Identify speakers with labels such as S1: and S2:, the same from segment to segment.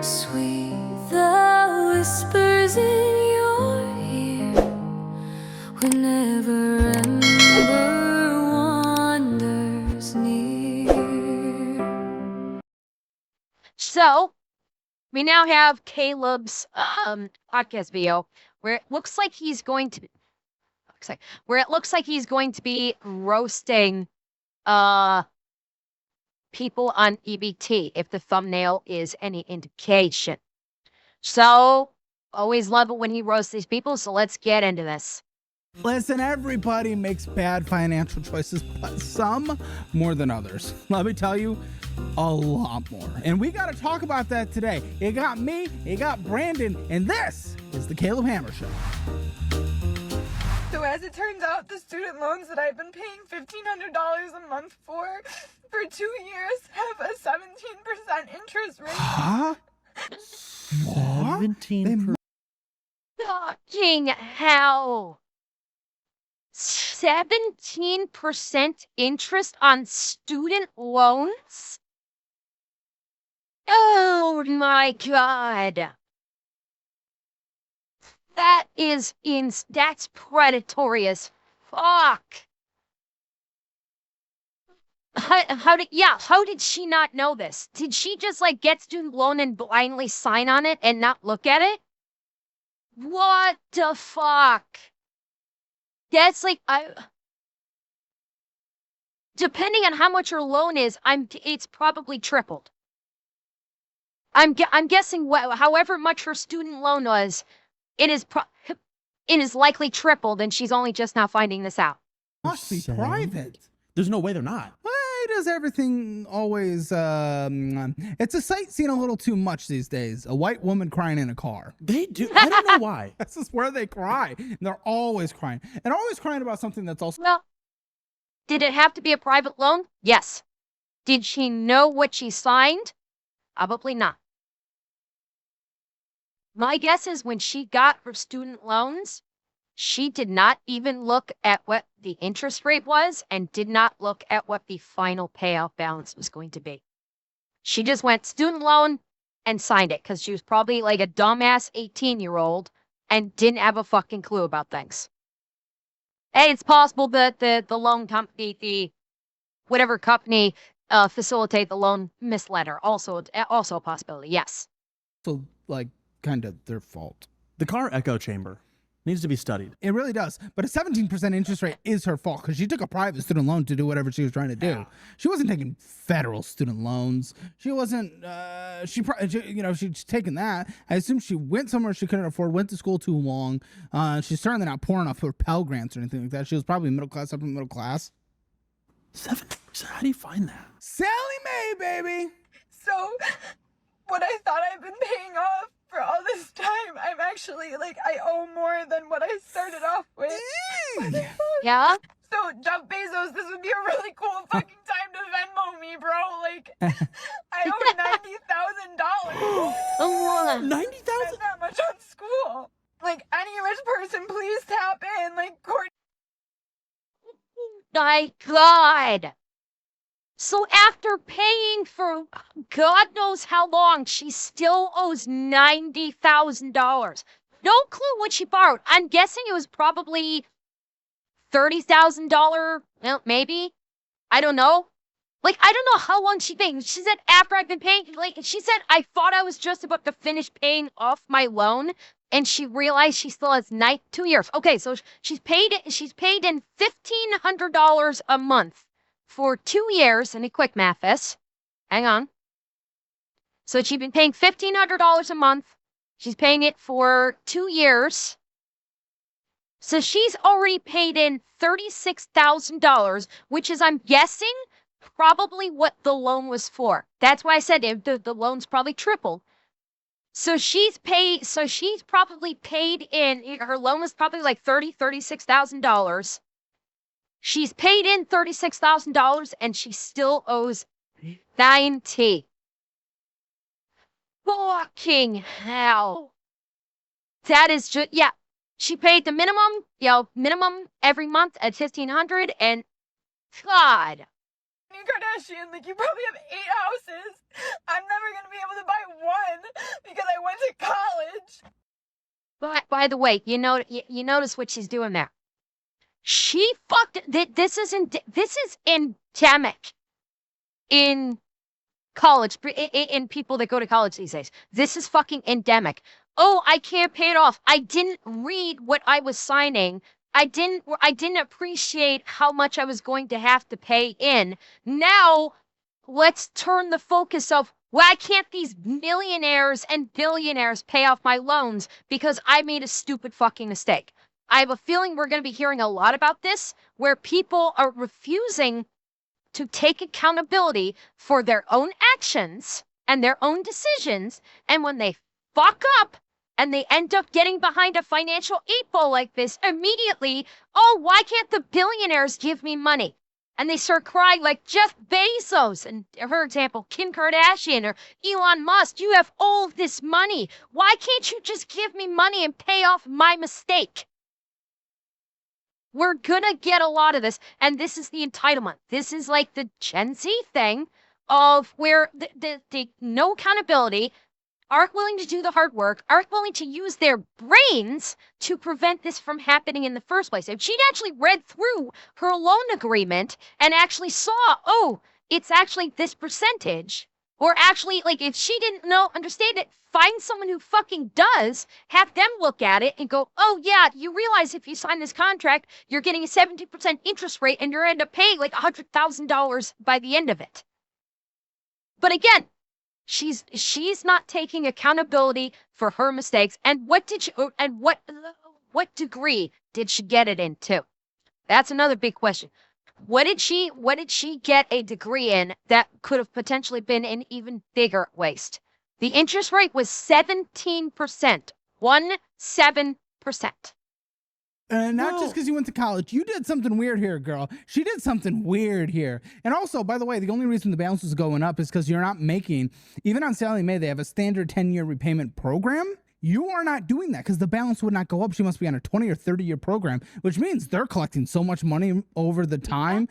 S1: Sweet the whispers in your ear whenever ember wanders near.
S2: So, we now have Caleb's podcast video where it looks like he's going to be roasting people on EBT, if the thumbnail is any indication. So, always love it when he roasts these people, so let's get into this.
S3: Listen, everybody makes bad financial choices, but some more than others. Let me tell you, a lot more. And we got to talk about that today. It got me, it got Brandon, and this is the Caleb Hammer Show.
S4: So as it turns out, the student loans that I've been paying $1,500 a month for 2 years have a 17% interest rate.
S3: Huh?
S5: 17%.
S2: Fucking hell. 17% interest on student loans? Oh my god. That's predatory as fuck. How did she not know this? Did she just like get student loan and blindly sign on it and not look at it? What the fuck? That's like depending on how much your loan is, it's probably tripled. I'm guessing however much her student loan was, it is likely tripled, and she's only just now finding this out.
S3: Must be private.
S5: There's no way they're not.
S3: Why does everything always, it's a sight seen a little too much these days. A white woman crying in a car.
S5: They do. I don't know why.
S3: This is where they cry. They're always crying. And always crying about something that's also...
S2: Well, did it have to be a private loan? Yes. Did she know what she signed? Probably not. My guess is when she got her student loans, she did not even look at what the interest rate was and did not look at what the final payout balance was going to be. She just went student loan and signed it because she was probably like a dumbass 18-year-old and didn't have a fucking clue about things. Hey, it's possible that the loan company, the whatever company facilitate the loan misled her. Also a possibility, yes.
S3: So, like, kind of their fault.
S5: The car echo chamber needs to be studied.
S3: It really does. But a 17% interest rate is her fault because she took a private student loan to do whatever she was trying to do. Yeah. She wasn't taking federal student loans. She wasn't, she's taking that. I assume she went somewhere she couldn't afford, went to school too long. She's certainly not pouring off her Pell Grants or anything like that. She was probably middle class, upper middle class.
S5: 7%? How do you find that?
S3: Sally Mae, baby!
S4: So, what I thought I've been paying off for all this time, I'm actually, I owe more than what I started off with.
S2: Yeah?
S4: So, Jeff Bezos, this would be a really cool fucking time to Venmo me, bro. I owe $90,000.
S5: $90,000?
S4: That's not much on school. Any rich person, please tap in. Courtney.
S2: My God. So after paying for God knows how long, she still owes $90,000. No clue what she borrowed. I'm guessing it was probably $30,000, well, maybe. I don't know. I don't know how long she paid. She said after I've been paying, she said, I thought I was just about to finish paying off my loan. And she realized she still has 2 years. Okay, so she's paid in $1,500 a month for 2 years. Any quick math this. Hang on. So she's been paying $1,500 a month. She's paying it for 2 years. So she's already paid in $36,000, which is, I'm guessing, probably what the loan was for. That's why I said the loan's probably tripled. So she's probably paid in, her loan was probably like $36,000. She's paid in $36,000 and she still owes 90. Fucking hell. That is just, yeah. She paid the minimum every month at $1,500 and God.
S4: Kardashian, you probably have 8 houses. I'm never gonna be able to buy one.
S2: By the way, you notice what she's doing there. She fucked. This is endemic in college, in people that go to college these days. This is fucking endemic. Oh, I can't pay it off. I didn't read what I was signing. I didn't appreciate how much I was going to have to pay in. Now, let's turn the focus of why can't these millionaires and billionaires pay off my loans because I made a stupid fucking mistake. I have a feeling we're going to be hearing a lot about this, where people are refusing to take accountability for their own actions and their own decisions. And when they fuck up and they end up getting behind a financial 8-ball like this, immediately, oh, why can't the billionaires give me money? And they start crying like Jeff Bezos and, for example, Kim Kardashian or Elon Musk. You have all of this money. Why can't you just give me money and pay off my mistake? We're gonna get a lot of this, and this is the entitlement. This is like the Gen Z thing of where the no accountability, aren't willing to do the hard work, aren't willing to use their brains to prevent this from happening in the first place. If she'd actually read through her loan agreement and actually saw, oh, it's actually this percentage, or actually, like, if she didn't understand it, find someone who fucking does, have them look at it and go, oh, yeah, you realize if you sign this contract, you're getting a 70% interest rate and you're end up paying like $100,000 by the end of it. But again, she's not taking accountability for her mistakes. And what degree did she get it into? That's another big question. What did she get a degree in that could have potentially been an even bigger waste? The interest rate was 17%. 17%.
S3: And not just because you went to college. You did something weird here, girl. She did something weird here. And also, by the way, the only reason the balance is going up is because you're not making, even on Sallie Mae, they have a standard 10-year repayment program. You are not doing that because the balance would not go up. She must be on a 20 or 30-year program, which means they're collecting so much money over that time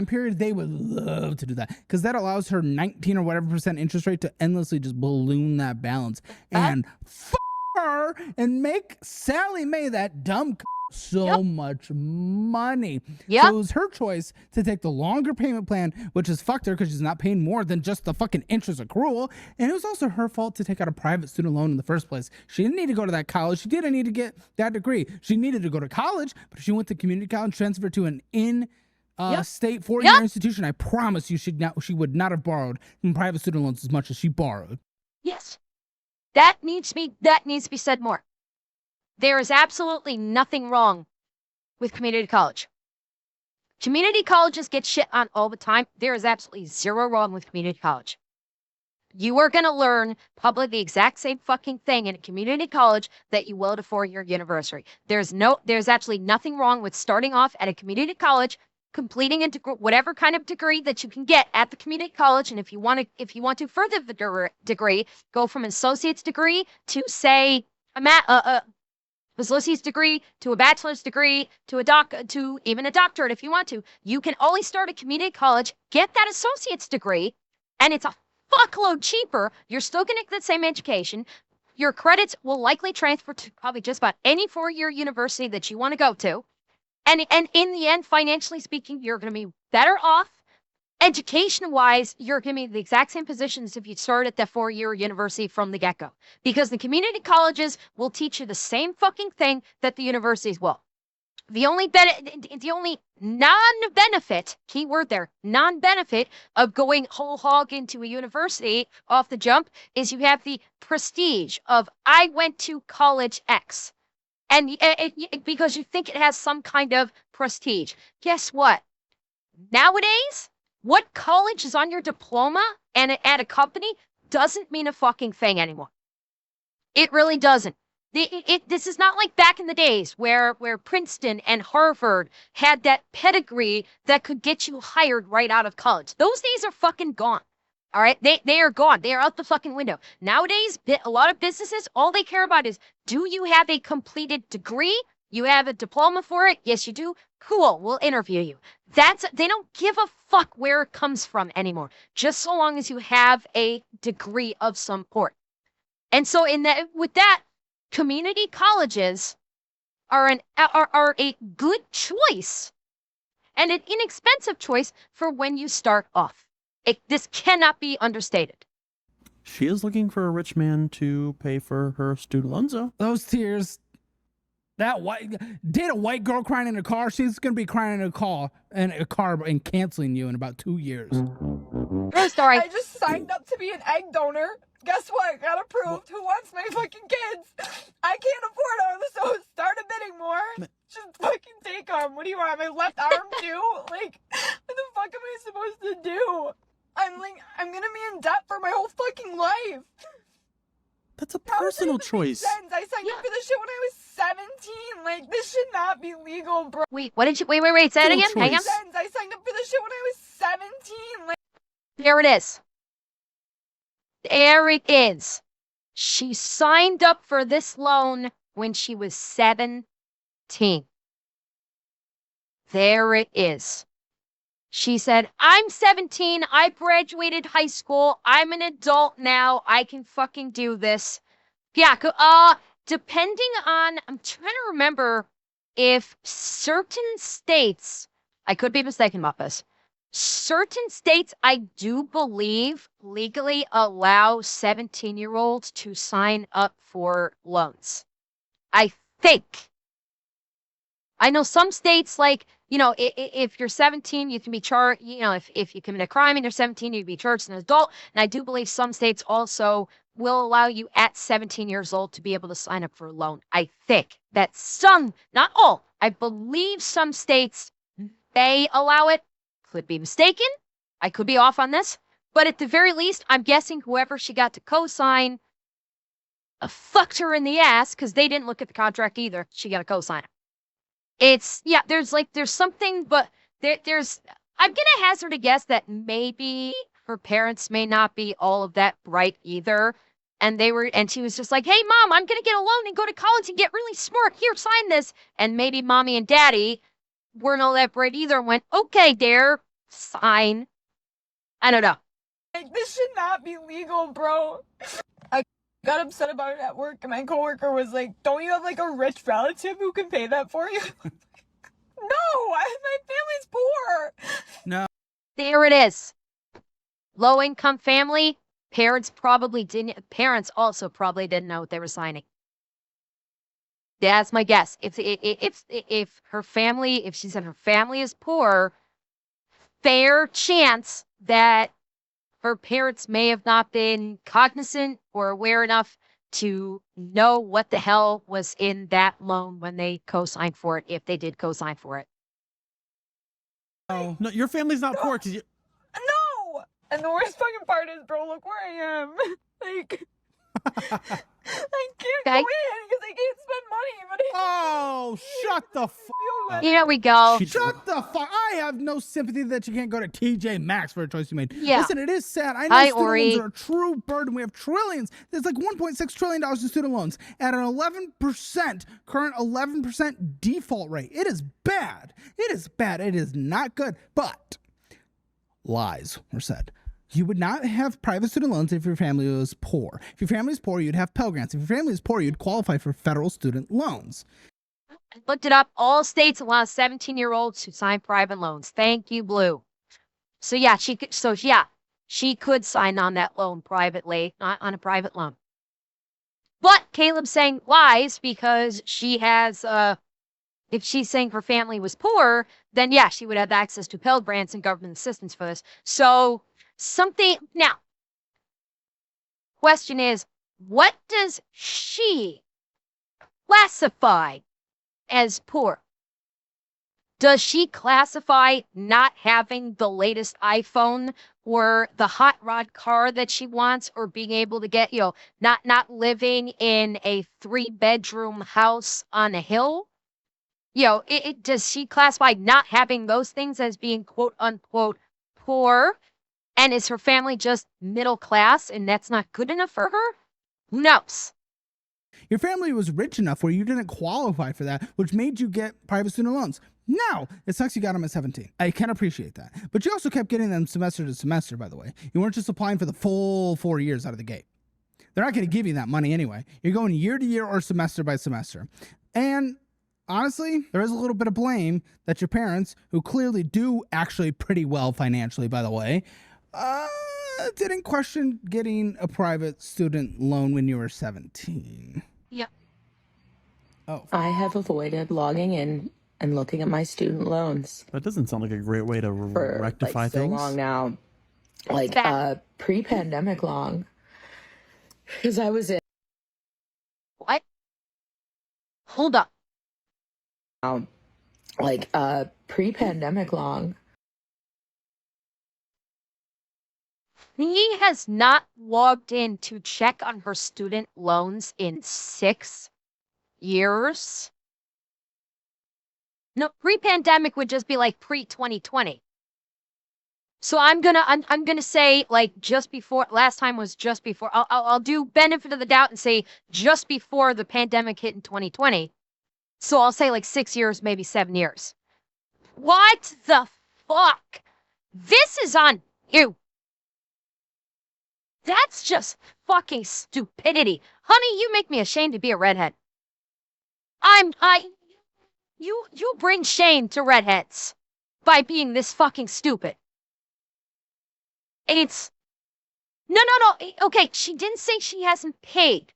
S3: period. They would love to do that because that allows her 19 or whatever % interest rate to endlessly just balloon that balance and her and make Sallie Mae, that dumb so much money. So it was her choice to take the longer payment plan, which is fucked her because she's not paying more than just the fucking interest accrual. And it was also her fault to take out a private student loan in the first place. She didn't need to go to that college. She didn't need to get that degree. She needed to go to college, but if she went to community college, transferred to an state 4-year institution, I promise you she would not have borrowed from private student loans as much as she borrowed.
S2: Yes. That needs to be said more. There is absolutely nothing wrong with community college. Community colleges get shit on all the time. There is absolutely zero wrong with community college. You are going to learn probably the exact same fucking thing in a community college that you will at a 4-year university. There's absolutely nothing wrong with starting off at a community college, completing a whatever kind of degree that you can get at the community college. And if you want to further the degree, go from an associate's degree to, say, associate's degree to a bachelor's degree to even a doctorate if you want to. You can always start at community college, get that associate's degree, and it's a fuckload cheaper. You're still going to get the same education. Your credits will likely transfer to probably just about any 4-year university that you want to go to. And in the end, financially speaking, you're going to be better off. Education-wise, you're going to be in the exact same positions if you start at that 4-year university from the get-go. Because the community colleges will teach you the same fucking thing that the universities will. The only non-benefit, key word there, non-benefit of going whole hog into a university off the jump is you have the prestige of, I went to college X. And because you think it has some kind of prestige. Guess what? Nowadays, what college is on your diploma and at a company doesn't mean a fucking thing anymore. It really doesn't. This is not like back in the days where Princeton and Harvard had that pedigree that could get you hired right out of college. Those days are fucking gone. All right? They are gone. They are out the fucking window. Nowadays, a lot of businesses, all they care about is, do you have a completed degree? You have a diploma for it? Yes, you do. Cool, we'll interview you. They don't give a fuck where it comes from anymore, just so long as you have a degree of some sort. And so with that, community colleges are a good choice and an inexpensive choice for when you start off. This cannot be understated.
S5: She is looking for a rich man to pay for her student loans, though.
S3: Those tears. Date a white girl crying in a car. She's gonna be crying in a car and canceling you in about 2 years.
S2: True story.
S4: I just signed up to be an egg donor. Guess what? Got approved. Who wants my fucking kids? I can't afford them, so start a bidding more. Just fucking take them. What do you want? My left arm too? Like, what the fuck am I supposed to do? I'm gonna be in debt for my whole fucking life.
S5: That's a personal choice.
S4: Sense. I signed up for this shit when I was 17. Like, this should not be legal, bro.
S2: Wait, what did you? Wait. Say it again.
S5: Personal
S2: Hang on.
S5: choice.
S4: I signed up for this shit when I was 17. Like,
S2: There it is. There it is. She signed up for this loan when she was 17. There it is. She said, I'm 17. I graduated high school. I'm an adult now. I can fucking do this. Yeah, depending on, I'm trying to remember if certain states, I could be mistaken about this. Certain states, I do believe, legally allow 17-year-olds to sign up for loans. I think. I know some states, like, you know, if you're 17, you can be charged, you know, if you commit a crime and you're 17, you'd be charged as an adult. And I do believe some states also will allow you at 17 years old to be able to sign up for a loan. I think that some, not all, I believe some states may allow it. Could be mistaken. I could be off on this. But at the very least, I'm guessing whoever she got to co-sign fucked her in the ass because they didn't look at the contract either. She got a co-signer. It's, yeah, there's something, but there's, I'm going to hazard a guess that maybe her parents may not be all of that bright either. And she was just like, hey, mom, I'm going to get a loan and go to college and get really smart. Here, sign this. And maybe mommy and daddy weren't all that bright either and went, okay, dear, sign. I don't know.
S4: Like, this should not be legal, bro. I got upset about it at work, and my coworker was like, don't you have, like, a rich relative who can pay that for you? No, my family's poor.
S3: No.
S2: There it is. Low-income family. Parents also probably didn't know what they were signing. That's my guess. If her family, if she said her family is poor, fair chance that her parents may have not been cognizant or aware enough to know what the hell was in that loan when they co-signed for it, if they did co-sign for it.
S3: No.
S5: No, your family's not poor because you.
S4: No! And the worst fucking part is, bro, look where I am. Like, I can't go in because I can't spend money, but
S3: Oh, shut the fuck.
S2: Here we go.
S3: Shut the fuck. I have no sympathy that you can't go to TJ Maxx for a choice you made.
S2: Yeah.
S3: Listen, it is sad. I know
S2: Hi,
S3: student
S2: Ori.
S3: loans are a true burden. We have trillions. There's like $1.6 trillion in student loans at an 11%, current 11% default rate. It is bad. It is bad. It is not good. But lies were said. You would not have private student loans if your family was poor. If your family is poor, you'd have Pell Grants. If your family is poor, you'd qualify for federal student loans.
S2: I looked it up. All states allow 17-year-olds to sign private loans. Thank you, Blue. So yeah, she could sign on that loan privately, not on a private loan. But Caleb's saying lies because she has, if she's saying her family was poor, then yeah, she would have access to Pell Grants and government assistance for this. So now, question is, what does she classify as poor? Does she classify not having the latest iPhone or the hot rod car that she wants, or being able to get, not living in a 3-bedroom house on a hill? Does she classify not having those things as being quote unquote poor? And is her family just middle class and that's not good enough for her? Who knows?
S3: Your family was rich enough where you didn't qualify for that, which made you get private student loans. Now, it sucks you got them at 17. I can appreciate that. But you also kept getting them semester to semester, by the way. You weren't just applying for the full 4 years out of the gate. They're not going to give you that money anyway. You're going year to year or semester by semester. And honestly, there is a little bit of blame that your parents, who clearly do actually pretty well financially, by the way, didn't question getting a private student loan when you were 17.
S2: Yeah.
S3: Oh.
S6: I have avoided logging in and looking at my student loans
S5: That doesn't sound like a great way to
S6: for
S5: rectify
S6: like so
S5: things.
S6: long now, like
S2: Bad.
S6: pre-pandemic long, because I was in
S2: What? Hold up.
S6: like pre-pandemic long.
S2: He has not logged in to check on her student loans in 6 years. No, pre-pandemic would just be like pre-2020. So I'm gonna say like just before. Last time was just before. I'll do benefit of the doubt and say just before the pandemic hit in 2020. So I'll say like 6 years, maybe 7 years. What the fuck? This is on you. That's just fucking stupidity. Honey, you make me ashamed to be a redhead. You bring shame to redheads by being this fucking stupid. No. Okay, she didn't say she hasn't paid.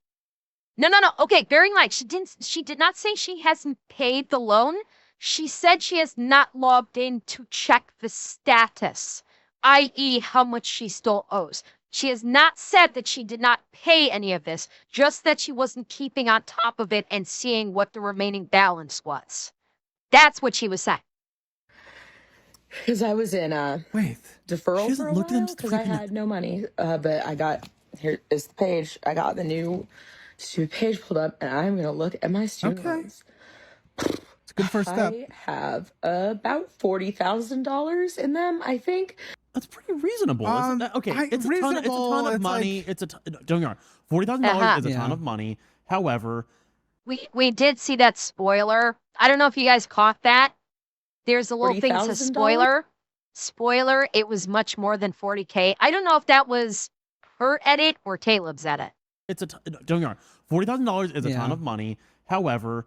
S2: No. Okay, bearing in mind, she did not say she hasn't paid the loan. She said she has not logged in to check the status, i.e. how much she still owes. She has not said that she did not pay any of this, just that she wasn't keeping on top of it and seeing what the remaining balance was. That's what she was saying.
S6: Because I was in
S3: Wait.
S6: deferral
S5: She hasn't
S6: for a
S5: looked at
S6: while
S5: them
S6: because I
S5: freaking-
S6: had no money. But I got, here is the page. I got the new student page pulled up, and I'm going to look at my student
S3: Okay.
S6: loans.
S3: It's a good first step.
S6: I have about $40,000 in them, I think.
S5: That's pretty reasonable. Isn't that? Okay, it's a ton
S3: reasonable,
S5: of
S3: it's
S5: money.
S3: like-
S5: It's a ton, don't get me wrong. $40,000 is a ton
S3: Yeah.
S5: of money. However,
S2: We did see that spoiler. I don't know if you guys caught that. There's a little thing that says
S6: $40,000?
S2: Spoiler, it was much more than 40K. I don't know if that was her edit or Caleb's edit.
S5: it's a ton, don't get me wrong. $40,000 is a ton
S3: Yeah.
S5: of money. However,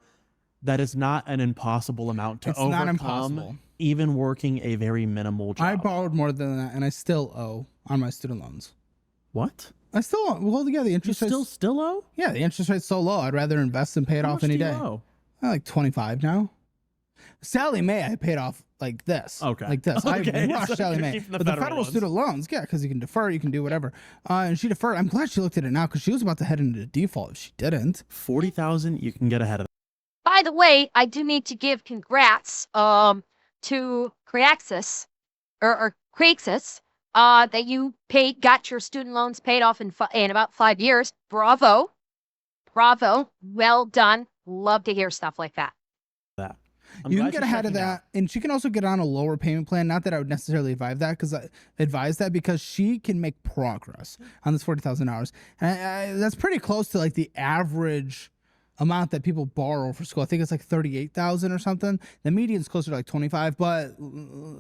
S5: that is not an impossible amount to
S3: It's
S5: overcome.
S3: not impossible.
S5: Even working a very minimal job.
S3: I borrowed more than that, and I still owe on my student loans.
S5: What?
S3: I still owe. Well, yeah, the
S5: You
S3: interest rate's
S5: still owe?
S3: yeah, the interest rate's so low. I'd rather invest and pay it
S5: How
S3: off
S5: much
S3: any
S5: do you
S3: day.
S5: owe?
S3: I'm like 25 now. Sally Mae, I paid off like this.
S5: Okay.
S3: Like this.
S5: Okay,
S3: I rushed
S5: so
S3: Sally
S5: you're
S3: Mae.
S5: keeping the
S3: But the
S5: federal
S3: federal
S5: ones.
S3: student loans, yeah, because you can defer, you can do whatever. And she deferred. I'm glad she looked at it now because she was about to head into default if she didn't.
S5: 40,000, you can get ahead of that.
S2: By the way, I do need to give congrats to Creaxis or Creaxis that you got your student loans paid off in about 5 years. Bravo. Well done. Love to hear stuff like that.
S5: I'm
S3: You can
S5: glad
S3: get
S5: she's
S3: ahead of
S5: checking out.
S3: that, and she can also get on a lower payment plan. Not that I would necessarily advise that because she can make progress on this $40,000, and that's pretty close to like the average amount that people borrow for school. I think it's like 38,000 or something. The median's closer to like 25, but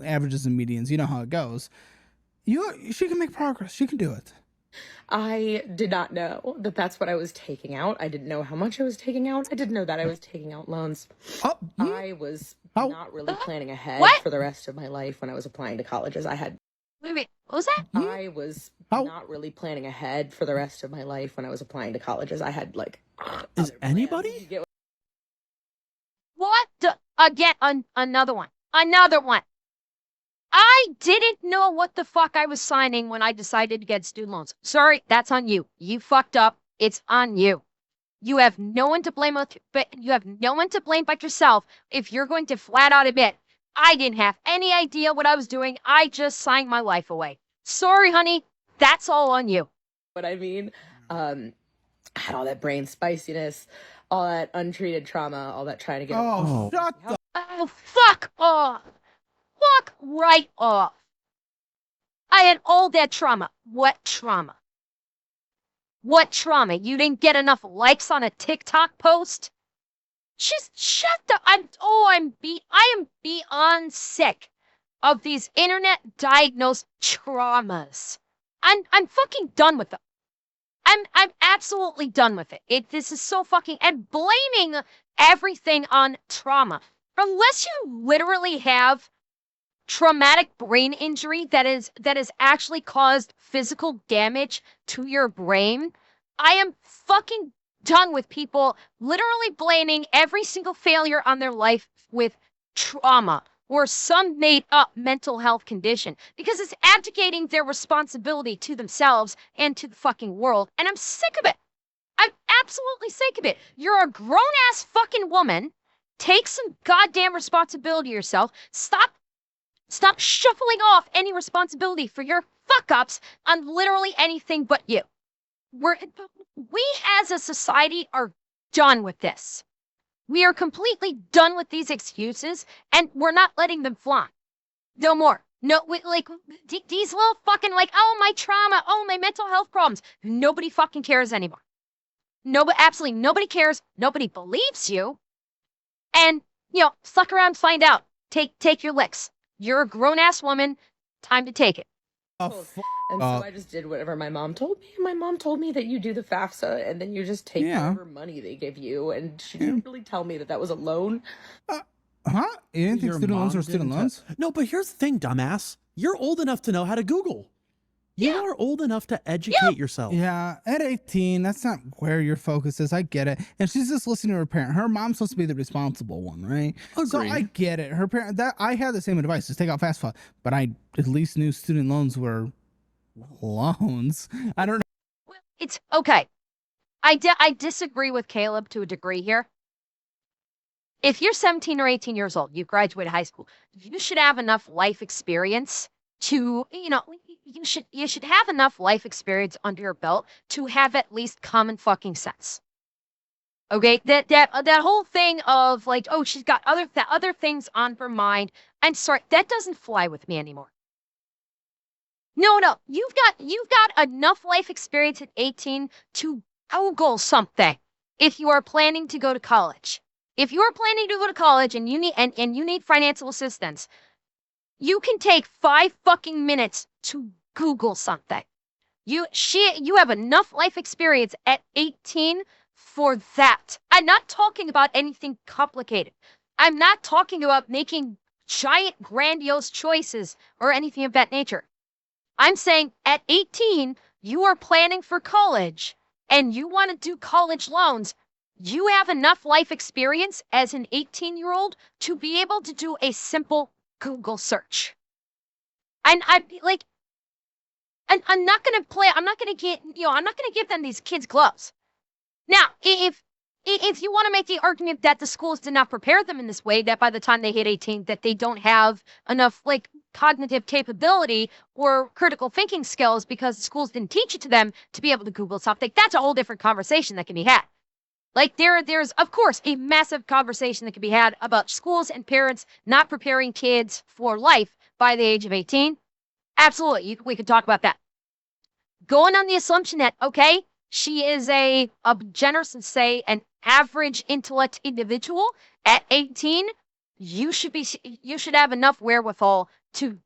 S3: averages and medians, you know how it goes. She can make progress. She can do it.
S6: I did not know that that's what I was taking out. I didn't know how much I was taking out. I didn't know that I was taking out loans.
S3: Oh,
S6: I was
S3: How-
S6: not really planning ahead
S2: What?
S6: for the rest of my life when I was applying to colleges.
S2: Wait, what was that?
S6: I was
S3: How-
S6: not really planning ahead for the rest of my life when I was applying to colleges. I had like
S5: Is
S6: other plans.
S5: anybody?
S6: You get
S2: What? Again, another one. Another one. I didn't know what the fuck I was signing when I decided to get student loans. Sorry, that's on you. You fucked up. It's on you. You have no one to blame, but you have no one to blame but yourself if you're going to flat out admit, I didn't have any idea what I was doing. I just signed my life away. Sorry, honey. That's all on you.
S6: what I mean? I had all that brain spiciness, all that untreated trauma, all that trying to get.
S3: Oh,
S5: Oh.
S3: shut the
S2: Oh, fuck off. Fuck right off. I had all that trauma. What trauma? What trauma? You didn't get enough likes on a TikTok post? Just shut the. I am beyond sick of these internet diagnosed traumas. I'm fucking done with them. I'm absolutely done with it. This is so fucking, and blaming everything on trauma. Unless you literally have traumatic brain injury that is actually caused physical damage to your brain, I am fucking done with people literally blaming every single failure on their life with trauma or some made up mental health condition, because it's abdicating their responsibility to themselves and to the fucking world. And I'm sick of it. I'm absolutely sick of it. You're a grown ass fucking woman. Take some goddamn responsibility yourself. Stop shuffling off any responsibility for your fuck ups on literally anything but you. We as a society are done with this. We are completely done with these excuses, and we're not letting them fly. No more. No, these little fucking oh, my trauma, oh, my mental health problems. Nobody fucking cares anymore. Absolutely nobody cares. Nobody believes you. And, suck around, find out. Take your licks. You're a grown-ass woman. Time to take it.
S6: And so I just did whatever my mom told me. My mom told me that you do the FAFSA and then you just take whatever money they give you. And she didn't really tell me that was a loan.
S3: Huh? You didn't think
S5: Your
S3: student loans
S5: mom
S3: were student
S5: didn't
S3: loans?
S5: No, but here's the thing, dumbass. You're old enough to know how to Google. You are old enough to educate yourself.
S3: Yeah, at 18, that's not where your focus is. I get it. And she's just listening to her parent. Her mom's supposed to be the responsible one, right? So I get it. Her parent, I had the same advice, just take out FAFSA, but I at least knew student loans were loans. I don't know.
S2: It's okay. I disagree with Caleb to a degree here. If you're 17 or 18 years old, you've graduated high school, you should have enough life experience to, you should have enough life experience under your belt to have at least common fucking sense. Okay, that whole thing of oh, she's got other things on her mind. I'm sorry, that doesn't fly with me anymore. No, you've got enough life experience at 18 to Google something if you are planning to go to college. If you are planning to go to college and you need financial assistance, you can take 5 fucking minutes to Google something. You have enough life experience at 18 for that. I'm not talking about anything complicated. I'm not talking about making giant, grandiose choices or anything of that nature. I'm saying at 18, you are planning for college and you want to do college loans. You have enough life experience as an 18-year-old to be able to do a simple Google search. And I'm not going to give them these kids gloves. Now, if you want to make the argument that the schools did not prepare them in this way, that by the time they hit 18, that they don't have enough cognitive capability or critical thinking skills because the schools didn't teach it to them to be able to Google something, that's a whole different conversation that can be had. There's of course a massive conversation that can be had about schools and parents not preparing kids for life by the age of 18. Absolutely, we could talk about that. Going on the assumption that, okay, she is a generous and say an average intellect individual at 18, you should have enough wherewithal to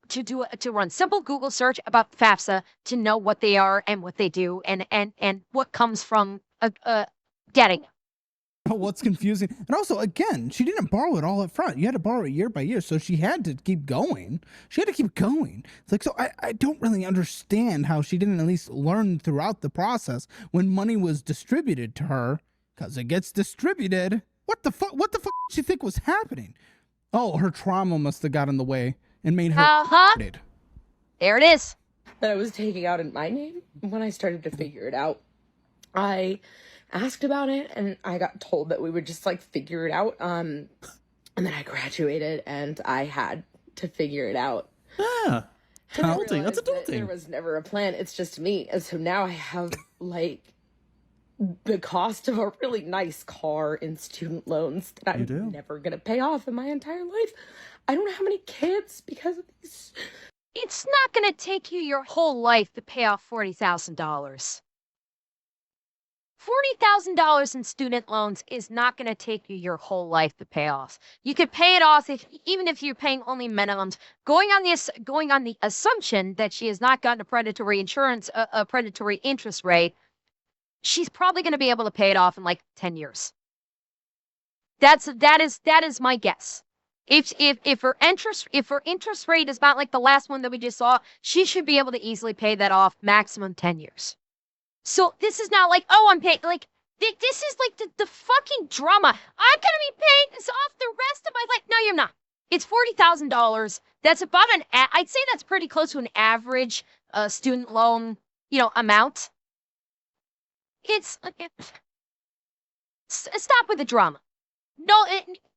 S2: run simple Google search about FAFSA to know what they are and what they do and what comes from getting.
S3: What's confusing, and also, again, she didn't borrow it all up front. You had to borrow it year by year, so she had to keep going. It's so I don't really understand how she didn't at least learn throughout the process when money was distributed to her, because it gets distributed. What the fuck did she think was happening? Oh, her trauma must have got in the way and made her
S2: There it is.
S6: That I was taking out in my name. When I started to figure it out, I asked about it and I got told that we would just figure it out. And then I graduated and I had to figure it out.
S5: Yeah. Adulting. That's adulting.
S6: There was never a plan. It's just me. And so now I have the cost of a really nice car in student loans that I'm never going to pay off in my entire life. I don't have any kids because of these.
S2: It's not going to take you your whole life to pay off $40,000. $40,000 in student loans is not going to take you your whole life to pay off. You could pay it off even if you're paying only minimums. Going on the assumption that she has not gotten a predatory interest rate, she's probably going to be able to pay it off in like 10 years. That is my guess. If her interest rate is about like the last one that we just saw, she should be able to easily pay that off maximum 10 years. So this is not like, oh, I'm paying, like, this is like the fucking drama. I'm gonna be paying this off the rest of my life. No, you're not. It's $40,000. That's about I'd say that's pretty close to an average student loan, amount. Stop with the drama. No,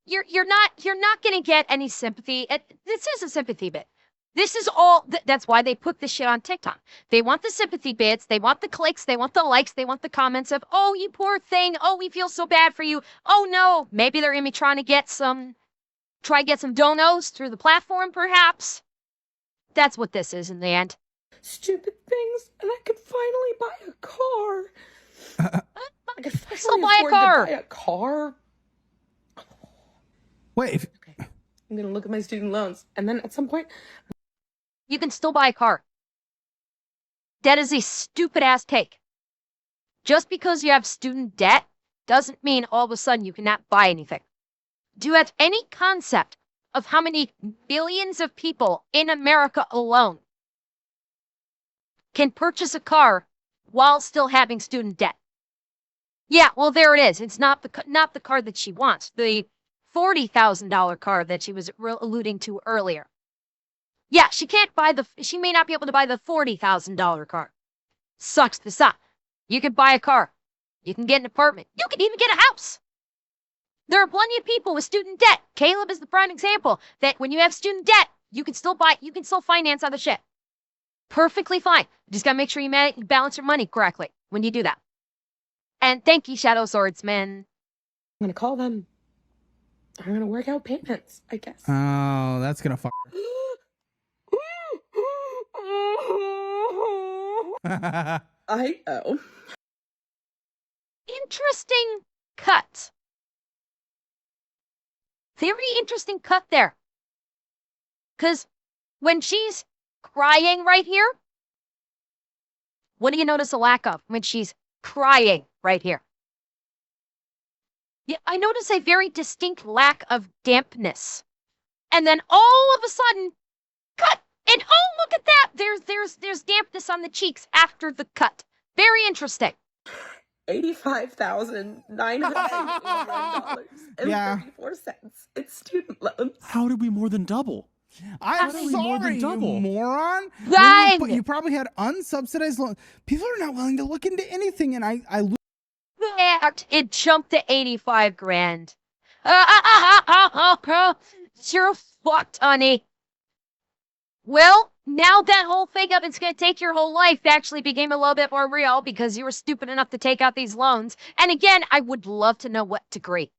S2: you're not gonna get any sympathy. This is a sympathy bit. This is all. That's why they put this shit on TikTok. They want the sympathy bits. They want the clicks. They want the likes. They want the comments of, "Oh, you poor thing. Oh, we feel so bad for you. Oh no." Maybe they're gonna be trying to get some donos through the platform, perhaps. That's what this is in the end.
S6: Stupid things, and I could finally buy a car. I could
S2: Still
S6: finally
S2: buy a
S6: afford
S2: car.
S6: to buy a car.
S3: Wait.
S6: Okay, I'm gonna look at my student loans, and then at some point,
S2: You can still buy a car. That is a stupid ass take. Just because you have student debt doesn't mean all of a sudden you cannot buy anything. Do you have any concept of how many billions of people in America alone can purchase a car while still having student debt? Yeah, well, there it is. It's not the car that she wants. The $40,000 car that she was alluding to earlier. Yeah, she may not be able to buy the $40,000 car. Sucks this up. You can buy a car. You can get an apartment. You can even get a house. There are plenty of people with student debt. Caleb is the prime example that when you have student debt, you can still finance other shit. Perfectly fine. You just gotta make sure you balance your money correctly when you do that. And thank you, Shadow Swordsman.
S6: I'm gonna call them. I'm gonna work out payments, I guess.
S3: Oh, that's gonna fuck her.
S6: I owe.
S2: Interesting cut. Very interesting cut there. Because when she's crying right here, what do you notice a lack of when she's crying right here? Yeah, I notice a very distinct lack of dampness. And then all of a sudden, cut! And oh, look at that! There's dampness on the cheeks after the cut. Very interesting.
S6: $85,981.34
S3: Yeah.
S6: in student loans.
S5: How did we more than double?
S3: I'm
S5: Literally more than
S3: sorry, you
S5: double.
S3: moron.
S2: Dang!
S3: You probably had unsubsidized loans. People are not willing to look into anything, and I
S2: Fact, it jumped to 85 grand. You're fucked, honey. Well, now that whole thing of it's going to take your whole life actually became a little bit more real because you were stupid enough to take out these loans. And again, I would love to know what degree.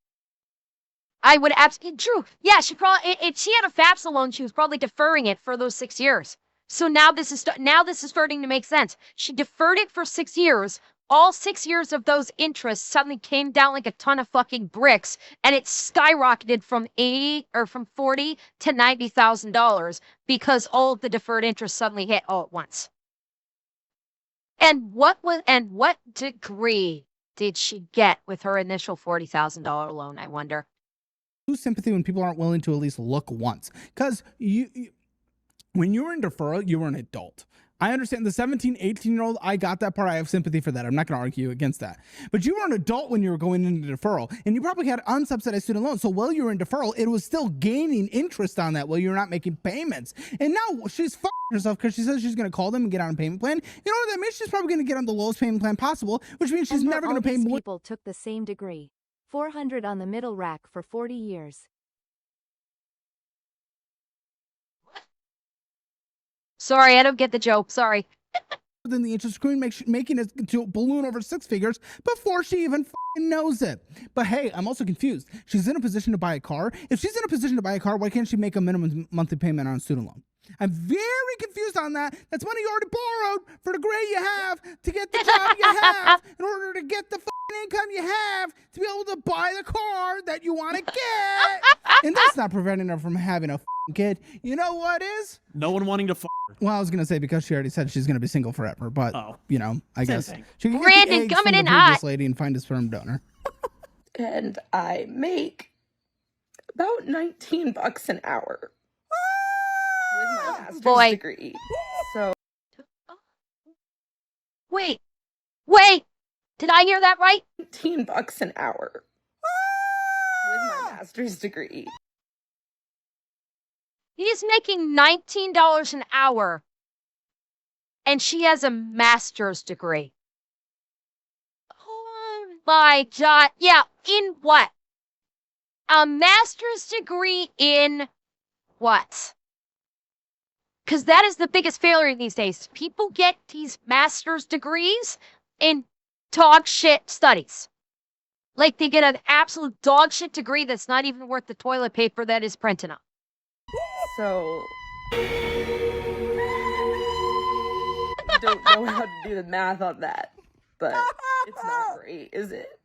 S2: I would absolutely, true. Yeah, she probably, if she had a FAFSA loan, she was probably deferring it for those 6 years. So now this is starting to make sense. She deferred it for 6 years. All 6 years of those interests suddenly came down like a ton of fucking bricks, and it skyrocketed from $40,000 to $90,000 because all of the deferred interest suddenly hit all at once. And what degree did she get with her initial $40,000 loan? I wonder.
S3: lose sympathy when people aren't willing to at least look once. Because when you were in deferral, you were an adult. I understand the 17, 18-year-old, I got that part. I have sympathy for that. I'm not going to argue against that. But you were an adult when you were going into deferral, and you probably had unsubsidized student loans. So while you were in deferral, it was still gaining interest on that while you're not making payments. And now she's fucking herself because she says she's going to call them and get on a payment plan. You know what that means? She's probably going to get on the lowest payment plan possible, which means she's never going to pay more.
S7: People took the same degree. 400 on the middle rack for 40 years.
S2: Sorry, I don't get the joke. Sorry.
S3: Than the interest screen, making it to balloon over 6 figures before she even fucking knows it. But hey, I'm also confused. She's in a position to buy a car. If she's in a position to buy a car, why can't she make a minimum monthly payment on a student loan? I'm very confused on that. That's money you already borrowed for the degree you have to get the job you have in order to get the fucking income you have to be able to buy the car that you want to get. And that's not preventing her from having a f***ing kid. You know what is?
S5: No one wanting to f*** her.
S3: Well, I was going to say because she already said she's going to be single forever, but, you know, I
S5: Same
S3: guess
S5: thing.
S3: she can get
S2: Brandon
S3: the eggs
S2: coming
S3: from
S2: in
S3: the previous
S2: hot.
S3: lady and find a sperm donor.
S6: And I make about $19 an hour with my master's
S2: Boy.
S6: degree. So
S2: Wait. Did I hear that right?
S6: $19 an hour with my master's degree.
S2: He's making $19 an hour, and she has a master's degree. Oh my God. Yeah, in what? A master's degree in what? Because that is the biggest failure these days. People get these master's degrees in dog shit studies. Like they get an absolute dog shit degree that's not even worth the toilet paper that is printed on.
S6: So don't know how to do the math on that, but it's not great, is it?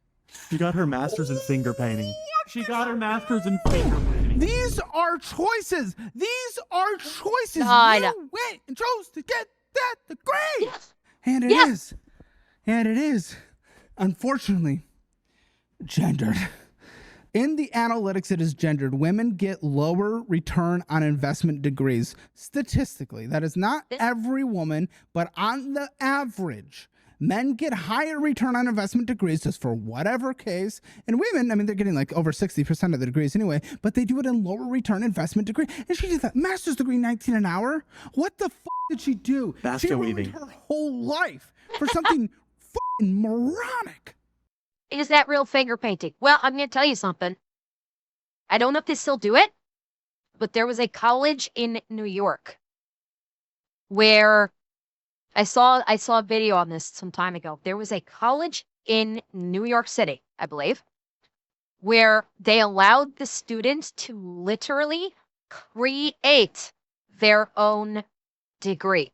S5: She got her master's in finger painting. She got her master's in finger painting.
S3: These are choices. These are choices.
S2: I know.
S3: You went and chose to get that degree.
S2: Yes.
S3: And it is. And it is, unfortunately, gendered. In the analytics, it is gendered. Women get lower return on investment degrees. Statistically, that is not every woman, but on the average, men get higher return on investment degrees just for whatever case. And women, I mean, they're getting like over 60% of the degrees anyway, but they do it in lower return investment degree. And she did that master's degree, 19 an hour. What the did she do?
S5: Basket
S3: she
S5: weaving.
S3: ruined her whole life for something fucking moronic.
S2: Is that real finger painting? Well, I'm going to tell you something. I don't know if they still do it, but there was a college in New York where I saw a video on this some time ago. There was a college in New York City, I believe, where they allowed the students to literally create their own degree.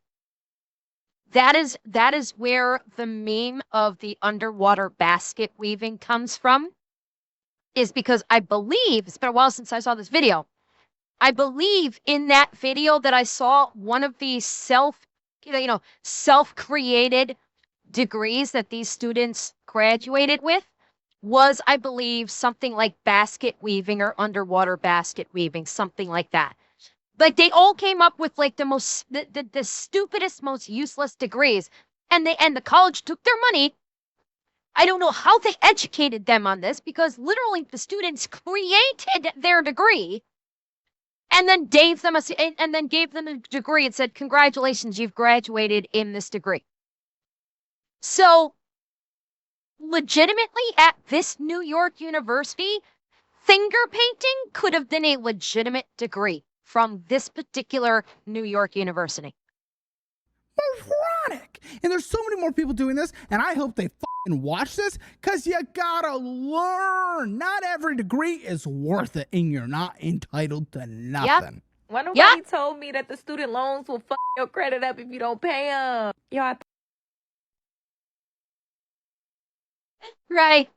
S2: That is where the meme of the underwater basket weaving comes from, is because I believe, it's been a while since I saw this video, I believe in that video that I saw one of the self-created degrees that these students graduated with was, I believe, something like basket weaving or underwater basket weaving, something like that. Like they all came up with like the stupidest, most useless degrees, and the college took their money. I don't know how they educated them on this because literally the students created their degree and then gave them a degree and said, "Congratulations, you've graduated in this degree." So, legitimately at this New York university, finger painting could have been a legitimate degree from this particular New York university.
S3: Moronic. And there's so many more people doing this, and I hope they fucking watch this, because you gotta learn. Not every degree is worth it, and you're not entitled to nothing.
S4: Why nobody told me that the student loans will fuck your credit up if you don't pay them? Y'all.
S2: Right.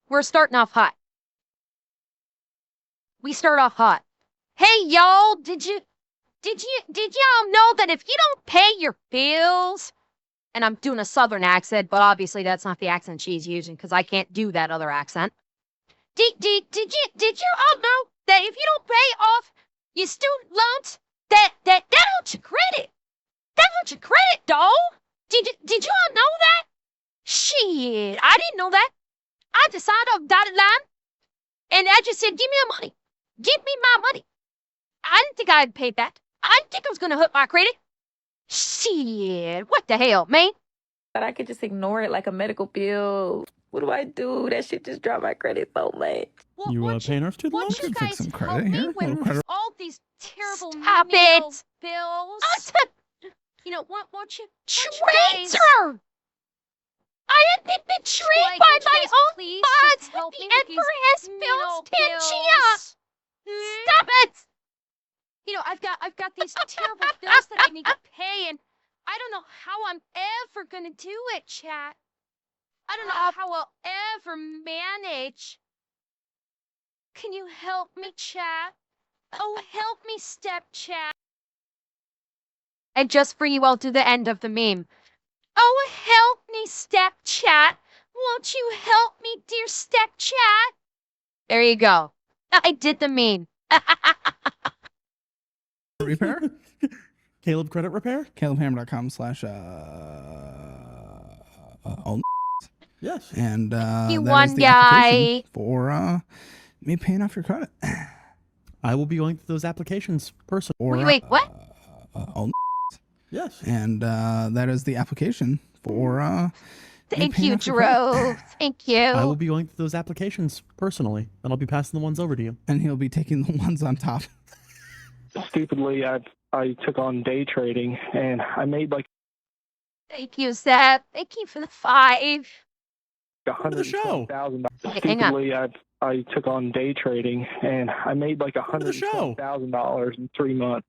S2: We're starting off hot. We start off hot. Hey, y'all, did y'all know that if you don't pay your bills, and I'm doing a southern accent, but obviously that's not the accent she's using because I can't do that other accent. Did you all know that if you don't pay off your student loans, that hurts your credit? That hurts your credit, dog. Did you all know that? Shit, I didn't know that. I just signed off dotted line, and I just said, "Give me the money. Give me my money." I didn't think I'd pay that. I didn't think it was going to hurt my credit. Shit, what the hell, man?
S4: But I could just ignore it like a medical bill. What do I do? That shit just dropped my credit so much.
S2: Well,
S5: You paying our student
S2: won't
S5: loans?
S2: you
S3: Fix
S2: guys
S3: some
S2: help
S3: credit
S2: me
S3: here.
S2: with
S3: Little credit.
S2: all these terrible Stop menial it! bills? You know, won't you guys...
S6: Traitor! I have been betrayed by my own boss
S2: help
S6: with
S2: me
S6: the
S2: with these
S6: Emperor's
S2: menial
S6: bills, Tangia!
S2: bills?
S6: Stop it!
S2: You know, I've got these terrible bills that I need to pay, and I don't know how I'm ever gonna do it, chat. I don't know how I'll ever manage. Can you help me, chat? Oh, help me, step chat. And just for you, I'll do the end of the meme. Oh, help me, step chat. Won't you help me, dear step chat? There you go. I did the meme.
S3: Repair?
S5: Caleb Credit Repair?
S3: CalebHammer.com slash
S5: Yes.
S3: and that is
S2: one
S3: the
S2: guy.
S3: application for me paying off your credit.
S5: I will be going through those applications personally.
S3: Or,
S2: Wait, what?
S5: Yes.
S3: and that is the application for
S2: Thank
S3: paying
S2: you,
S3: off your credit.
S2: Drew. Thank you.
S5: I will be going through those applications personally, and I'll be passing the ones over to you.
S3: And he'll be taking the ones on top.
S8: Stupidly, I took on day trading, and I made like
S2: Thank you, Seth. Thank you for the 5.
S5: The show.
S8: $120,000.
S2: Okay, hang on.
S8: Stupidly, I took on day trading, and I made like
S5: The show.
S8: $120,000 in 3 months.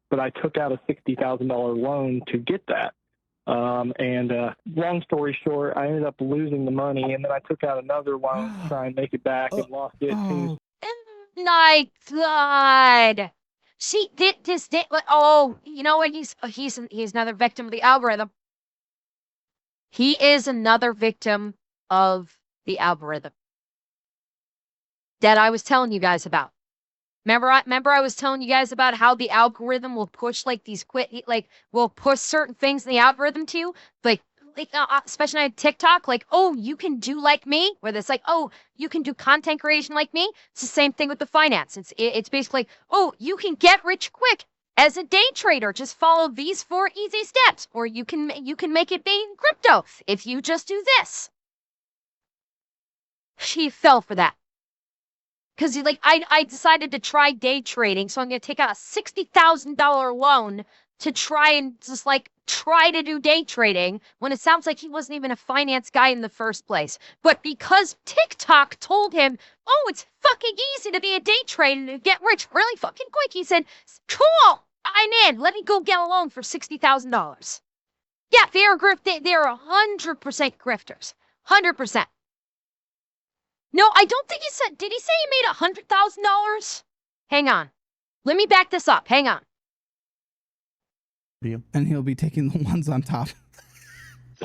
S8: But I took out a $60,000 loan to get that. Long story short, I ended up losing the money, and then I took out another loan to try and make it back and lost it too.
S2: My God. See, oh, you know what? He's another victim of the algorithm. He is another victim of the algorithm that I was telling you guys about. Remember I was telling you guys about how the algorithm will push will push certain things in the algorithm to you, especially on TikTok, like, oh, you can do like me, where it's like, oh, you can do content creation like me. It's the same thing with the finance. It's basically, oh, you can get rich quick as a day trader. Just follow these 4 easy steps, or you can make it be in crypto if you just do this. She fell for that. Because I decided to try day trading, so I'm going to take out a $60,000 loan to try and just try to do day trading when it sounds like he wasn't even a finance guy in the first place. But because TikTok told him, oh, it's fucking easy to be a day trader and get rich really fucking quick, he said, cool, I'm in. Let me go get a loan for $60,000. Yeah, they're 100% grifters. 100%. No, I don't think he said, did he say he made $100,000? Hang on. Let me back this up. Hang on.
S3: And he'll be taking the ones on top.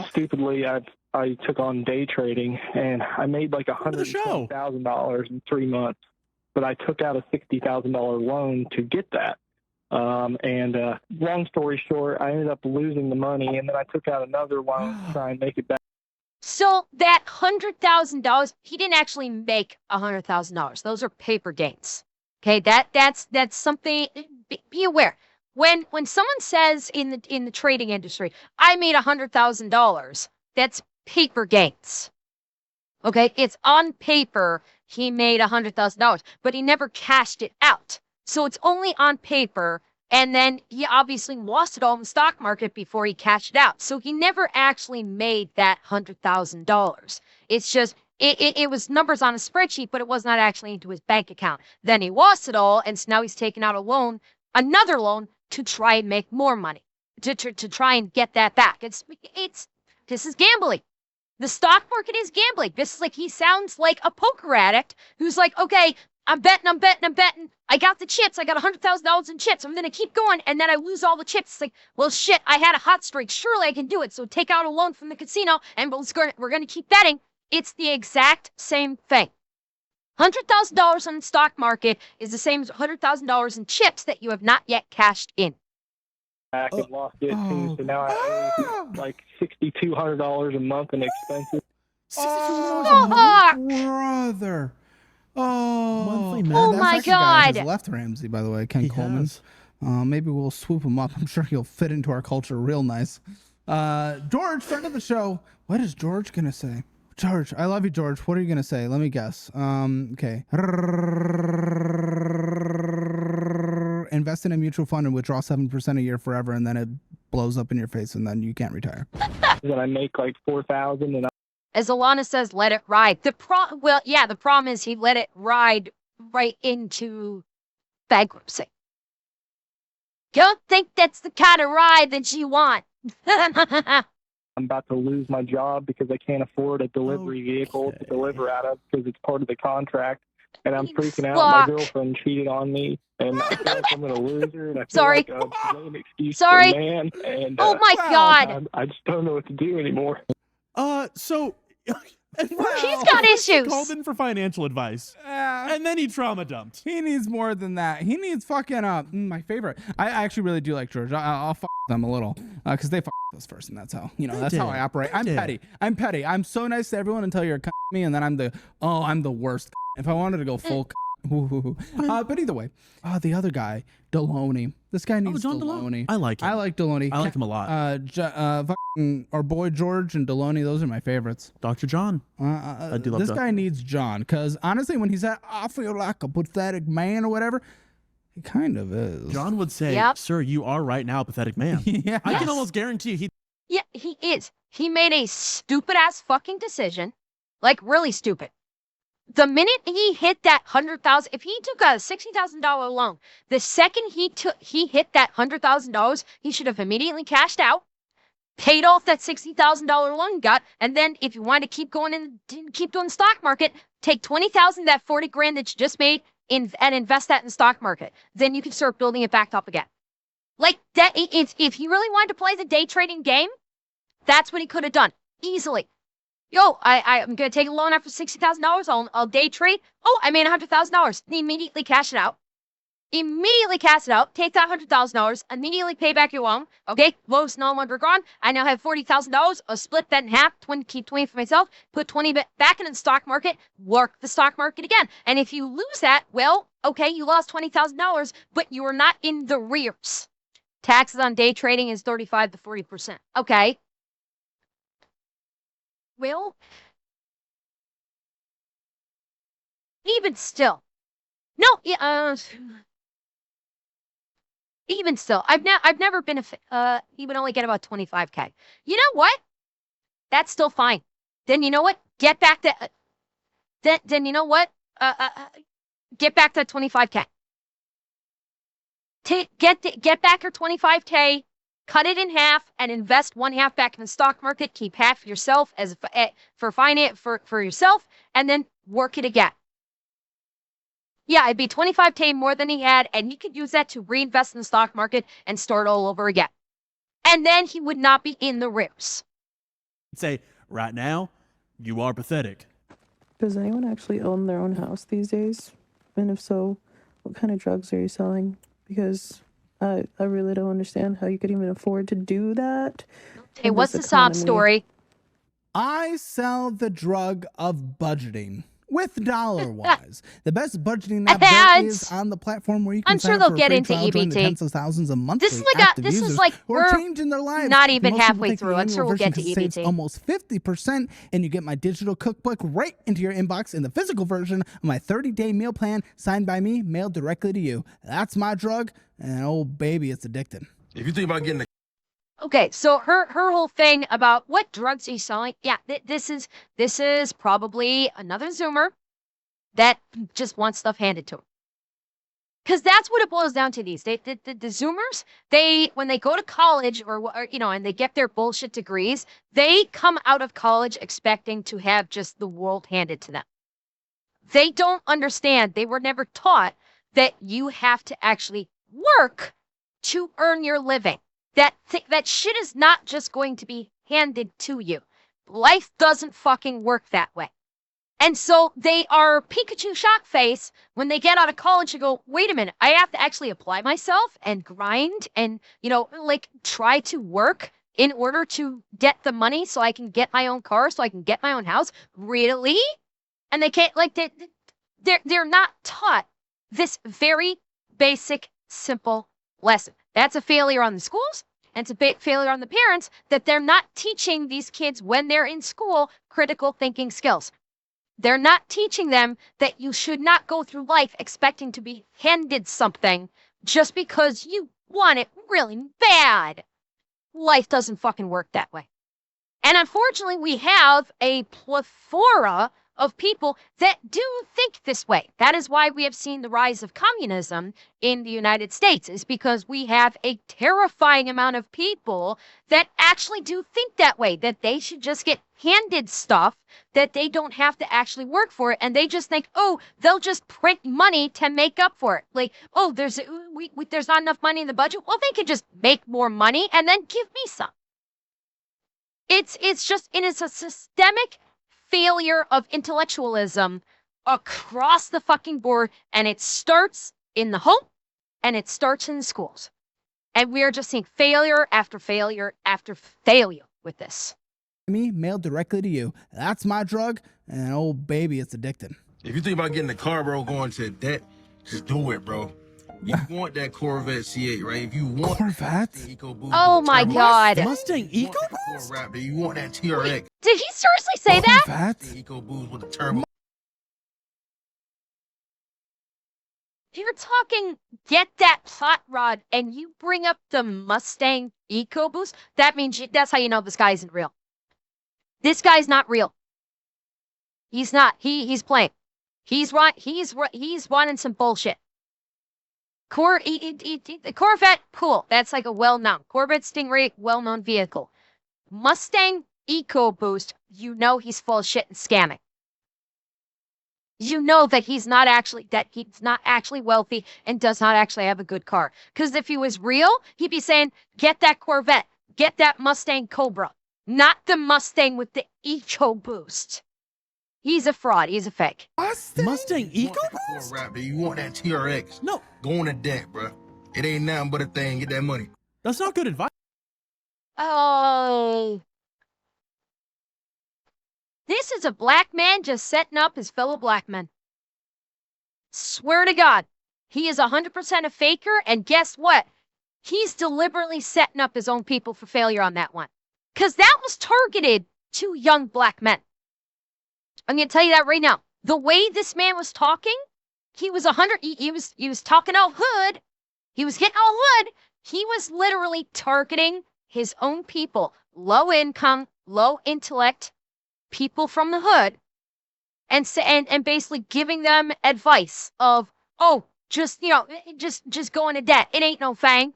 S8: Stupidly, I took on day trading, and I made like $120,000 in 3 months. But I took out a $60,000 loan to get that. Long story short, I ended up losing the money, and then I took out another loan to try and make it back.
S2: So that $100,000, he didn't actually make $100,000. Those are paper gains. Okay, that's something. Be aware. When someone says in the trading industry, I made $100,000, that's paper gains. Okay, it's on paper he made $100,000, but he never cashed it out. So it's only on paper. And then he obviously lost it all in the stock market before he cashed it out. So he never actually made that $100,000. It's just, it was numbers on a spreadsheet, but it was not actually into his bank account. Then he lost it all, and so now he's taken out a loan, another loan, to try and make more money, to try and get that back. This is gambling. The stock market is gambling. This is he sounds like a poker addict who's like, okay, I'm betting. I got the chips. I got $100,000 in chips. I'm going to keep going. And then I lose all the chips. It's like, well, shit, I had a hot streak. Surely I can do it. So take out a loan from the casino and we're going to keep betting. It's the exact same thing. $100,000 on the stock market is the same as $100,000 in chips that you have not yet cashed in.
S8: Back and lost it too. So now I owe like $6,200 a month in expenses.
S3: Brother. Oh,
S5: Monthly
S3: man,
S2: Oh
S3: that's
S2: my
S3: actually the guy
S2: God.
S3: who's left Ramsey, by the way, Ken
S5: He
S3: Coleman.
S5: has.
S3: Maybe we'll swoop him up. I'm sure he'll fit into our culture real nice. George, friend of the show. What is George gonna say? George, I love you, George. What are you gonna say? Let me guess. Okay. Invest in a mutual fund and withdraw 7% a year forever, and then it blows up in your face, and then you can't retire.
S8: Then I make like $4,000, and
S2: As Alana says, let it ride. The problem is he let it ride right into bankruptcy. Don't think that's the kind of ride that you want.
S8: I'm about to lose my job because I can't afford a delivery vehicle to deliver out of because it's part of the contract. And I'm freaking out. My girlfriend cheated on me, and I feel like I'm going to lose her. And I feel like a lame excuse for a man. And
S2: oh my God.
S8: I just don't know what to do anymore.
S5: So
S2: He's got issues.
S5: He called in for financial advice, and then he trauma dumped.
S3: He needs more than that. He needs fucking my favorite. I actually really do like George. I'll fuck them a little because they fuck us first, and that's how that's how I operate. I'm petty. I'm petty. I'm so nice to everyone until you're a cunt to me, and then I'm the worst. If I wanted to go full. But either way, the other guy, Deloney. This guy needs
S5: John
S3: Deloney.
S5: I like him.
S3: I like Deloney.
S5: I like him a lot.
S3: Fucking our boy George and Deloney. Those are my favorites.
S5: Dr. John. I do love
S3: this guy needs John because honestly, when he said, "I feel like a pathetic man" or whatever, he kind of is.
S5: John would say, "Sir, you are right now a pathetic man."
S3: Yeah.
S5: I can almost guarantee he.
S2: Yeah, he is. He made a stupid ass fucking decision, like really stupid. The minute he hit that $100,000, if he took a $60,000 loan, the second he hit that $100,000, he should have immediately cashed out, paid off that $60,000 loan he got, and then if you wanted to keep going and keep doing the stock market, take $20,000, that $40,000 that you just made, and invest that in the stock market. Then you can start building it back up again. Like that, if he really wanted to play the day trading game, that's what he could have done easily. Yo, I'm going to take a loan out for $60,000. I'll day trade. Oh, I made $100,000. Immediately cash it out. Immediately cash it out. Take that $100,000. Immediately pay back your loan. Okay, loans no longer gone. I now have $40,000. I'll split that in half. Keep 20 for myself. Put 20 back in the stock market. Work the stock market again. And if you lose that, well, okay, you lost $20,000, but you are not in the rears. Taxes on day trading is 35 to 40%. Okay. Well, even still, no, even still, I've never been he would only get about 25K. You know what? That's still fine. Then you know what? Get back to, then you know what? Get back to 25K. Get back your 25K. Cut it in half and invest one half back in the stock market. Keep half yourself for yourself, and then work it again. Yeah, it'd be 25K more than he had, and he could use that to reinvest in the stock market and start all over again. And then he would not be in the rears.
S5: Say, right now, you are pathetic.
S9: Does anyone actually own their own house these days? And if so, what kind of drugs are you selling? Because I really don't understand how you could even afford to do that.
S2: Hey, what's the sob story?
S3: I sell the drug of budgeting with DollarWise, the best budgeting app there is on the platform where you can.
S2: I'm sure they'll get into
S3: EBT. Tens of thousands of monthly
S2: this is like
S3: we're changing their lives.
S2: Not even halfway through. I'm sure we'll get to EBT.
S3: Almost 50%, and you get my digital cookbook right into your inbox in the physical version of my 30-day meal plan, signed by me, mailed directly to you. That's my drug, and oh baby, it's addicting.
S10: If you think about getting
S2: Okay, so her whole thing about what drugs he's selling, yeah, this is probably another Zoomer that just wants stuff handed to him. Because that's what it boils down to these. The Zoomers, when they go to college or and they get their bullshit degrees, they come out of college expecting to have just the world handed to them. They don't understand. They were never taught that you have to actually work to earn your living. That shit is not just going to be handed to you. Life doesn't fucking work that way. And so they are Pikachu shock face when they get out of college and go, wait a minute, I have to actually apply myself and grind and, try to work in order to get the money so I can get my own car, so I can get my own house. Really? And they can't, they're not taught this very basic, simple lesson. That's a failure on the schools, and it's a big failure on the parents that they're not teaching these kids when they're in school critical thinking skills. They're not teaching them that you should not go through life expecting to be handed something just because you want it really bad. Life doesn't fucking work that way. And unfortunately, we have a plethora of people that do think this way. That is why we have seen the rise of communism in the United States, is because we have a terrifying amount of people that actually do think that way, that they should just get handed stuff, that they don't have to actually work for it, and they just think, oh, they'll just print money to make up for it. Like, oh, there's not enough money in the budget. Well, they could just make more money and then give me some. It's a systemic failure of intellectualism across the fucking board, and it starts in the home and it starts in the schools. And we are just seeing failure after failure after failure with this.
S3: Me mailed directly to you. That's my drug, and oh baby, it's addicting.
S10: If you think about getting a car, bro, going to that, just do it, bro. You want that Corvette C8, right? If you want
S3: Corvette,
S2: oh my god,
S5: Mustang EcoBoost.
S10: Raptor, you want that TRX.
S2: Wait, did he seriously say that?
S3: Corvette?
S10: EcoBoost with the turbo.
S2: You're talking get that hot rod and you bring up the Mustang EcoBoost? That means that's how you know this guy isn't real. This guy's not real. He's not. He's playing. He's wanting some bullshit. The Corvette, cool. That's like a well-known. Corvette Stingray, well-known vehicle. Mustang EcoBoost, you know he's full of shit and scamming. You know that he's not actually wealthy and does not actually have a good car. Because if he was real, he'd be saying, get that Corvette, get that Mustang Cobra, not the Mustang with the EcoBoost. He's a fraud. He's a fake.
S5: Mustang EcoBoost?
S10: Raptor, you want that TRX.
S5: No.
S10: Go on a deck, bro. It ain't nothing but a thing. Get that money.
S5: That's not good advice.
S2: Oh. This is a black man just setting up his fellow black men. Swear to God. He is 100% a faker, and guess what? He's deliberately setting up his own people for failure on that one. Because that was targeted to young black men. I'm going to tell you that right now. The way this man was talking, he was he was talking all hood. He was getting all hood. He was literally targeting his own people, low income, low intellect, people from the hood, and basically giving them advice of, oh, just go into debt. It ain't no thing.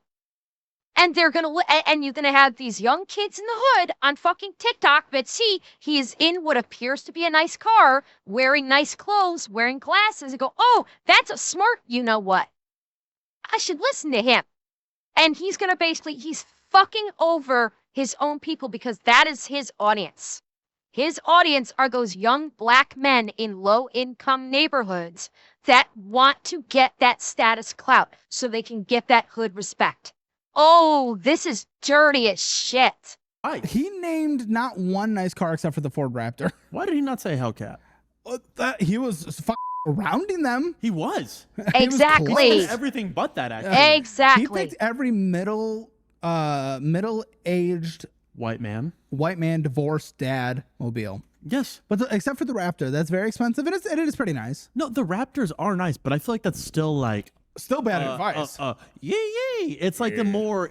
S2: And you're gonna have these young kids in the hood on fucking TikTok that see he is in what appears to be a nice car, wearing nice clothes, wearing glasses, and go, oh, that's a smart, you know what? I should listen to him. And he's fucking over his own people because that is his audience. His audience are those young black men in low-income neighborhoods that want to get that status clout so they can get that hood respect. Oh, this is dirty as shit.
S3: He named not one nice car except for the Ford Raptor.
S5: Why did he not say Hellcat?
S3: He was rounding them.
S5: He was.
S2: Exactly.
S5: He was everything but that, actually.
S2: Exactly.
S3: He picked every middle-aged
S5: white man,
S3: divorced dad mobile.
S5: Yes.
S3: But except for the Raptor, that's very expensive. It is pretty nice.
S5: No, the Raptors are nice, but I feel like that's still like
S3: still bad advice.
S5: Yay. It's like the more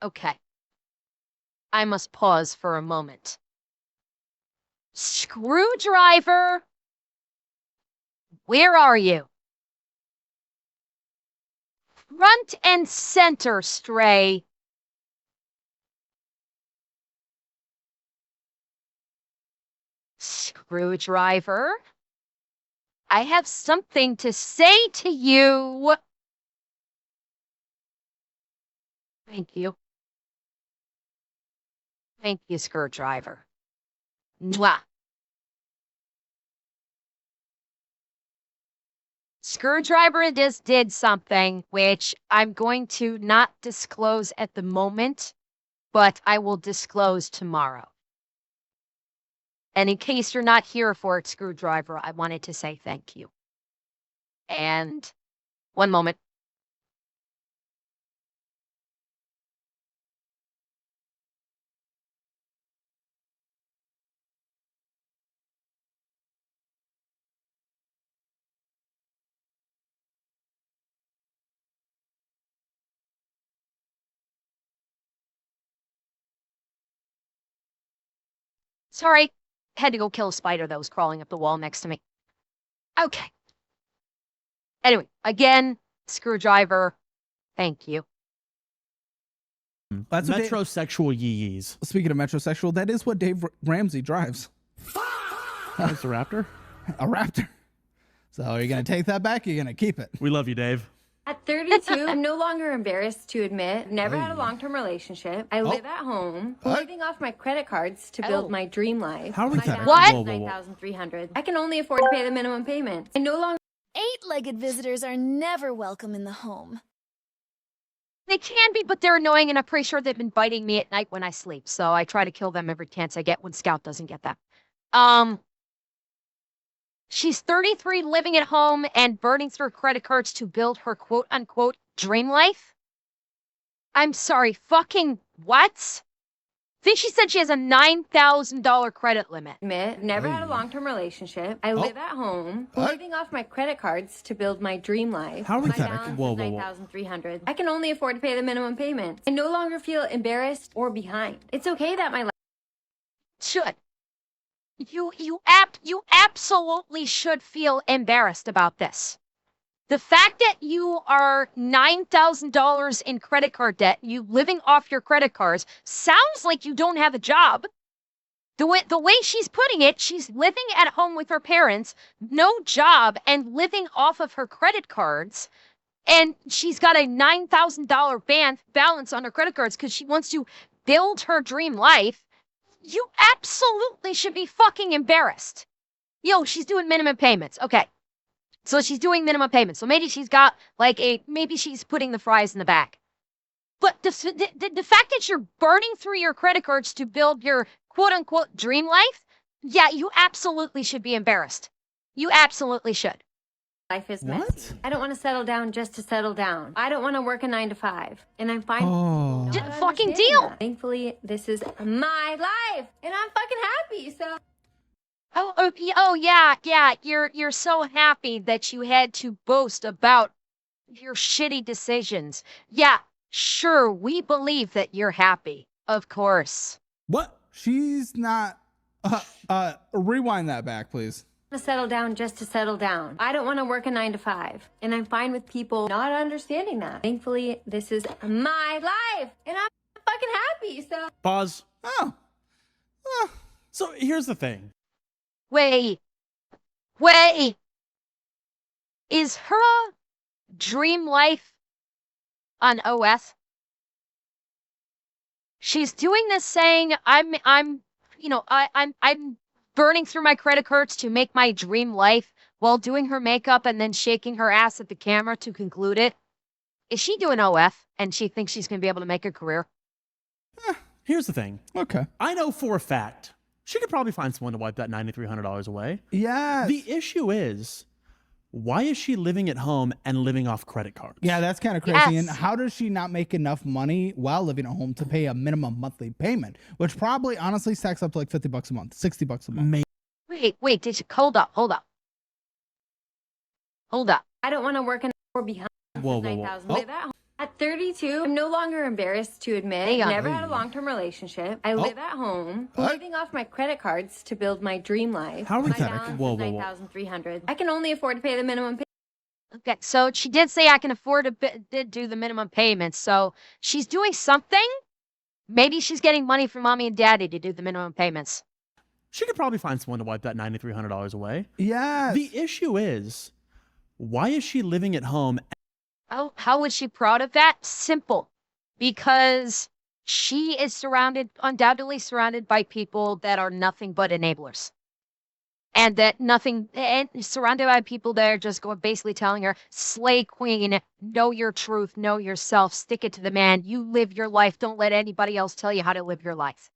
S2: Okay. I must pause for a moment. Screwdriver, where are you? Front and center, Stray. Screwdriver, I have something to say to you. Thank you. Thank you, Screwdriver. Mwah. Screwdriver just did something which I'm going to not disclose at the moment, but I will disclose tomorrow. And in case you're not here for it, Screwdriver, I wanted to say thank you. And one moment. Sorry, Had to go kill a spider that was crawling up the wall next to me. Okay. Anyway, again, screwdriver. Thank you.
S3: That's what
S5: Metrosexual yee-yees.
S3: Speaking of metrosexual, that is what Dave Ramsey drives.
S5: That's a Raptor?
S3: A Raptor. So are you going to take that back? Or you're going to keep it?
S5: We love you, Dave.
S11: At 32, I'm no longer embarrassed to admit I've never had a long-term relationship. I live at home, living off my credit cards to build my dream life.
S5: How are we
S11: My balance
S2: What?
S11: is $9,300. I can only afford to pay the minimum payment. I no longer
S1: Eight-legged visitors are never welcome in the home.
S2: They can be, but they're annoying, and I'm pretty sure they've been biting me at night when I sleep. So I try to kill them every chance I get when Scout doesn't get them. She's 33, living at home and burning through credit cards to build her quote-unquote dream life. I'm sorry, fucking what? I think she said she has a $9,000 credit limit.
S11: admit I've never had a long-term relationship. I live at home, living off my credit cards to build my dream life.
S5: How are we
S11: My
S5: pathetic.
S11: balance
S5: Whoa,
S11: is
S5: whoa, whoa.
S11: $9,300. I can only afford to pay the minimum payment. I no longer feel embarrassed or behind. It's okay that my life
S2: Should. You absolutely should feel embarrassed about this. The fact that you are $9,000 in credit card debt, you living off your credit cards, sounds like you don't have a job. The way she's putting it, she's living at home with her parents, no job, and living off of her credit cards. And she's got a $9,000 balance on her credit cards because she wants to build her dream life. You absolutely should be fucking embarrassed. Yo, she's doing minimum payments. Okay. So she's doing minimum payments. So maybe she's got maybe she's putting the fries in the back. But the fact that you're burning through your credit cards to build your quote unquote dream life, yeah, you absolutely should be embarrassed. You absolutely should.
S11: is messy. I don't want to settle down just to settle down. I don't want to work a 9 to 5. And I'm fine.
S3: Oh.
S11: Not
S2: Fucking
S11: understanding
S2: deal.
S11: that. Thankfully, this is my life. And I'm fucking happy. So
S2: Oh yeah. You're so happy that you had to boast about your shitty decisions. Yeah, sure, we believe that you're happy. Of course.
S3: What? She's not. Rewind that back, please.
S11: to settle down just to settle down. I don't want to work a 9 to 5. And I'm fine with people not understanding that. Thankfully, this is my life. And I'm fucking happy. So
S5: Pause.
S3: Oh.
S5: So here's the thing.
S2: Wait. Is her dream life on OS? She's doing this saying, I'm burning through my credit cards to make my dream life while doing her makeup and then shaking her ass at the camera to conclude it. Is she doing OF and she thinks she's going to be able to make a career?
S5: Here's the thing.
S3: Okay.
S5: I know for a fact she could probably find someone to wipe that $9,300 away.
S3: Yes.
S5: The issue is, why is she living at home and living off credit cards?
S3: Yeah, that's kind of crazy.
S2: Yes.
S3: And how does she not make enough money while living at home to pay a minimum monthly payment, which probably honestly stacks up to like $50 a month, $60 a month?
S2: Wait, hold up.
S11: I don't want to work an hour behind.
S5: Whoa.
S11: 9,000 live at home. At 32, I'm no longer embarrassed to admit
S2: Hang
S11: I've
S2: on.
S11: never had a long-term relationship. I live at home, living off my credit cards to build my dream life.
S5: How are we
S11: my
S5: pathetic?
S11: balance
S5: Whoa.
S11: is 9,300. I can only afford to pay the minimum payment.
S2: Okay, so she did say I can afford to do the minimum payments. So she's doing something. Maybe she's getting money from mommy and daddy to do the minimum payments.
S5: She could probably find someone to wipe that $9,300 away.
S3: Yes.
S5: The issue is, why is she living at home?
S2: Oh, how is she proud of that? Simple. Because she is undoubtedly surrounded by people that are nothing but enablers. And surrounded by people that are just basically telling her, slay queen, know your truth, know yourself, stick it to the man, you live your life, don't let anybody else tell you how to live your life.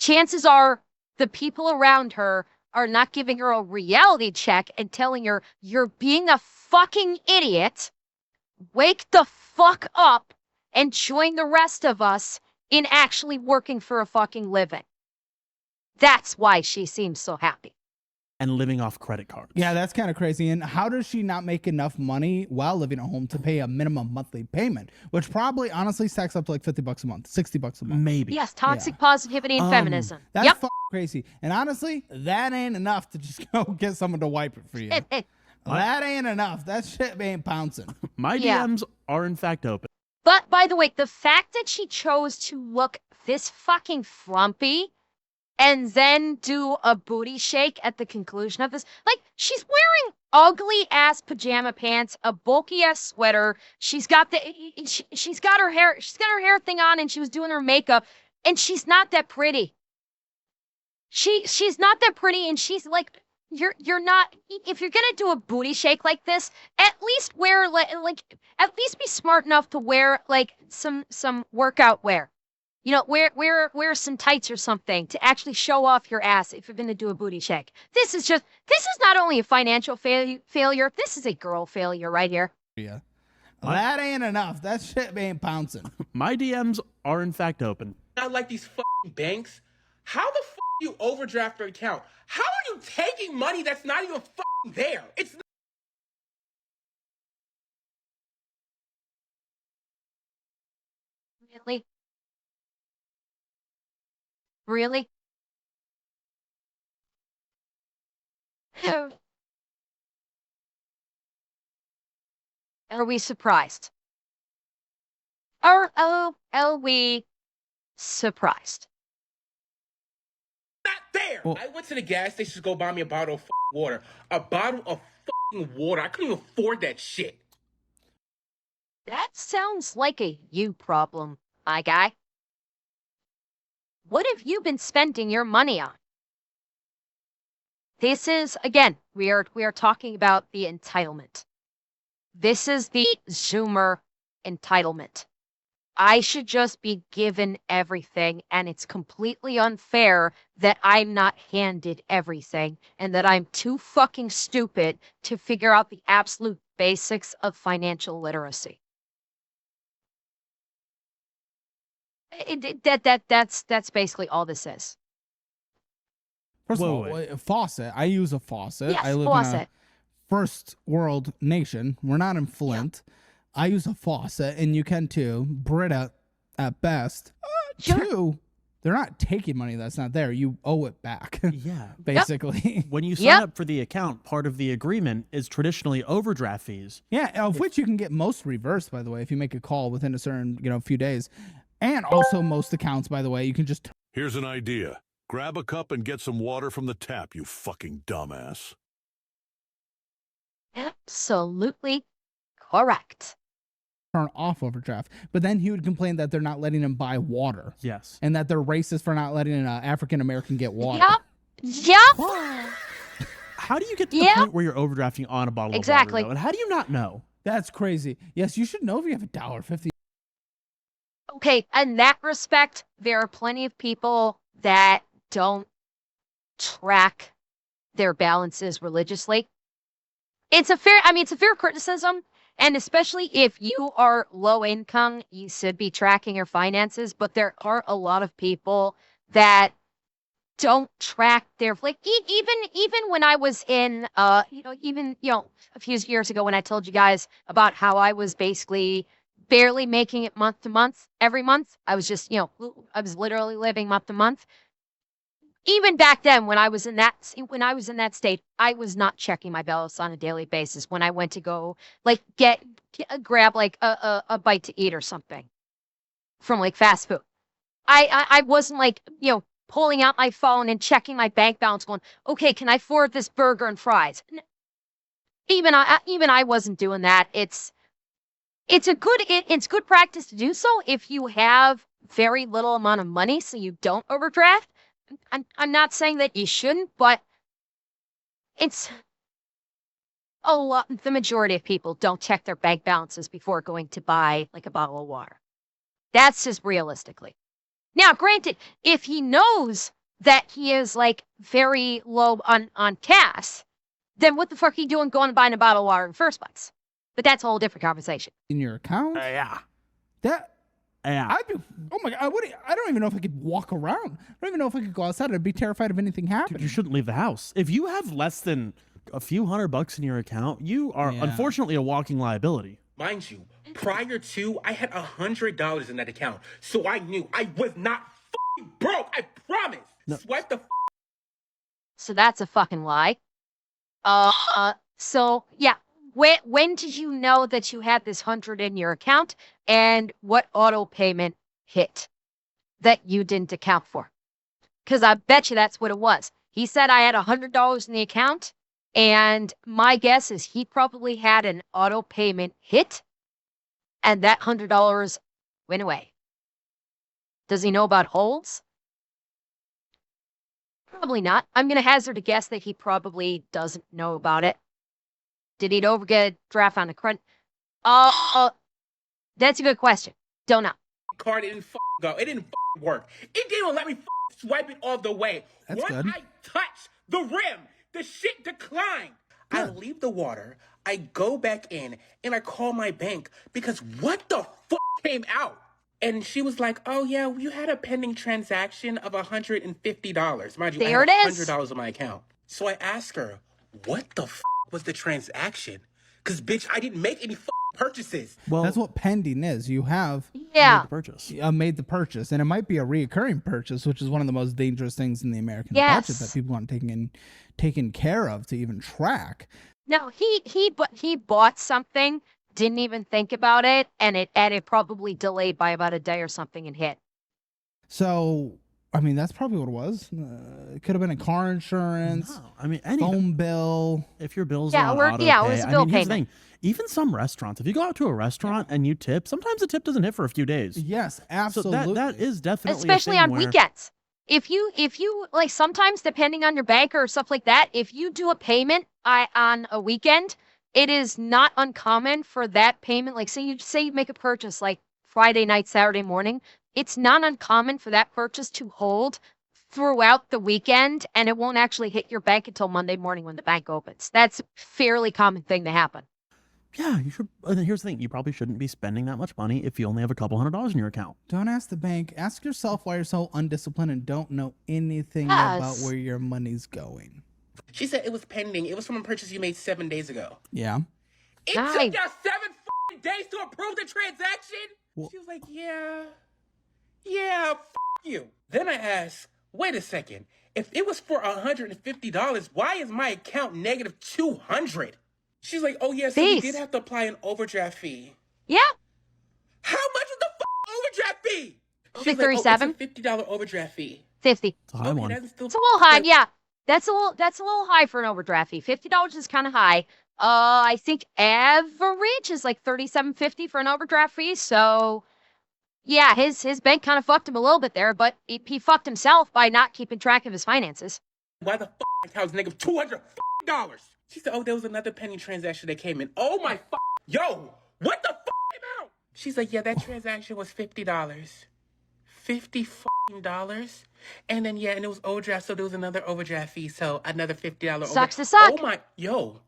S2: Chances are the people around her are not giving her a reality check and telling her, you're being a fucking idiot, wake the fuck up and join the rest of us in actually working for a fucking living. That's why she seems so happy.
S5: and living off credit cards.
S3: Yeah, that's kind of crazy. And how does she not make enough money while living at home to pay a minimum monthly payment, which probably honestly stacks up to like $50 a month, $60 a month?
S5: Maybe.
S2: Yes, toxic positivity and feminism.
S3: That's
S2: Yep.
S3: crazy. And honestly, that ain't enough to just go get someone to wipe it for you. That ain't enough. That shit ain't pouncing.
S5: My DMs are in fact open.
S2: But by the way, the fact that she chose to look this fucking frumpy and then do a booty shake at the conclusion of this, like, she's wearing ugly ass pajama pants, a bulky ass sweater. She's got her hair thing on, and she was doing her makeup, and she's not that pretty. She's not that pretty, and she's like, you're not, if you're gonna do a booty shake like this, at least wear at least be smart enough to wear like some workout wear. You know, wear some tights or something to actually show off your ass if you're gonna do a booty shake. This is not only a financial failure, this is a girl failure right here.
S3: Yeah. That ain't enough. That shit ain't pouncing.
S5: My DMs are in fact open.
S12: Not like these fucking banks. How the fuck do you overdraft your account? How are you taking money that's not even fucking there? It's
S2: Really? Really? Are we surprised? Are we surprised?
S12: not there. I went to the gas station to go buy me a bottle of water. A bottle of fucking water. I couldn't even afford that shit.
S2: That sounds like a you problem, my guy. What have you been spending your money on? This is, again, we are talking about the entitlement. This is the Zoomer entitlement. I should just be given everything, and it's completely unfair that I'm not handed everything, and that I'm too fucking stupid to figure out the absolute basics of financial literacy. That's basically all this is.
S3: First of all, a faucet. I use a faucet.
S2: Yes,
S3: I live in a first world nation. We're not in Flint. Yeah. I use a faucet, and you can too. Brita, at best. Two, they're not taking money that's not there. You owe it back.
S5: Yeah.
S3: Basically.
S5: When you sign up for the account, part of the agreement is traditionally overdraft fees.
S3: Yeah, of which you can get most reversed, by the way, if you make a call within a certain, few days. And also most accounts, by the way, you can just...
S13: Here's an idea. Grab a cup and get some water from the tap, you fucking dumbass.
S2: Absolutely correct.
S3: Turn off overdraft. But then he would complain that they're not letting him buy water.
S5: Yes.
S3: And that they're racist for not letting an African-American get water.
S2: Yep.
S5: How do you get to the point where you're overdrafting on a bottle of water, though? And how do you not know?
S3: That's crazy. Yes, you should know if you have $1.50.
S2: Okay, in that respect, there are plenty of people that don't track their balances religiously. It's a fair criticism, and especially if you are low income, you should be tracking your finances, but there are a lot of people that don't track their, even when I was in, a few years ago when I told you guys about how I was basically barely making it month to month, every month. I was just, I was literally living month to month. Even back then, when I was in that state, I was not checking my balance on a daily basis when I went to go, grab a bite to eat or something from fast food. I wasn't pulling out my phone and checking my bank balance, going, okay, can I afford this burger and fries? Even I wasn't doing that. It's good practice to do so if you have very little amount of money, so you don't overdraft. I'm not saying that you shouldn't, but it's a lot. The majority of people don't check their bank balances before going to buy a bottle of water. That's just realistically. Now, granted, if he knows that he is very low on cash, then what the fuck are you doing going and buying a bottle of water in the first place? But that's a whole different conversation.
S3: In your account?
S5: Yeah. Yeah.
S3: Oh my god! I don't even know if I could walk around. I don't even know if I could go outside. I'd be terrified of anything happening.
S5: Dude, you shouldn't leave the house. If you have less than a few $100 in your account, you are unfortunately a walking liability.
S12: Mind you, prior to, I had $100 in that account, so I knew I was not fucking broke. I promise.
S5: No.
S12: Swipe the.
S2: So that's a fucking lie. So yeah, when did you know that you had this 100 in your account, and what auto payment hit that you didn't account for? Because I bet you that's what it was. He said I had $100 in the account, and my guess is he probably had an auto payment hit, and that $100 went away. Does he know about holds? Probably not. I'm going to hazard a guess that he probably doesn't know about it. Did he overget draft on the credit? That's a good question. Don't know.
S12: Card didn't go. It didn't work. It didn't even let me swipe it all the way.
S3: That's
S12: Once
S3: good.
S12: I touched the rim, the shit declined. I leave the water, I go back in, and I call my bank because what the fuck came out? And she was like, oh yeah, you had a pending transaction of $150. Mind you,
S2: There
S12: I
S2: it
S12: had
S2: is.
S12: $100 in my account. So I asked her, what the fuck was the transaction? Because bitch, I didn't make any purchases.
S3: Well, that's what pending is. You have
S2: Yeah.
S3: made the purchase, and it might be a reoccurring purchase, which is one of the most dangerous things in the American
S2: Yes.
S3: budget that people aren't taken care of to even track.
S2: No, he bought something, didn't even think about it, and it probably delayed by about a day or something and hit.
S3: So, I mean, that's probably what it was. It could have been a car insurance.
S5: No, I mean,
S3: phone bill.
S5: If your bills
S2: Yeah,
S5: are on
S2: we're-
S5: auto
S2: yeah, it
S5: pay,
S2: was a
S5: I
S2: bill
S5: mean, here's the
S2: payment.
S5: thing. Even some restaurants, if you go out to a restaurant and you tip, sometimes the tip doesn't hit for a few days.
S3: Yes, absolutely.
S5: So that is definitely a
S2: Especially
S5: thing
S2: on
S5: where-
S2: weekends. If you like, sometimes depending on your bank or stuff like that, if you do a payment on a weekend, it is not uncommon for that payment. Like, say you make a purchase like Friday night, Saturday morning, it's not uncommon for that purchase to hold throughout the weekend, and it won't actually hit your bank until Monday morning when the bank opens. That's a fairly common thing to happen.
S5: Yeah, you should. And here's the thing: you probably shouldn't be spending that much money if you only have a couple $100 in your account.
S3: Don't ask the bank. Ask yourself why you're so undisciplined and don't know anything
S2: Yes.
S3: about where your money's going.
S12: She said it was pending. It was from a purchase you made 7 days ago.
S3: Yeah.
S12: It
S2: Nice.
S12: took y'all 7 fucking days to approve the transaction? She was like, yeah, you. Then I asked, wait a second. If it was for $150, why is my account negative $200? She's like, oh yeah, so you did have to apply an overdraft fee.
S2: Yeah.
S12: How much was the overdraft fee?
S2: Like
S12: She's
S2: $37?
S12: Oh, it's a $50 overdraft fee.
S2: 50.
S5: It's a high one.
S12: That's still
S2: It's a little high, yeah. That's a little high for an overdraft fee. $50 is kind of high. I think average is like $37.50 for an overdraft fee. So, yeah, his bank kind of fucked him a little bit there, but he fucked himself by not keeping track of his finances.
S12: Why the fuck my account's negative $200? She said, oh, there was another pending transaction that came in. Oh my fuck, yo, what the fuck came out? She's like, yeah, that transaction was $50. $50. And then, yeah, and it was overdraft, so there was another overdraft fee, so another $50 overdraft.
S2: Sucks to suck.
S12: Oh my, yo,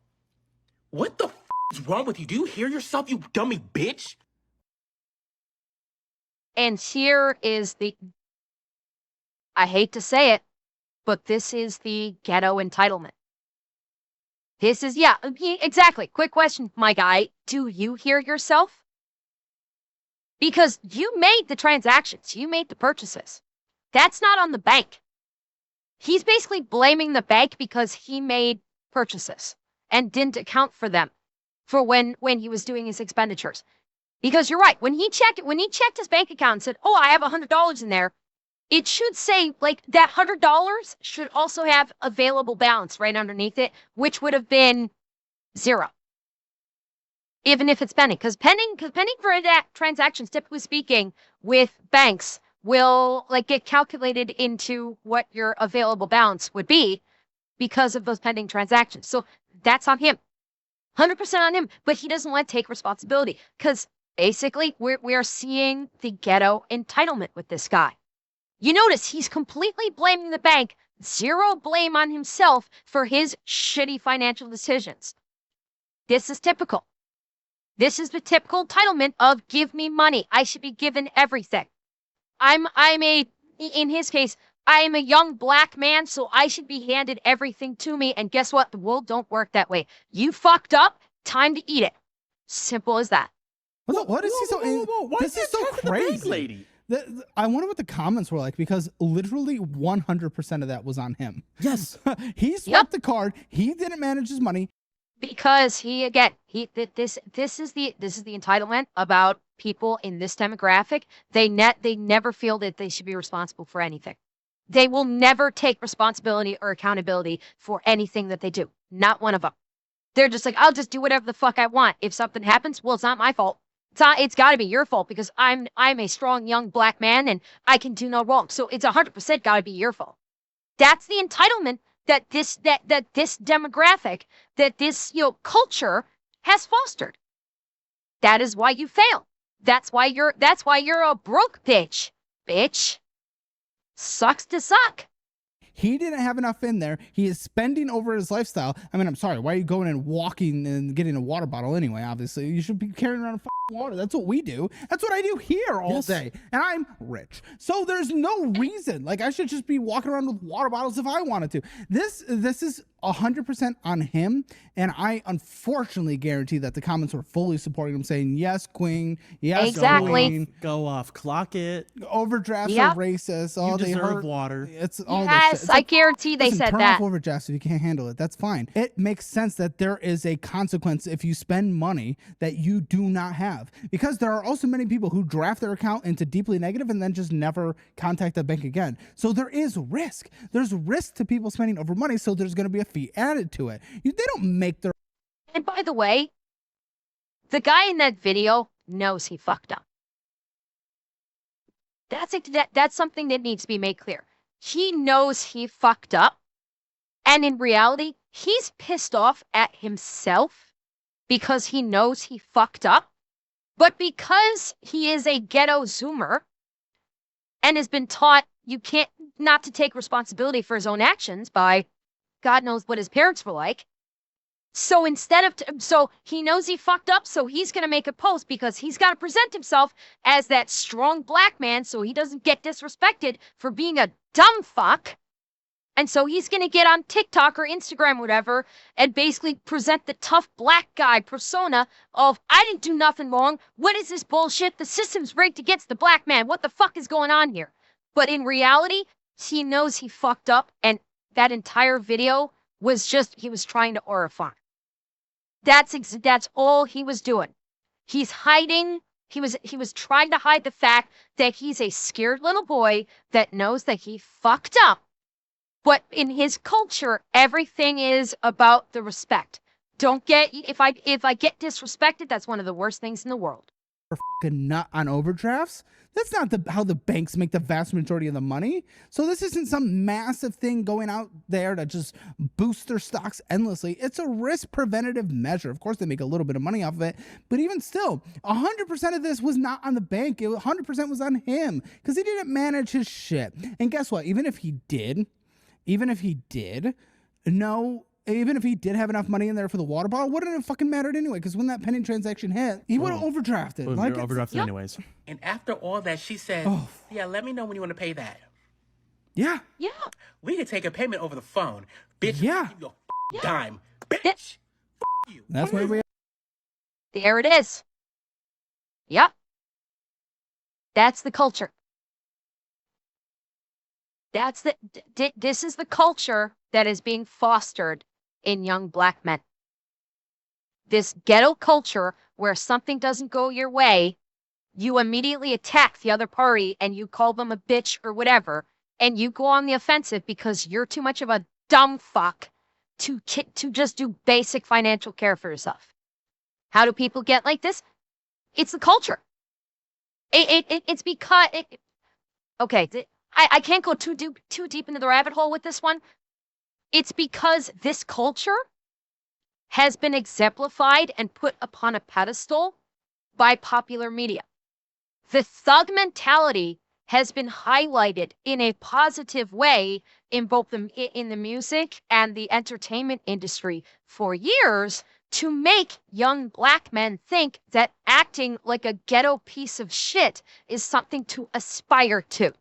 S12: what the is wrong with you? Do you hear yourself, you dummy bitch?
S2: And here is I hate to say it, but this is the ghetto entitlement. This is, yeah, exactly. Quick question, my guy. Do you hear yourself? Because you made the transactions. You made the purchases. That's not on the bank. He's basically blaming the bank because he made purchases and didn't account for them for when he was doing his expenditures. Because you're right. When he checked his bank account and said, oh, I have $100 in there, it should say, like, that $100 should also have available balance right underneath it, which would have been 0. Even if it's pending. Because pending for that transactions, typically speaking, with banks will, like, get calculated into what your available balance would be because of those pending transactions. So that's on him. 100% on him. But he doesn't want to take responsibility. Because basically, we are seeing the ghetto entitlement with this guy. You notice he's completely blaming the bank, 0 blame on himself for his shitty financial decisions. This is typical. This is the typical entitlement of give me money. I should be given everything. In his case, I am a young black man, so I should be handed everything to me. And guess what? The world don't work that way. You fucked up, time to eat it. Simple as that.
S3: What is he so?
S5: Why
S3: This is so crazy,
S5: lady.
S3: I wonder what the comments were like, because literally 100% of that was on him.
S5: Yes,
S3: he swapped the card. He didn't manage his money
S2: because this is the entitlement about people in this demographic. They never feel that they should be responsible for anything. They will never take responsibility or accountability for anything that they do. Not one of them. They're just like, I'll just do whatever the fuck I want. If something happens, well, it's not my fault. It's got to be your fault because I'm a strong young black man and I can do no wrong. So it's 100% got to be your fault. That's the entitlement that this demographic, that this culture has fostered. That is why you fail. That's why you're a broke bitch. Bitch. Sucks to suck.
S3: He didn't have enough in there. He is spending over his lifestyle. I mean, I'm sorry. Why are you going and walking and getting a water bottle anyway? Obviously, you should be carrying around water. That's what we do. That's what I do here all day. And I'm rich. So there's no reason. Like, I should just be walking around with water bottles if I wanted to. This is 100% on him. And I unfortunately guarantee that the comments were fully supporting him, saying, yes, queen. Yes,
S2: exactly.
S3: Queen.
S5: Go off. Clock it.
S3: Overdrafts are racist.
S5: You deserve water.
S3: It's all
S2: yes,
S3: this shit.
S2: I guarantee they said
S3: turn
S2: that.
S3: Off overdrafts if you can't handle it. That's fine. It makes sense that there is a consequence if you spend money that you do not have. Because there are also many people who draft their account into deeply negative and then just never contact the bank again. So there is risk. There's risk to people spending over money, so there's going to be a fee added to it. They don't make their...
S2: And by the way, the guy in that video knows he fucked up. That's something that needs to be made clear. He knows he fucked up. And in reality, he's pissed off at himself because he knows he fucked up. But because he is a ghetto Zoomer and has been taught not to take responsibility for his own actions by God knows what his parents were like. So so he knows he fucked up, so he's going to make a post because he's got to present himself as that strong black man so he doesn't get disrespected for being a dumb fuck. And so he's going to get on TikTok or Instagram, whatever, and basically present the tough black guy persona of, I didn't do nothing wrong. What is this bullshit? The system's rigged against the black man. What the fuck is going on here? But in reality, he knows he fucked up, and that entire video was just, he was trying to horrify. That's all he was doing. He's hiding. He was trying to hide the fact that he's a scared little boy that knows that he fucked up. But in his culture, everything is about the respect. If I get disrespected, that's one of the worst things in the world.
S3: Fucking nut on overdrafts. That's not how the banks make the vast majority of the money. So this isn't some massive thing going out there to just boost their stocks endlessly. It's a risk preventative measure. Of course, they make a little bit of money off of it, but even still, 100% of this was not on the bank. 100% was on him because he didn't manage his shit. And guess what? Even if he did have enough money in there for the water bottle, wouldn't have fucking mattered anyway, because when that pending transaction hit, he would have overdrafted.
S5: Overdrafted anyways.
S12: And after all that, she said, yeah, let me know when you want to pay that.
S3: Yeah.
S2: Yeah.
S12: We can take a payment over the phone. Bitch,
S3: yeah.
S12: give you a dime. Bitch. You.
S3: That's where we are.
S2: There it is. Yep. That's the culture. This is the culture that is being fostered in young black men. This ghetto culture where something doesn't go your way, you immediately attack the other party and you call them a bitch or whatever, and you go on the offensive because you're too much of a dumb fuck to just do basic financial care for yourself. How do people get like this? It's the culture. It's because okay. I can't go too deep into the rabbit hole with this one. It's because this culture has been exemplified and put upon a pedestal by popular media. The thug mentality has been highlighted in a positive way in both in the music and the entertainment industry for years to make young black men think that acting like a ghetto piece of shit is something to aspire to.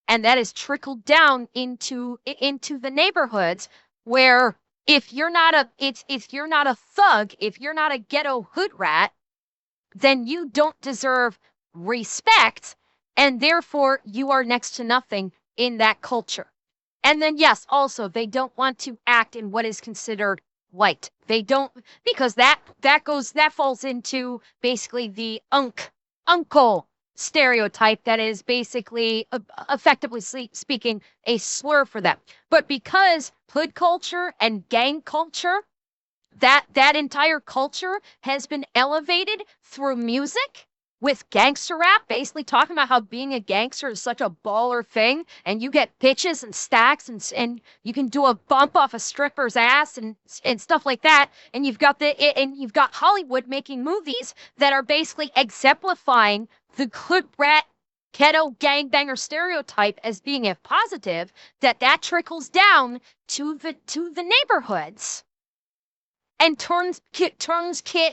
S2: And that is trickled down into the neighborhoods where if you're not a thug, if you're not a ghetto hood rat, then you don't deserve respect, and therefore you are next to nothing in that culture. And then yes, also they don't want to act in what is considered white. They don't, because that falls into basically the uncle stereotype that is basically effectively speaking a slur for them. But because hood culture and gang culture, that entire culture has been elevated through music with gangster rap, basically talking about how being a gangster is such a baller thing, and you get bitches and stacks, and you can do a bump off a stripper's ass and stuff like that. And you've got Hollywood making movies that are basically exemplifying the hood rat ghetto gangbanger stereotype as being a positive, that trickles down to the neighborhoods and turns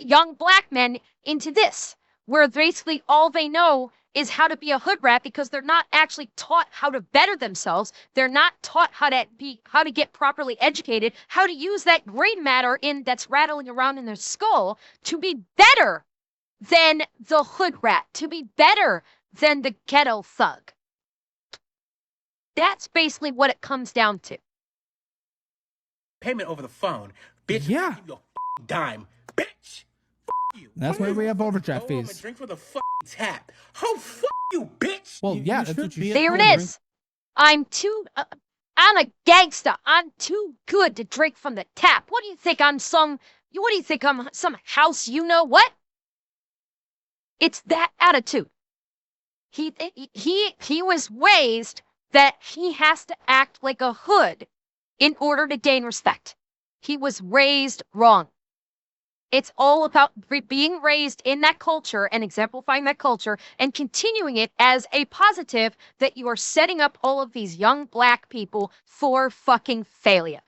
S2: young black men into this, where basically all they know is how to be a hood rat because they're not actually taught how to better themselves. They're not taught how to get properly educated, how to use that gray matter that's rattling around in their skull to be better than the hood rat, to be better than the ghetto thug. That's basically what it comes down to.
S12: Payment over the phone. Bitch,
S3: yeah.
S12: Give you a dime. Bitch. You.
S3: That's why we have overdraft fees.
S12: Drink for the tap. Oh, you, bitch.
S3: Well, yeah, that's what you
S2: there it is. I'm a gangster. I'm too good to drink from the tap. What do you think I'm some house you know what? It's that attitude. He was raised that he has to act like a hood in order to gain respect. He was raised wrong. It's all about being raised in that culture and exemplifying that culture and continuing it as a positive that you are setting up all of these young black people for fucking failure.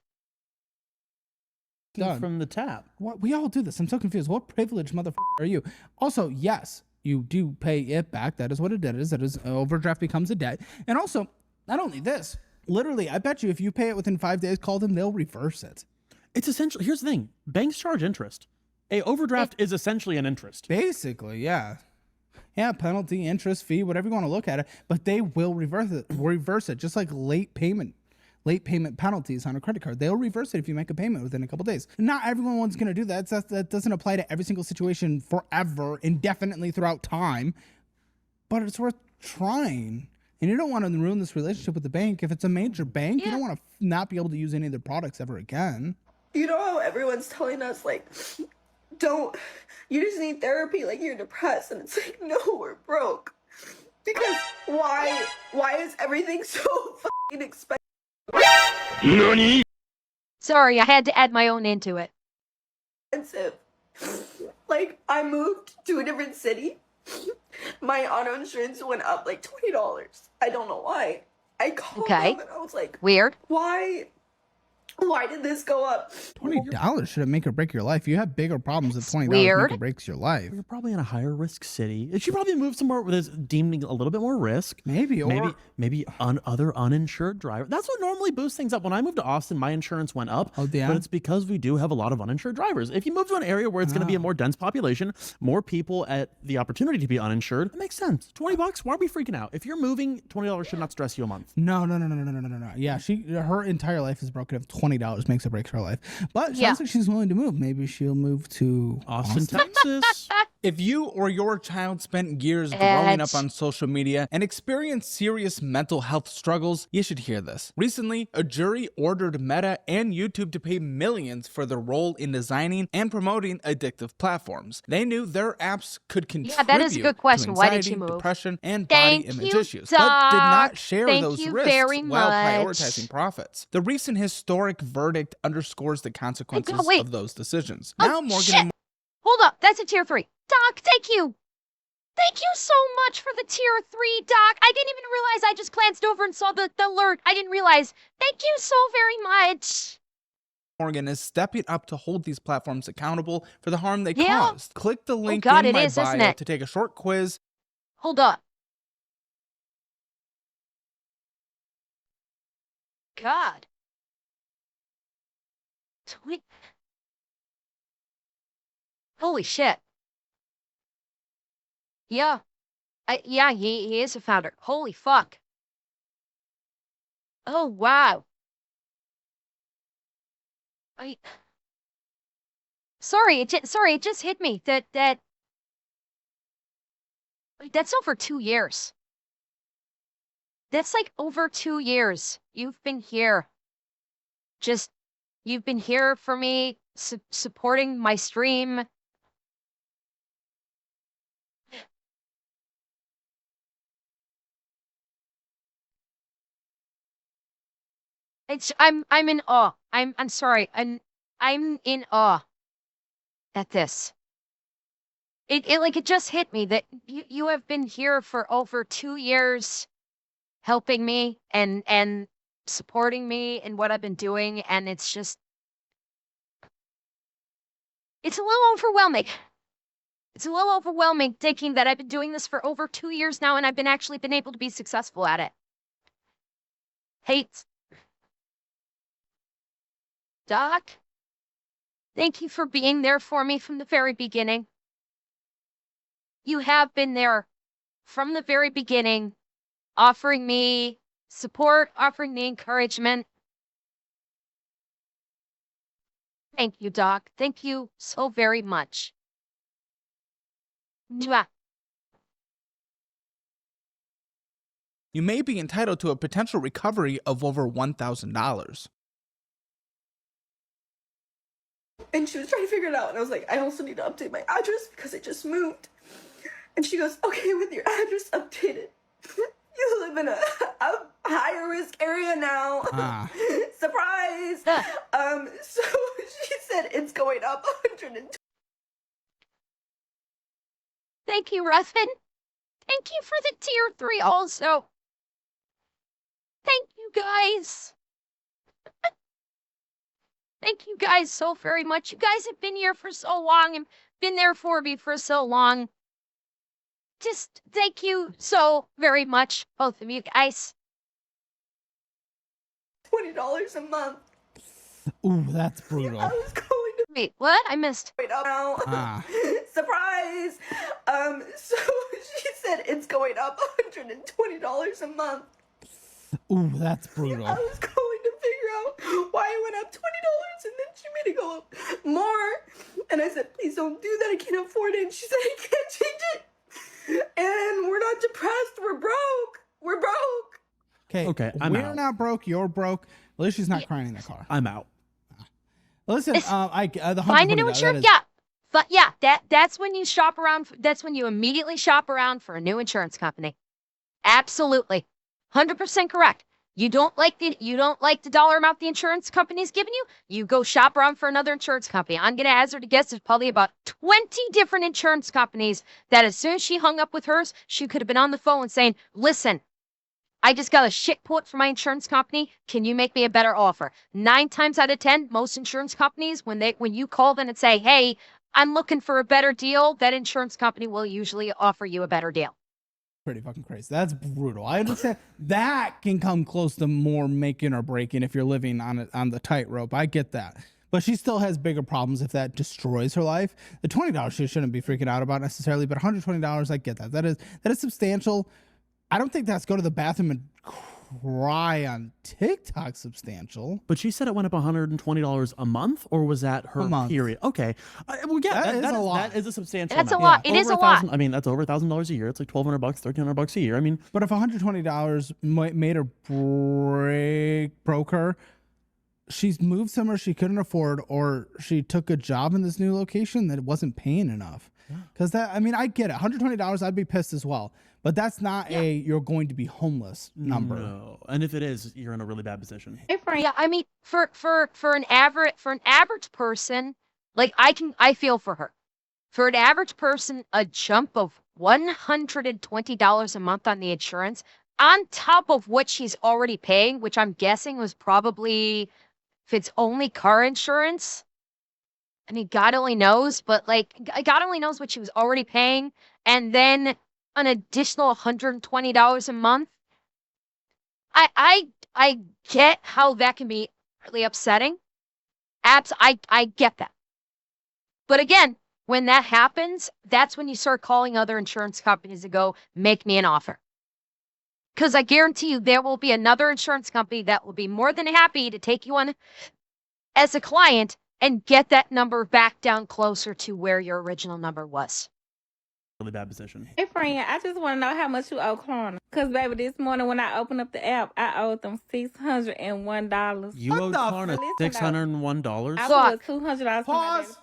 S5: From the tap.
S3: What? We all do this. I'm so confused. What privileged motherfucker are you? Also, yes, you do pay it back. That is what it is. That is, overdraft becomes a debt. And also, not only this, literally, I bet you if you pay it within 5 days, call them, they'll reverse it.
S5: It's essentially, here's the thing, banks charge interest. A overdraft is essentially an interest.
S3: Basically, yeah. Yeah, penalty, interest, fee, whatever you want to look at it, but they will reverse it, just like late payment penalties on a credit card. They'll reverse it if you make a payment within a couple days. Not everyone's going to do that. That doesn't apply to every single situation forever, indefinitely throughout time, but it's worth trying. And you don't want to ruin this relationship with the bank. If it's a major bank, you don't want to not be able to use any of their products ever again.
S6: You know how everyone's telling us, like, you just need therapy, like you're depressed, and it's like, no, we're broke. Because why is everything so fucking expensive?
S2: NANI? Sorry, I had to add my own into it.
S6: Like, I moved to a different city. My auto insurance went up like $20. I don't know why. I called them and I was like,
S2: weird.
S6: Why did this go up?
S3: $20 shouldn't make or break your life. You have bigger problems if $20 make or breaks your life.
S5: You're probably in a higher risk city. It should probably move somewhere where there's deemed a little bit more risk.
S3: Maybe
S5: other uninsured drivers. That's what normally boosts things up. When I moved to Austin, my insurance went up.
S3: Oh, yeah.
S5: But it's because we do have a lot of uninsured drivers. If you move to an area where it's going to be a more dense population, more people at the opportunity to be uninsured, it makes sense. $20, why are we freaking out? If you're moving, $20 should not stress you a month.
S3: No. Yeah, her entire life is broken up. $20 makes or breaks her life. But it sounds like she's willing to move. Maybe she'll move to
S5: Austin, Texas.
S14: If you or your child spent years growing up on social media and experienced serious mental health struggles, you should hear this. Recently, a jury ordered Meta and YouTube to pay millions for their role in designing and promoting addictive platforms. They knew their apps could contribute
S2: that is a good question.
S14: to anxiety,
S2: Why did she move?
S14: depression, and
S2: Thank
S14: body image
S2: you,
S14: issues,
S2: Doc.
S14: but did not share
S2: Thank
S14: those
S2: you
S14: risks
S2: very
S14: while
S2: much.
S14: prioritizing profits. The recent historic verdict underscores the consequences of those decisions. Now, Morgan
S2: shit.
S14: and
S2: Hold up, that's a tier 3. Doc, thank you. Thank you so much for the tier 3, Doc. I didn't even realize. I just glanced over and saw the alert. I didn't realize. Thank you so very much.
S14: Morgan is stepping up to hold these platforms accountable for the harm they caused. Click the link
S2: God,
S14: in
S2: it
S14: my
S2: is, isn't
S14: bio
S2: it?
S14: to take a short quiz.
S2: Hold up. God. Tweet. Holy shit. Yeah. Yeah, he is a founder. Holy fuck. Oh, wow. Sorry, it just hit me that's over 2 years. That's like over 2 years. You've been here. You've been here for me, supporting my stream. I'm in awe. I'm sorry. I'm in awe at this. It just hit me that you have been here for over 2 years helping me and supporting me in what I've been doing, and it's a little overwhelming. It's a little overwhelming thinking that I've been doing this for over 2 years now and I've actually been able to be successful at it. Hey, Doc, thank you for being there for me from the very beginning. You have been there from the very beginning, offering me support, offering me encouragement. Thank you, Doc. Thank you so very much. Mwah.
S14: You may be entitled to a potential recovery of over $1,000.
S15: And she was trying to figure it out, and I was like, I also need to update my address because I just moved. And she goes, okay, with your address updated, you live in a higher risk area now. Surprise! So she said it's going up 120.
S2: Thank you, Ruffin. Thank you for the tier 3 also. Thank you, guys. Thank you guys so very much. You guys have been here for so long and been there for me for so long. Just thank you so very much, both of you guys.
S15: $20 a month.
S3: Ooh, that's brutal.
S15: I was going to
S2: wait. What? I missed.
S15: Wait up now. Surprise! So she said it's going up $120 a month.
S3: Ooh, that's brutal.
S15: I was going to figure out why it went up $20, and then she made it go up more. And I said, please don't do that. I can't afford it. And she said, I can't change it. And we're not depressed. We're broke. We're broke.
S3: Okay, we're not broke. You're broke. At least she's not crying in the car.
S5: I'm out.
S3: Listen, the
S2: find a new insurance. Yeah, but yeah, that's when you shop around. That's when you immediately shop around for a new insurance company. Absolutely, 100% correct. You don't like the dollar amount the insurance company's giving you. You go shop around for another insurance company. I'm gonna hazard a guess. There's probably about 20 different insurance companies that as soon as she hung up with hers, she could have been on the phone saying, "Listen, I just got a shit quote from my insurance company. Can you make me a better offer?" 9 times out of 10, most insurance companies, when you call them and say, "Hey, I'm looking for a better deal," that insurance company will usually offer you a better deal.
S3: Pretty fucking crazy. That's brutal. I understand that can come close to more making or breaking if you're living on the tightrope. I get that. But she still has bigger problems if that destroys her life. The $20 she shouldn't be freaking out about necessarily, but $120, I get that. That is substantial. I don't think that's go to the bathroom and cry on TikTok substantial.
S5: But she said it went up $120 a month, or was that her period? Okay. Well, yeah, that is a lot. That is a substantial
S2: That's
S5: amount.
S2: a lot.
S5: Yeah.
S2: It is a lot.
S5: I mean, that's over $1,000 a year. It's like $1,200, $1,300 a year. I mean,
S3: but if $120 made her broke her, she's moved somewhere she couldn't afford, or she took a job in this new location that wasn't paying enough. Because I mean, I get it. $120, I'd be pissed as well. But that's not you're going to be homeless number.
S5: No. And if it is, you're in a really bad position.
S2: Yeah, I mean, for an average person, like I feel for her. For an average person, a jump of $120 a month on the insurance, on top of what she's already paying, which I'm guessing was probably if it's only car insurance, I mean, God only knows, but like, God only knows what she was already paying, and then an additional $120 a month. I get how that can be really upsetting. I get that. But again, when that happens, that's when you start calling other insurance companies and go, make me an offer. Because I guarantee you there will be another insurance company that will be more than happy to take you on as a client and get that number back down closer to where your original number was.
S5: Really bad position.
S16: Hey, friend, I just want to know how much you owe Klarna. Because, baby, this morning when I opened up the app, I owed them $601.
S5: You owed Klarna $601?
S16: I put $200
S3: Pause.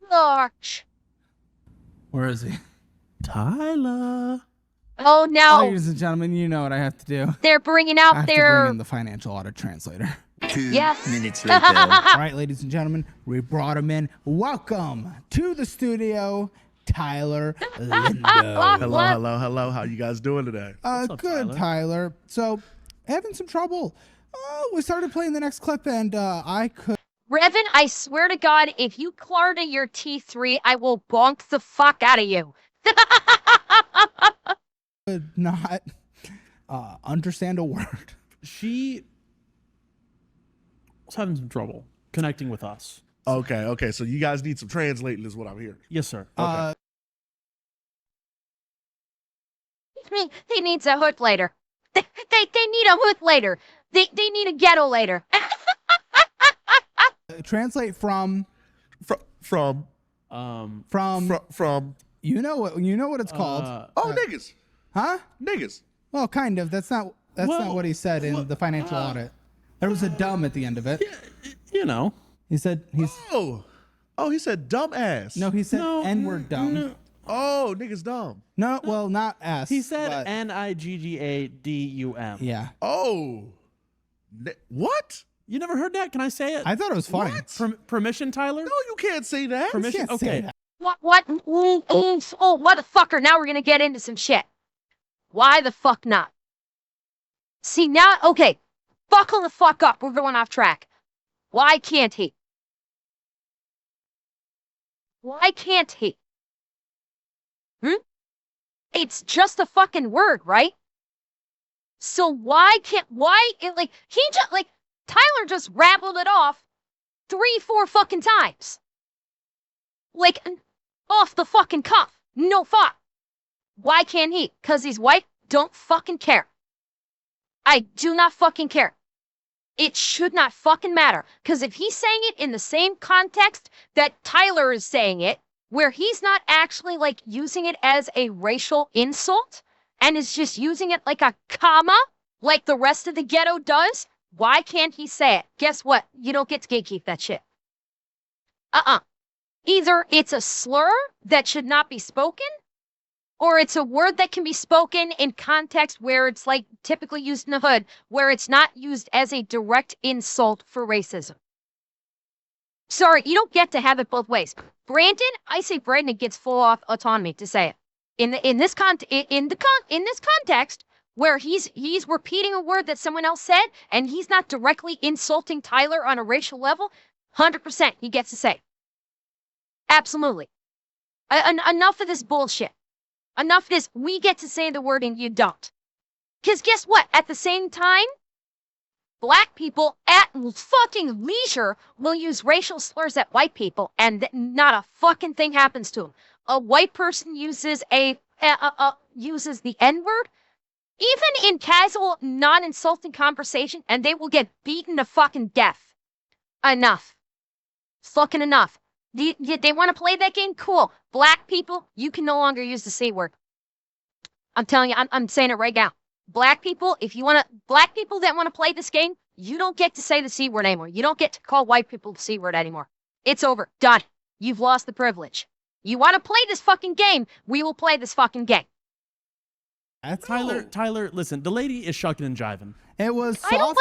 S2: Gosh.
S3: Where is he?
S5: Tyler.
S2: Oh, now.
S3: Ladies and gentlemen, you know what I have to do.
S2: They're bringing
S3: I
S2: out
S3: have to
S2: their.
S3: bring in the financial audit translator.
S17: 2 minutes
S3: All
S17: later.
S3: right, ladies and gentlemen, we brought him in. Welcome to the studio, Tyler Lindo.
S18: Hello. How you guys doing today?
S3: Good, Tyler. So, having some trouble. We started playing the next clip, and I could.
S2: Revan, I swear to God, if you Klarna your T3, I will bonk the fuck out of you.
S3: Could not understand a word.
S5: She was having some trouble connecting with us.
S18: Okay. So you guys need some translating, is what I'm hearing.
S5: Yes, sir.
S18: Okay.
S2: He needs a hood later. They need a hood later. They need a ghetto later.
S3: Translate from. You know what it's called.
S18: Niggas.
S3: Huh?
S18: Niggas.
S3: Well, kind of. That's not what he said in the financial audit. There was a dumb at the end of it.
S5: You know.
S3: He said he's.
S18: Oh, he said dumb ass.
S3: No, he said N-word dumb.
S18: No. Oh, niggas dumb.
S3: No, well, not ass.
S5: He said Niggadum.
S3: Yeah.
S18: Oh. What?
S5: You never heard that? Can I say it?
S3: I thought it was funny.
S5: Permission, Tyler?
S18: No, you can't say that.
S5: Permission?
S3: You can't say
S5: Okay.
S3: that.
S2: What? Oh, motherfucker, now we're gonna get into some shit. Why the fuck not? See, now, okay, buckle the fuck up. We're going off track. Why can't he? Why can't he? It's just a fucking word, right? So why, Tyler just rattled it off 3-4 fucking times. Like, off the fucking cuff. No thought. Why can't he? 'Cause he's white? Don't fucking care. I do not fucking care. It should not fucking matter. 'Cause if he's saying it in the same context that Tyler is saying it, where he's not actually, like, using it as a racial insult, and is just using it like a comma, like the rest of the ghetto does, why can't he say it? Guess what? You don't get to gatekeep that shit. Either it's a slur that should not be spoken, or it's a word that can be spoken in context where it's like typically used in the hood, where it's not used as a direct insult for racism. Sorry, you don't get to have it both ways. Brandon, I say Brandon gets full off autonomy to say it. In this context where he's repeating a word that someone else said and he's not directly insulting Tyler on a racial level, 100% he gets to say. Absolutely. Enough of this bullshit. Enough of this, we get to say the word and you don't. Because guess what? At the same time, Black people at fucking leisure will use racial slurs at white people and not a fucking thing happens to them. A white person uses uses the N-word, even in casual, non-insulting conversation, and they will get beaten to fucking death. Enough. Fucking enough. They want to play that game? Cool. Black people, you can no longer use the C word. I'm telling you, I'm saying it right now. Black people that want to play this game, you don't get to say the C word anymore. You don't get to call white people the C word anymore. It's over. Done. You've lost the privilege. You want to play this fucking game, we will play this fucking game.
S5: Tyler, listen, the lady is shucking and jiving.
S3: It was soft.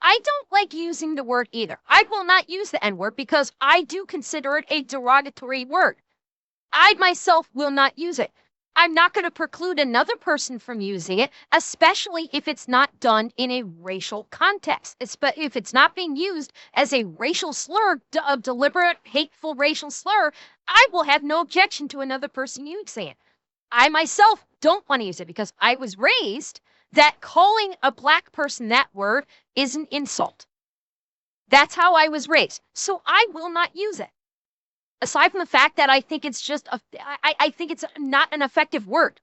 S2: I don't like using the word either. I will not use the N-word because I do consider it a derogatory word. I myself will not use it. I'm not going to preclude another person from using it, especially if it's not done in a racial context. If it's not being used as a racial slur, a deliberate, hateful racial slur, I will have no objection to another person using it. I myself don't want to use it because I was raised that calling a black person that word is an insult. That's how I was raised. So I will not use it. Aside from the fact that I think it's just I think it's not an effective word.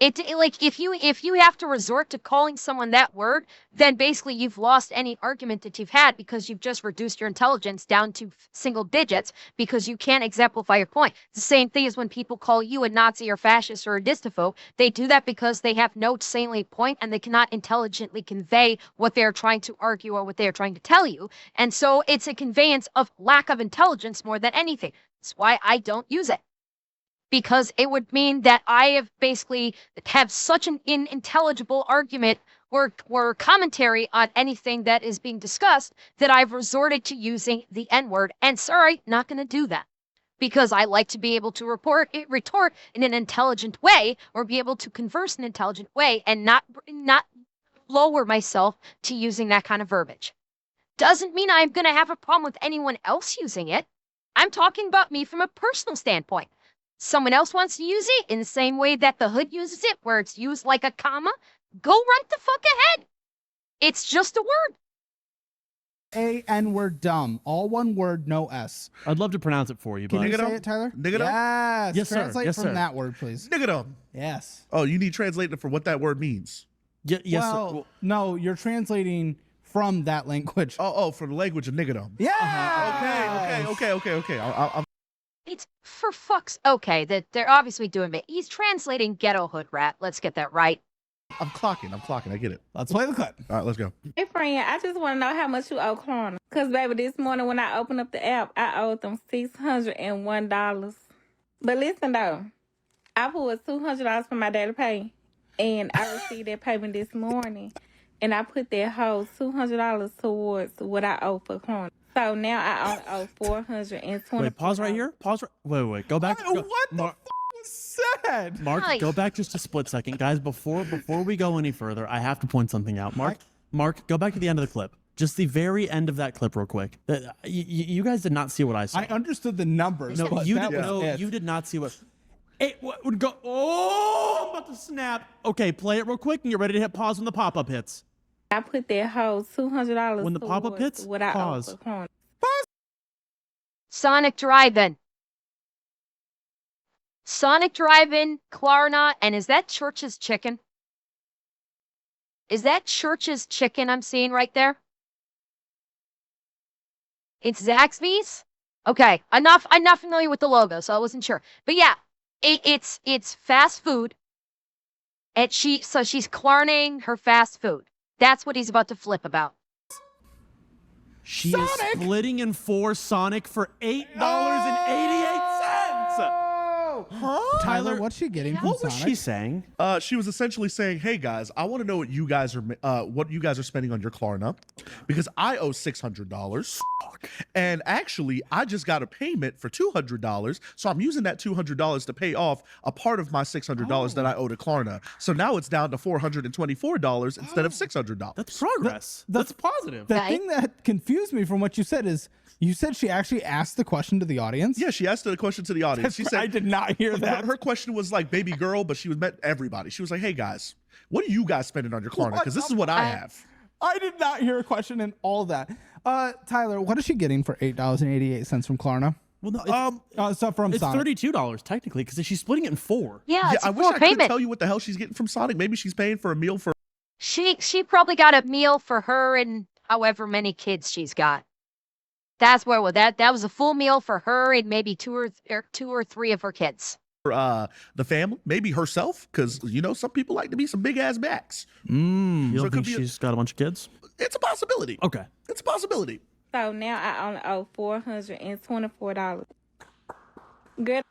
S2: Like if you have to resort to calling someone that word, then basically you've lost any argument that you've had because you've just reduced your intelligence down to single digits because you can't exemplify your point. It's the same thing as when people call you a Nazi or fascist or a dystophobe. They do that because they have no salient point and they cannot intelligently convey what they're trying to argue or what they're trying to tell you. And so it's a conveyance of lack of intelligence more than anything. That's why I don't use it. Because it would mean that I have basically have such an unintelligible argument or commentary on anything that is being discussed that I've resorted to using the N-word. And sorry, not going to do that. Because I like to be able to retort in an intelligent way or be able to converse in an intelligent way and not lower myself to using that kind of verbiage. Doesn't mean I'm going to have a problem with anyone else using it. I'm talking about me from a personal standpoint. Someone else wants to use it in the same way that the hood uses it, where it's used like a comma, go right the fuck ahead. It's just a word.
S3: N-word dumb. All one word, no S.
S5: I'd love to pronounce it for you,
S3: Can
S5: but
S3: you say it, Tyler?
S18: Nigga-dum?
S3: Yes.
S5: Yes, sir.
S3: Translate
S5: Yes,
S3: from
S5: sir.
S3: that word, please.
S18: Nigga-dum.
S3: Yes.
S18: Oh, you need translated for what that word means.
S5: Yes,
S3: well,
S5: sir.
S3: no, you're translating from that language.
S18: Oh, from the language of nigga-dum.
S3: Yeah.
S18: Okay. I'm
S2: It's for fuck's okay that they're obviously doing it. He's translating ghetto hood rat. Let's get that right.
S18: clocking. I get it.
S3: Let's play the clip.
S18: All right, let's go.
S16: Hey, friend, I just want to know how much you owe Klarna. Because, baby, this morning when I opened up the app, I owed them $601. But listen, though, I put $200 for my daily pay, and I received that payment this morning, and I put that whole $200 towards what I owe for Klarna. So now I only owe $420.
S5: Wait, pause right here. Wait. Go back.
S3: What the fuck was said?
S5: Mark, go back just a split second. Guys, before we go any further, I have to point something out. Mark, go back to the end of the clip. Just the very end of that clip real quick. You guys did not see what I saw.
S3: I understood the numbers.
S5: No,
S3: but
S5: you
S3: that
S5: did,
S3: was it.
S5: you did not see what. It would go. Oh, I'm about to snap. Okay, play it real quick and you're ready to hit pause when the pop-up hits.
S16: I put that whole $200
S5: When the pop-up hits,
S16: what I
S5: pause.
S16: owe for Klarna.
S2: Sonic Drive-In. Sonic Drive-In, Klarna, and is that Church's Chicken? Is that Church's Chicken I'm seeing right there? It's Zaxby's? Okay, I'm not familiar with the logo, so I wasn't sure. But yeah, it's fast food. And she's Klarnaing her fast food. That's what he's about to flip about.
S5: She is splitting in 4 Sonic for $8.88.
S18: Huh?
S3: Tyler, what's she getting from
S5: What was
S3: Sonic?
S5: she saying?
S18: She was essentially saying, "Hey guys, I want to know what you guys are spending on your Klarna, because I owe $600, and actually I just got a payment for $200, so I'm using that $200 to pay off a part of my $600 that I owe to Klarna. So now it's down to $424 instead of $600.
S5: That's progress. That's positive.
S3: The thing that confused me from what you said is you said she actually asked the question to the audience.
S18: Yeah, she asked the question to the audience. She said,
S3: I did not hear that.
S18: Her question was like baby girl, but she was meant everybody. She was like, "Hey guys, what are you guys spending on your Klarna? Because this is what I have."
S3: I did not hear a question in all that. Tyler, what is she getting for $8.88 from Klarna?
S5: Well, no,
S3: so from
S5: it's
S3: Sonic.
S5: $32 technically because she's splitting it in 4.
S2: Yeah, it's
S18: I
S2: a
S18: wish
S2: full
S18: I could
S2: payment.
S18: tell you what the hell she's getting from Sonic. Maybe she's paying for a meal for.
S2: She probably got a meal for her and however many kids she's got. That's where that was a full meal for her and maybe two or three of her kids.
S18: The family, maybe herself, because some people like to be some big ass backs.
S5: You
S18: So
S5: don't
S18: it
S5: think
S18: could be
S5: she's got a bunch of kids?
S18: It's a possibility.
S5: Okay.
S18: It's a possibility.
S16: So now I only owe $424. Good.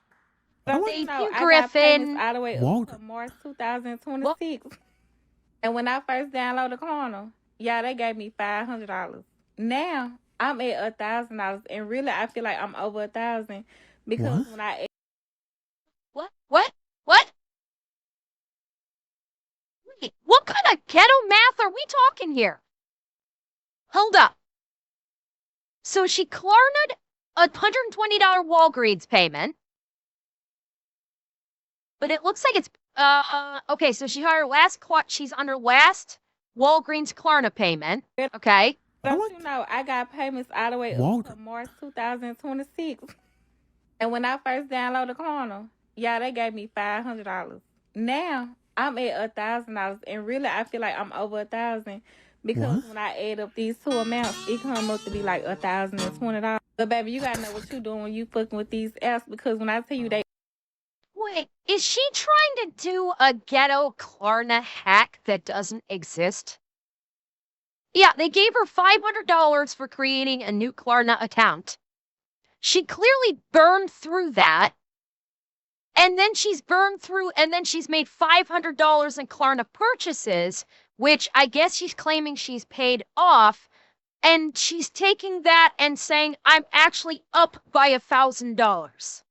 S2: Thank you,
S16: I
S2: Griffin.
S16: got payments all the way
S5: Whoa.
S16: up to March 2026. And when I first downloaded Klarna, they gave me $500. Now I'm at $1,000, and really I feel like I'm over $1,000 because when I
S2: What? What kind of ghetto math are we talking here? Hold up. So she Klarna'd a $120 Walgreens payment. But it looks like it's okay, so she's under last Walgreens Klarna payment. Okay.
S16: Don't you know I got payments all the way up to March 2026. And when I first downloaded Klarna, yeah, they gave me $500. Now I'm at $1,000, and really I feel like I'm over $1,000 because when I add up these two amounts, it comes up to be like $1,020. But baby, you gotta know what you're doing when you fucking with these apps, because when I tell you they.
S2: Wait, is she trying to do a ghetto Klarna hack that doesn't exist? Yeah, they gave her $500 for creating a new Klarna account. She clearly burned through that. And then she's made $500 in Klarna purchases, which I guess she's claiming she's paid off. And she's taking that and saying, I'm actually up by $1,000.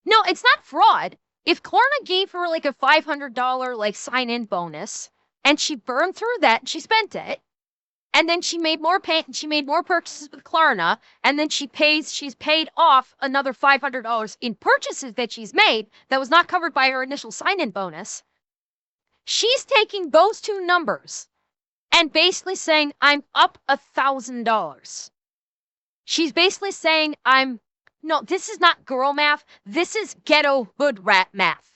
S2: No, it's not fraud. If Klarna gave her like a $500 like sign-in bonus, and she burned through that and she spent it, and then she made more purchases with Klarna, and then she's paid off another $500 in purchases that she's made that was not covered by her initial sign-in bonus. She's taking those two numbers and basically saying, I'm up $1,000. She's basically saying, no, this is not girl math. This is ghetto hood rat math.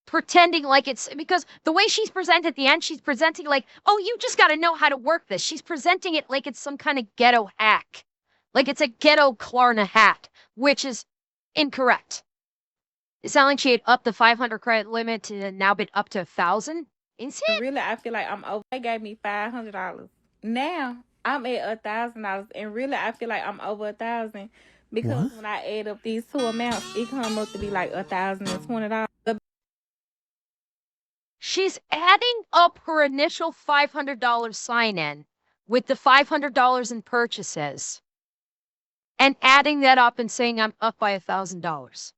S2: Pretending like it's, because the way she's presented at the end, she's presenting like, oh, you just got to know how to work this. She's presenting it like it's some kind of ghetto hack. Like it's a ghetto Klarna hack, which is incorrect. It sounds like she had up the 500 credit limit to now been up to 1,000. Insane.
S16: Really, I feel like I'm over. They gave me $500. Now I'm at $1,000, and really I feel like I'm over $1,000 because when I add up these two amounts, it comes up to be like $1,020.
S2: She's adding up her initial $500 sign-in with the $500 in purchases and adding that up and saying I'm up by $1,000.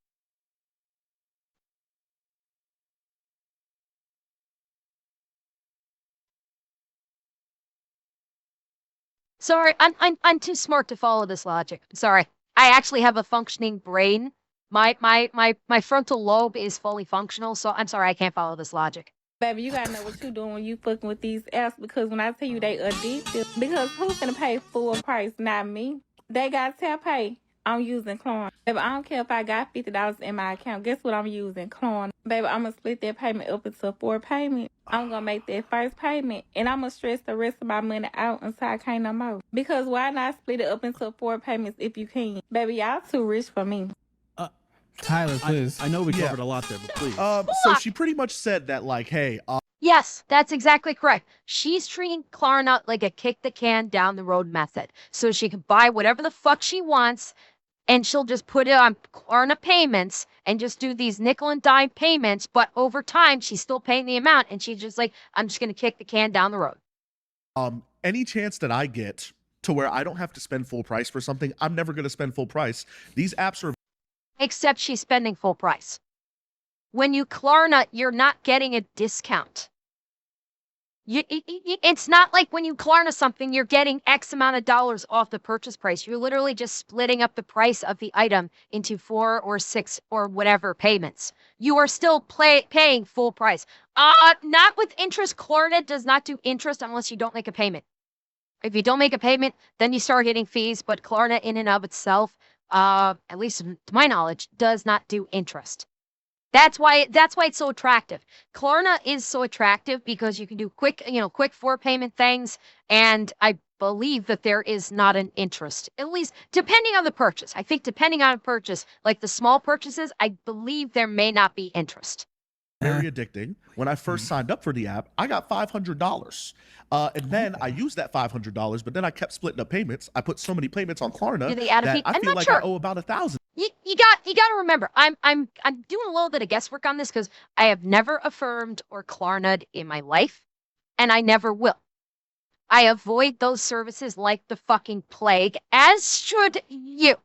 S2: Sorry, I'm too smart to follow this logic. Sorry. I actually have a functioning brain. My frontal lobe is fully functional, so I'm sorry I can't follow this logic.
S16: Baby, you gotta know what you're doing when you fucking with these apps, because when I tell you they addictive, because who's gonna pay full price? Not me. They got tap pay. I'm using Klarna. Baby, I don't care if I got $50 in my account. Guess what I'm using? Klarna. Baby, I'm gonna split that payment up into 4 payments. I'm gonna make that first payment, and I'm gonna stress the rest of my money out until I can't no more. Because why not split it up into 4 payments if you can? Baby, y'all too rich for me.
S3: Tyler, please.
S5: I know we covered a lot there, but please.
S18: So she pretty much said that, like, hey,
S2: yes, that's exactly correct. She's treating Klarna like a kick the can down the road method. So she can buy whatever the fuck she wants, and she'll just put it on Klarna payments and just do these nickel and dime payments. But over time, she's still paying the amount, and she's just like, I'm just going to kick the can down the road.
S18: Any chance that I get to where I don't have to spend full price for something, I'm never going to spend full price. These apps are.
S2: Except she's spending full price. When you Klarna, you're not getting a discount. It's not like when you Klarna something, you're getting X amount of dollars off the purchase price. You're literally just splitting up the price of the item into 4 or 6 or whatever payments. You are still paying full price. Not with interest. Klarna does not do interest unless you don't make a payment. If you don't make a payment, then you start getting fees. But Klarna in and of itself, at least to my knowledge, does not do interest. That's why it's so attractive. Klarna is so attractive because you can do quick 4 payment things, and I believe that there is not an interest, at least depending on the purchase. I think depending on the purchase, like the small purchases, I believe there may not be interest.
S18: Very addicting. When I first signed up for the app, I got $500. And then I used that $500, but then I kept splitting up payments. I put so many payments on Klarna that I feel like I owe about $1,000.
S2: You got to remember, I'm doing a little bit of guesswork on this because I have never affirmed or Klarna'd in my life, and I never will. I avoid those services like the fucking plague, as should you.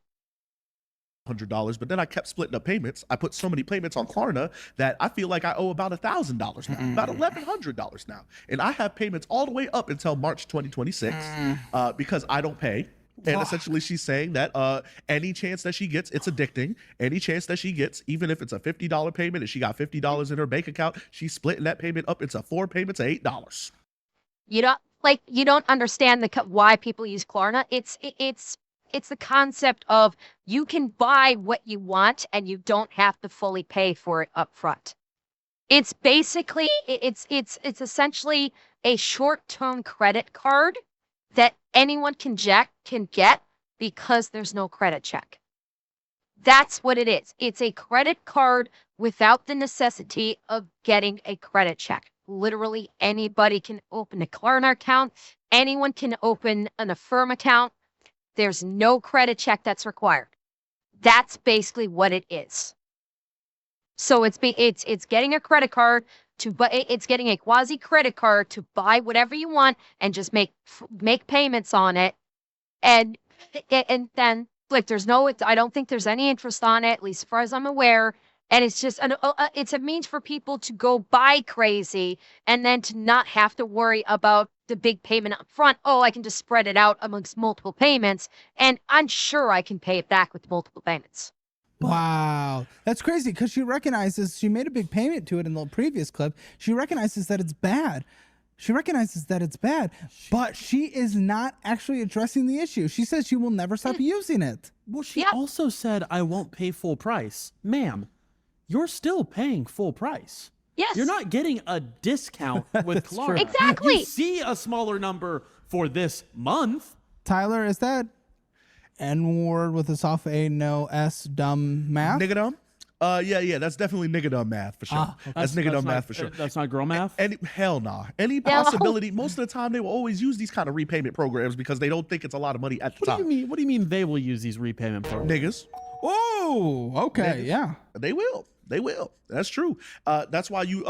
S18: $100, but then I kept splitting up payments. I put so many payments on Klarna that I feel like I owe about $1,000 now, about $1,100 now. And I have payments all the way up until March 2026 because I don't pay. And essentially she's saying that any chance that she gets, it's addicting. Any chance that she gets, even if it's a $50 payment and she got $50 in her bank account, she's splitting that payment up into 4 payments of $8.
S2: You don't understand why people use Klarna. It's the concept of you can buy what you want and you don't have to fully pay for it up front. It's basically, it's essentially a short-term credit card that anyone can get because there's no credit check. That's what it is. It's a credit card without the necessity of getting a credit check. Literally anybody can open a Klarna account. Anyone can open an Affirm account. There's no credit check that's required. That's basically what it is. So it's getting a credit card it's getting a quasi credit card to buy whatever you want and just make payments on it, and then like I don't think there's any interest on it, at least as far as I'm aware. And it's just it's a means for people to go buy crazy and then to not have to worry about the big payment up front. Oh, I can just spread it out amongst multiple payments, and I'm sure I can pay it back with multiple payments.
S3: Wow, that's crazy because she recognizes she made a big payment to it in the previous clip. She recognizes that it's bad. But she is not actually addressing the issue. She says she will never stop using it.
S5: Well, she also said, I won't pay full price. Ma'am, you're still paying full price.
S2: Yes.
S5: You're not getting a discount with Klarna.
S2: Exactly.
S5: You see a smaller number for this month.
S3: Tyler, is that N-word with a soft A, no S, dumb math?
S18: Nigga dumb? Yeah, that's definitely nigga dumb math for sure. That's nigga dumb math for sure.
S5: That's not girl math?
S18: Hell nah. Any possibility, most of the time they will always use these kind of repayment programs because they don't think it's a lot of money at the time.
S5: What do you mean they will use these repayment programs?
S18: Niggas.
S3: Oh, okay,
S18: Niggas.
S3: yeah.
S18: They will. That's true. That's why you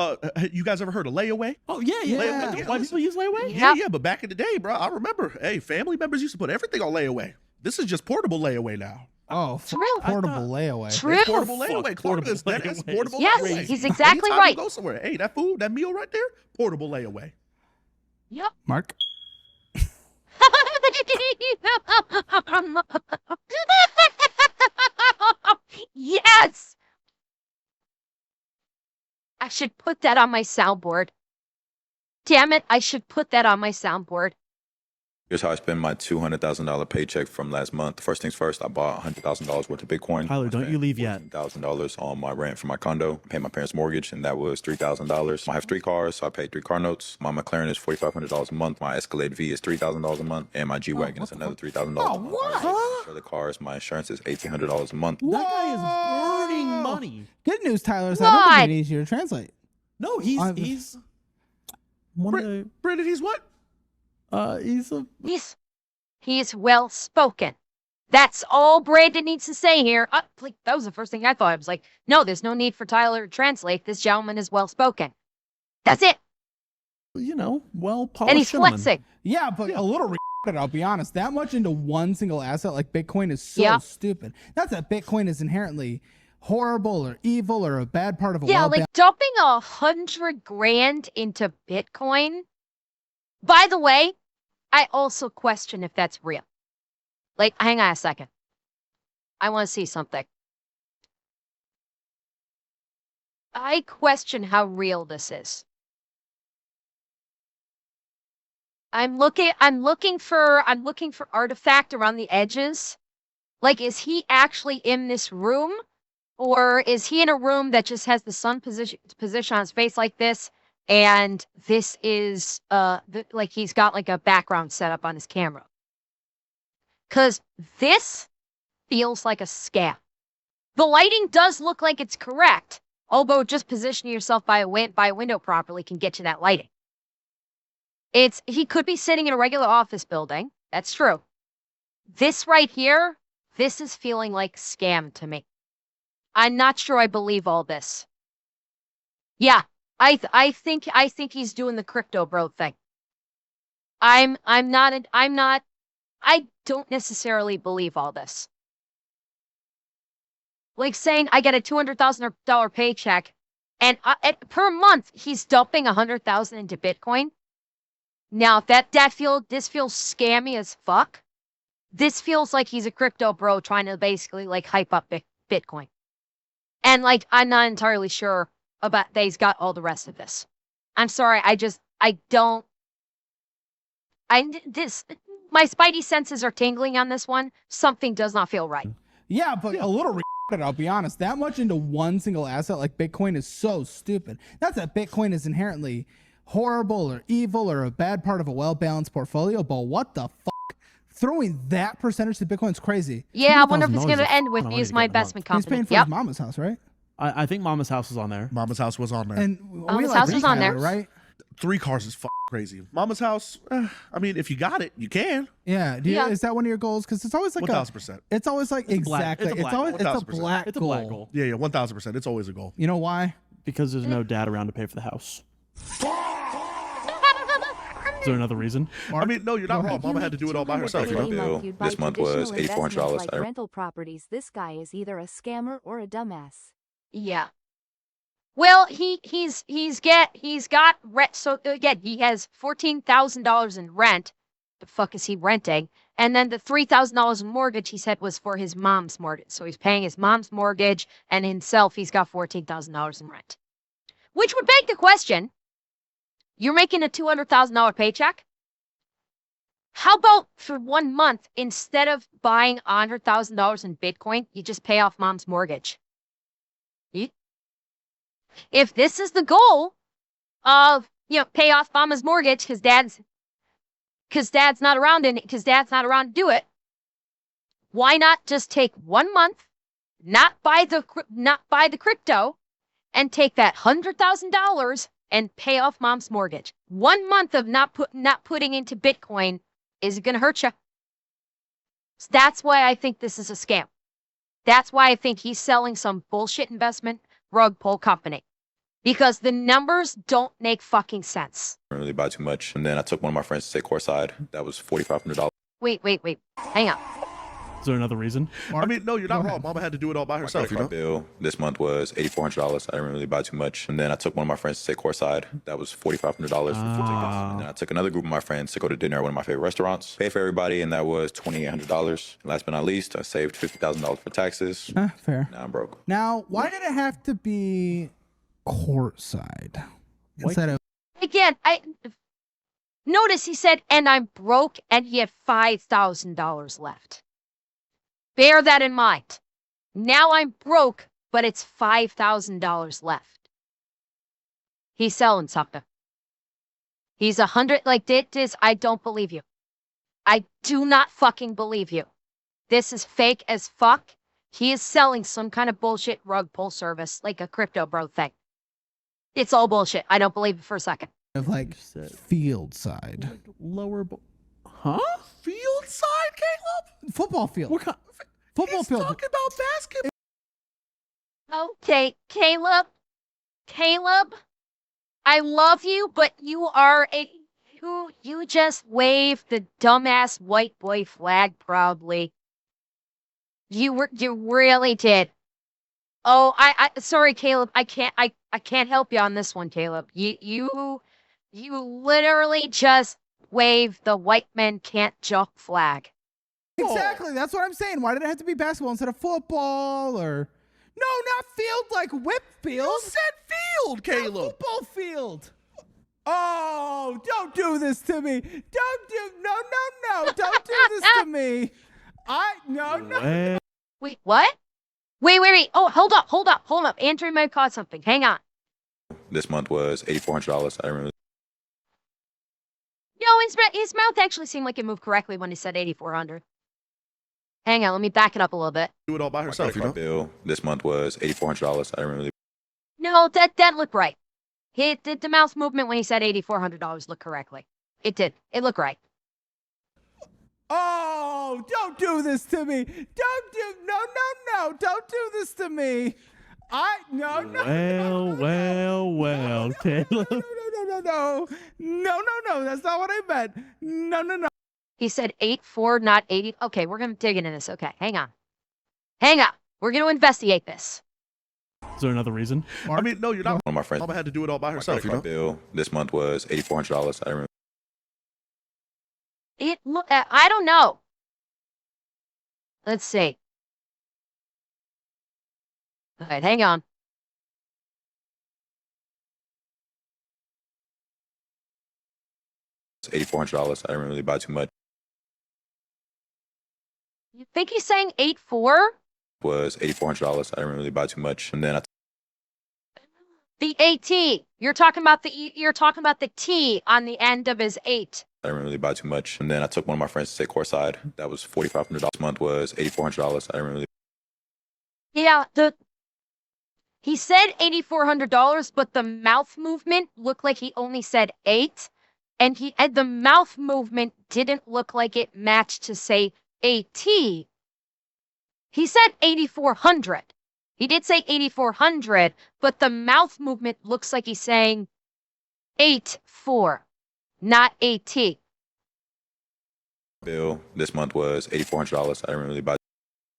S18: guys ever heard of layaway?
S5: Oh, yeah.
S18: Layaway.
S5: Why people use layaway?
S18: Yeah, but back in the day, bro, I remember, hey, family members used to put everything on layaway. This is just portable layaway now.
S3: Oh, portable layaway.
S2: True.
S18: It's portable layaway. That's portable layaway.
S2: Yes, he's exactly
S18: Anytime
S2: right.
S18: You go somewhere, hey, that food, that meal right there, portable layaway.
S2: Yep.
S3: Mark?
S2: Yes! I should put that on my soundboard. Damn it, I should put that on my soundboard.
S17: Here's how I spent my $200,000 paycheck from last month. First things first, I bought $100,000 worth of Bitcoin.
S5: Tyler, don't you leave yet.
S17: $1,000 on my rent for my condo. I paid my parents' mortgage, and that was $3,000. I have 3 cars, so I paid 3 car notes. My McLaren is $4,500 a month. My Escalade V is $3,000 a month, and my G-Wagon is another $3,000 a month.
S3: What?
S17: For the cars, my insurance is $1,800 a month.
S5: That guy is burning money.
S3: Good news, Tyler, is I don't think it's easier to translate.
S5: No, he's one of the...
S18: Brandon, he's what?
S2: He's well spoken. That's all Brandon needs to say here. Like that was the first thing I thought. I was like, no, there's no need for Tyler to translate. This gentleman is well spoken. That's it.
S5: You know, well polished.
S2: And he's flexing.
S3: Yeah, but a little retarded, I'll be honest. That much into one single asset like Bitcoin is so stupid. Not that Bitcoin is inherently horrible or evil or a bad part of a
S2: like dumping $100,000 into Bitcoin. By the way, I also question if that's real. Like, hang on a second. I want to see something. I question how real this is. I'm looking for artifact around the edges. Like, is he actually in this room? Or is he in a room that just has the sun position on his face like this? And this is, like he's got like a background set up on his camera. Because this feels like a scam. The lighting does look like it's correct, although just positioning yourself by a window properly can get you that lighting. He could be sitting in a regular office building. That's true. This right here, this is feeling like scam to me. I'm not sure I believe all this. Yeah. I think he's doing the crypto bro thing. I don't necessarily believe all this. like saying I get a $200,000 paycheck, and per month he's dumping $100,000 into Bitcoin. Now, if this feels scammy as fuck. This feels like he's a crypto bro trying to basically like hype up Bitcoin. And like, I'm not entirely sure about that he's got all the rest of this. I'm sorry. my spidey senses are tingling on this one. Something does not feel right.
S3: Yeah, but a little I'll be honest. That much into one single asset like Bitcoin is so stupid. Not that Bitcoin is inherently horrible or evil or a bad part of a well-balanced portfolio, but what the fuck? Throwing that percentage to Bitcoin is crazy.
S2: Yeah, I wonder if it's going to end with me as my investment company.
S3: He's paying for his mama's house, right?
S5: I think Mama's house was on there.
S18: Mama's house was on there.
S3: And
S2: Mama's house was on there,
S3: right?
S18: 3 cars is crazy. Mama's house, I mean, if you got it, you can.
S3: Yeah. Is that one of your goals? Because it's always like
S18: 1,000%.
S3: It's always like exactly. It's a black goal.
S18: Yeah, 1,000%. It's always a goal.
S3: You know why?
S5: Because there's no dad around to pay for the house. Is there another reason?
S18: I mean, no, you're not wrong. Mama had to do it all by herself.
S17: My bill this month was $8,400.
S7: Like rental properties. This guy is either a scammer or a dumbass.
S2: Yeah. Well, he's got rent. So again, he has $14,000 in rent. The fuck is he renting? And then the $3,000 in mortgage he said was for his mom's mortgage. So he's paying his mom's mortgage, and himself he's got $14,000 in rent. Which would beg the question: you're making a $200,000 paycheck? How about for 1 month, instead of buying $100,000 in Bitcoin, you just pay off mom's mortgage? If this is the goal of, pay off mama's mortgage because dad's not around to do it, why not just take 1 month, not buy the crypto, and take that $100,000 and pay off mom's mortgage? 1 month of not putting into Bitcoin is going to hurt you. So that's why I think this is a scam. That's why I think he's selling some bullshit investment rug pull company, because the numbers don't make fucking sense.
S17: I didn't really buy too much. And then I took one of my friends to take courtside. That was $4,500.
S2: Wait. Hang on.
S5: Is there another reason?
S18: I mean, no, you're not wrong. Mama had to do it all by herself.
S17: My bill this month was $8,400. I didn't really buy too much. And then I took one of my friends to take courtside. That was $4,500 for 4 tickets. And then I took another group of my friends to go to dinner at one of my favorite restaurants. Paid for everybody, and that was $2,800. Last but not least, I saved $50,000 for taxes.
S3: Fair.
S17: Now I'm broke.
S3: Now, why did it have to be courtside instead of?
S2: Again, I notice he said, and I'm broke, and he had $5,000 left. Bear that in mind. Now I'm broke, but it's $5,000 left. He's selling something. He's 100, like this. I don't believe you. I do not fucking believe you. This is fake as fuck. He is selling some kind of bullshit rug pull service, like a crypto bro thing. It's all bullshit. I don't believe it for a second.
S3: Of like field side.
S5: Lower. Huh?
S18: Field side, Caleb?
S3: Football field.
S18: What kind?
S3: Football field.
S18: Talking about basketball.
S2: Okay, Caleb, I love you, but you are you just waved the dumbass white boy flag proudly. You really did. Oh, sorry, Caleb. I can't help you on this one, Caleb. You literally just waved the white men can't jump flag.
S3: Exactly. That's what I'm saying. Why did it have to be basketball instead of football or? No, not field like whip field.
S18: You said field, Caleb.
S3: Not football field. Oh, don't do this to me. No. Don't do this to me. No.
S2: Wait, what? Wait. Oh, hold up. Andrew might have caught something. Hang on.
S17: This month was $8,400. I didn't really.
S2: His mouth actually seemed like it moved correctly when he said 8,400. Hang on, let me back it up a little bit.
S18: Do it all by herself,
S17: My bill this month was $8,400. I didn't really.
S2: No, that looked right. The mouth movement when he said $8,400 looked correctly. It did. It looked right.
S3: Oh, don't do this to me. No. Don't do this to me. No.
S5: Well, Caleb.
S3: No. That's not what I meant. No.
S2: He said 8,400, not 80. Okay, we're going to dig into this. Okay, hang on. We're going to investigate this.
S5: Is there another reason?
S18: I mean, no, you're not.
S17: One of my friends.
S18: Mama had to do it all by
S17: My
S18: herself,
S17: credit card bill this month was $8,400. I remember.
S2: I don't know. Let's see. All right, hang on.
S17: $8,400. I didn't really buy too much.
S2: You think he's saying 8-4?
S17: Was $8,400. I didn't really buy too much, and then
S2: The AT. You're talking about the T on the end of his 8.
S17: I didn't really buy too much, and then I took one of my friends to take courtside. That was $4,500. This month was $8,400. I didn't really.
S2: Yeah, he said $8,400, but the mouth movement looked like he only said 8, and the mouth movement didn't look like it matched to say AT. He said 8,400. He did say 8,400, but the mouth movement looks like he's saying 8-4, not AT.
S17: Bill this month was $8,400. I didn't really buy.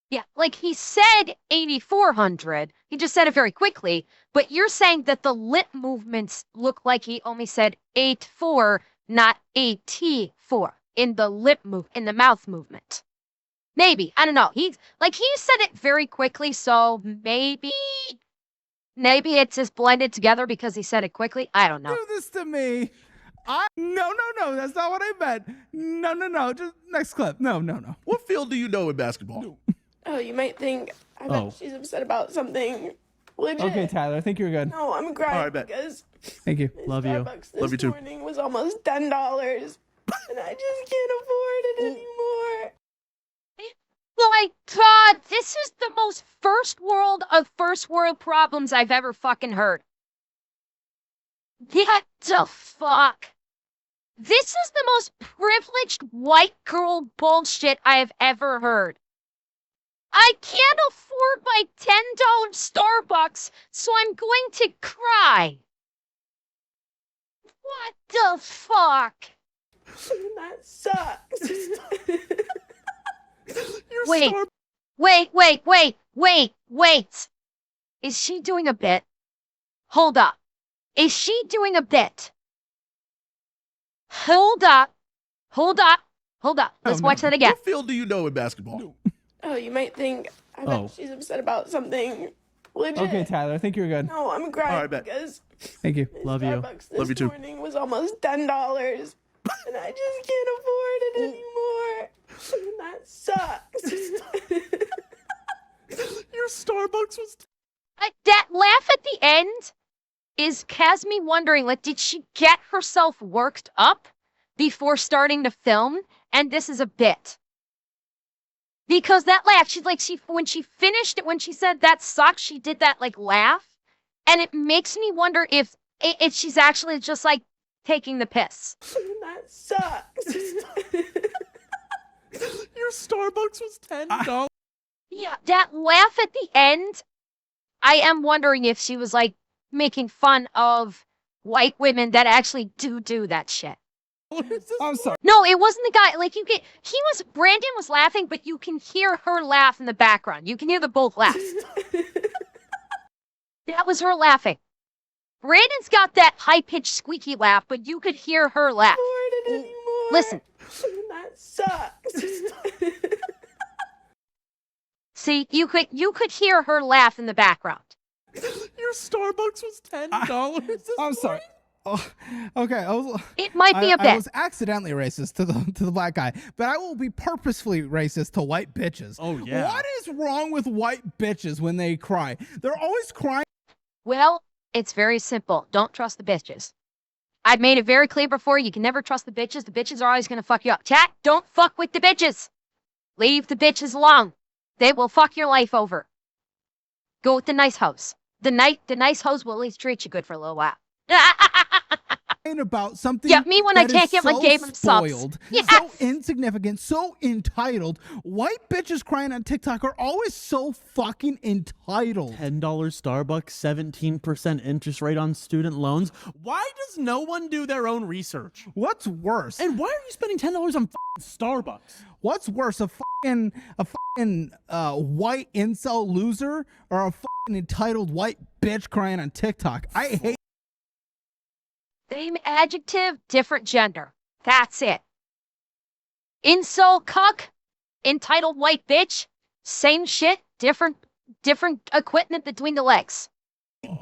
S2: Yeah, like he said 8,400. He just said it very quickly, but you're saying that the lip movements look like he only said 8-4, not AT-4 in the mouth movement. Maybe. I don't know. He said it very quickly, so maybe it's just blended together because he said it quickly. I don't know.
S3: Do this to me. No, that's not what I meant. No. Just next clip. No.
S18: What field do you know in basketball?
S15: Oh, you might think I bet she's upset about something legit.
S3: Okay, Tyler, I think you're good.
S15: No, I'm crying
S18: All right, bet.
S15: because
S3: Thank you.
S15: Love you.
S18: Love you too.
S15: Morning was almost $10, and I just can't afford it anymore.
S2: My God, this is the most first world problems I've ever fucking heard. What the fuck? This is the most privileged white girl bullshit I have ever heard. I can't afford my $10 Starbucks, so I'm going to cry. What the fuck?
S15: That sucks.
S2: Wait. Is she doing a bit? Hold up. Is she doing a bit? Hold up. Let's watch that again.
S18: What field do you know in basketball?
S15: Oh, you might think I bet she's upset about something legit.
S3: Okay, Tyler, I think you're good.
S15: No, I'm crying
S18: All right, bet.
S15: because
S3: Thank you.
S5: Love you.
S15: Starbucks
S18: Love you
S15: this
S18: too.
S15: morning was almost $10, and I just can't afford it anymore. That sucks.
S18: Your Starbucks was.
S2: That laugh at the end has me wondering, like, did she get herself worked up before starting to film? And this is a bit. Because that laugh, when she finished it, when she said that sucks, she did that like laugh. And it makes me wonder if she's actually just like taking the piss.
S15: That sucks.
S18: Your Starbucks was $10.
S2: Yeah, that laugh at the end, I am wondering if she was like making fun of white women that actually do that shit.
S3: I'm sorry.
S2: No, it wasn't the guy. Like Brandon was laughing, but you can hear her laugh in the background. You can hear them both laugh. That was her laughing. Brandon's got that high-pitched squeaky laugh, but you could hear her laugh. Listen.
S15: That sucks.
S2: See, you could hear her laugh in the background.
S18: Your Starbucks was $10.
S3: I'm sorry. Oh, okay,
S2: It might be a bit.
S3: I was accidentally racist to the black guy, but I will be purposefully racist to white bitches.
S5: Oh yeah.
S3: What is wrong with white bitches when they cry? They're always crying.
S2: Well, it's very simple. Don't trust the bitches. I've made it very clear before, you can never trust the bitches. The bitches are always going to fuck you up. Chat, don't fuck with the bitches. Leave the bitches alone. They will fuck your life over. Go with the nice hoes. The nice hoes will at least treat you good for a little while.
S3: About something
S2: me when I
S3: that
S2: can't
S3: is
S2: get my
S3: so
S2: game of subs.
S3: spoiled,
S2: Yes.
S3: so insignificant, so entitled. White bitches crying on TikTok are always so fucking entitled.
S5: $10 Starbucks, 17% interest rate on student loans. Why does no one do their own research?
S3: What's worse?
S5: And why are you spending $10 on Starbucks?
S3: What's worse, a fucking white incel loser or a fucking entitled white bitch crying on TikTok? I hate.
S2: Same adjective, different gender. That's it. Incel cuck, entitled white bitch, same shit, different equipment between the legs.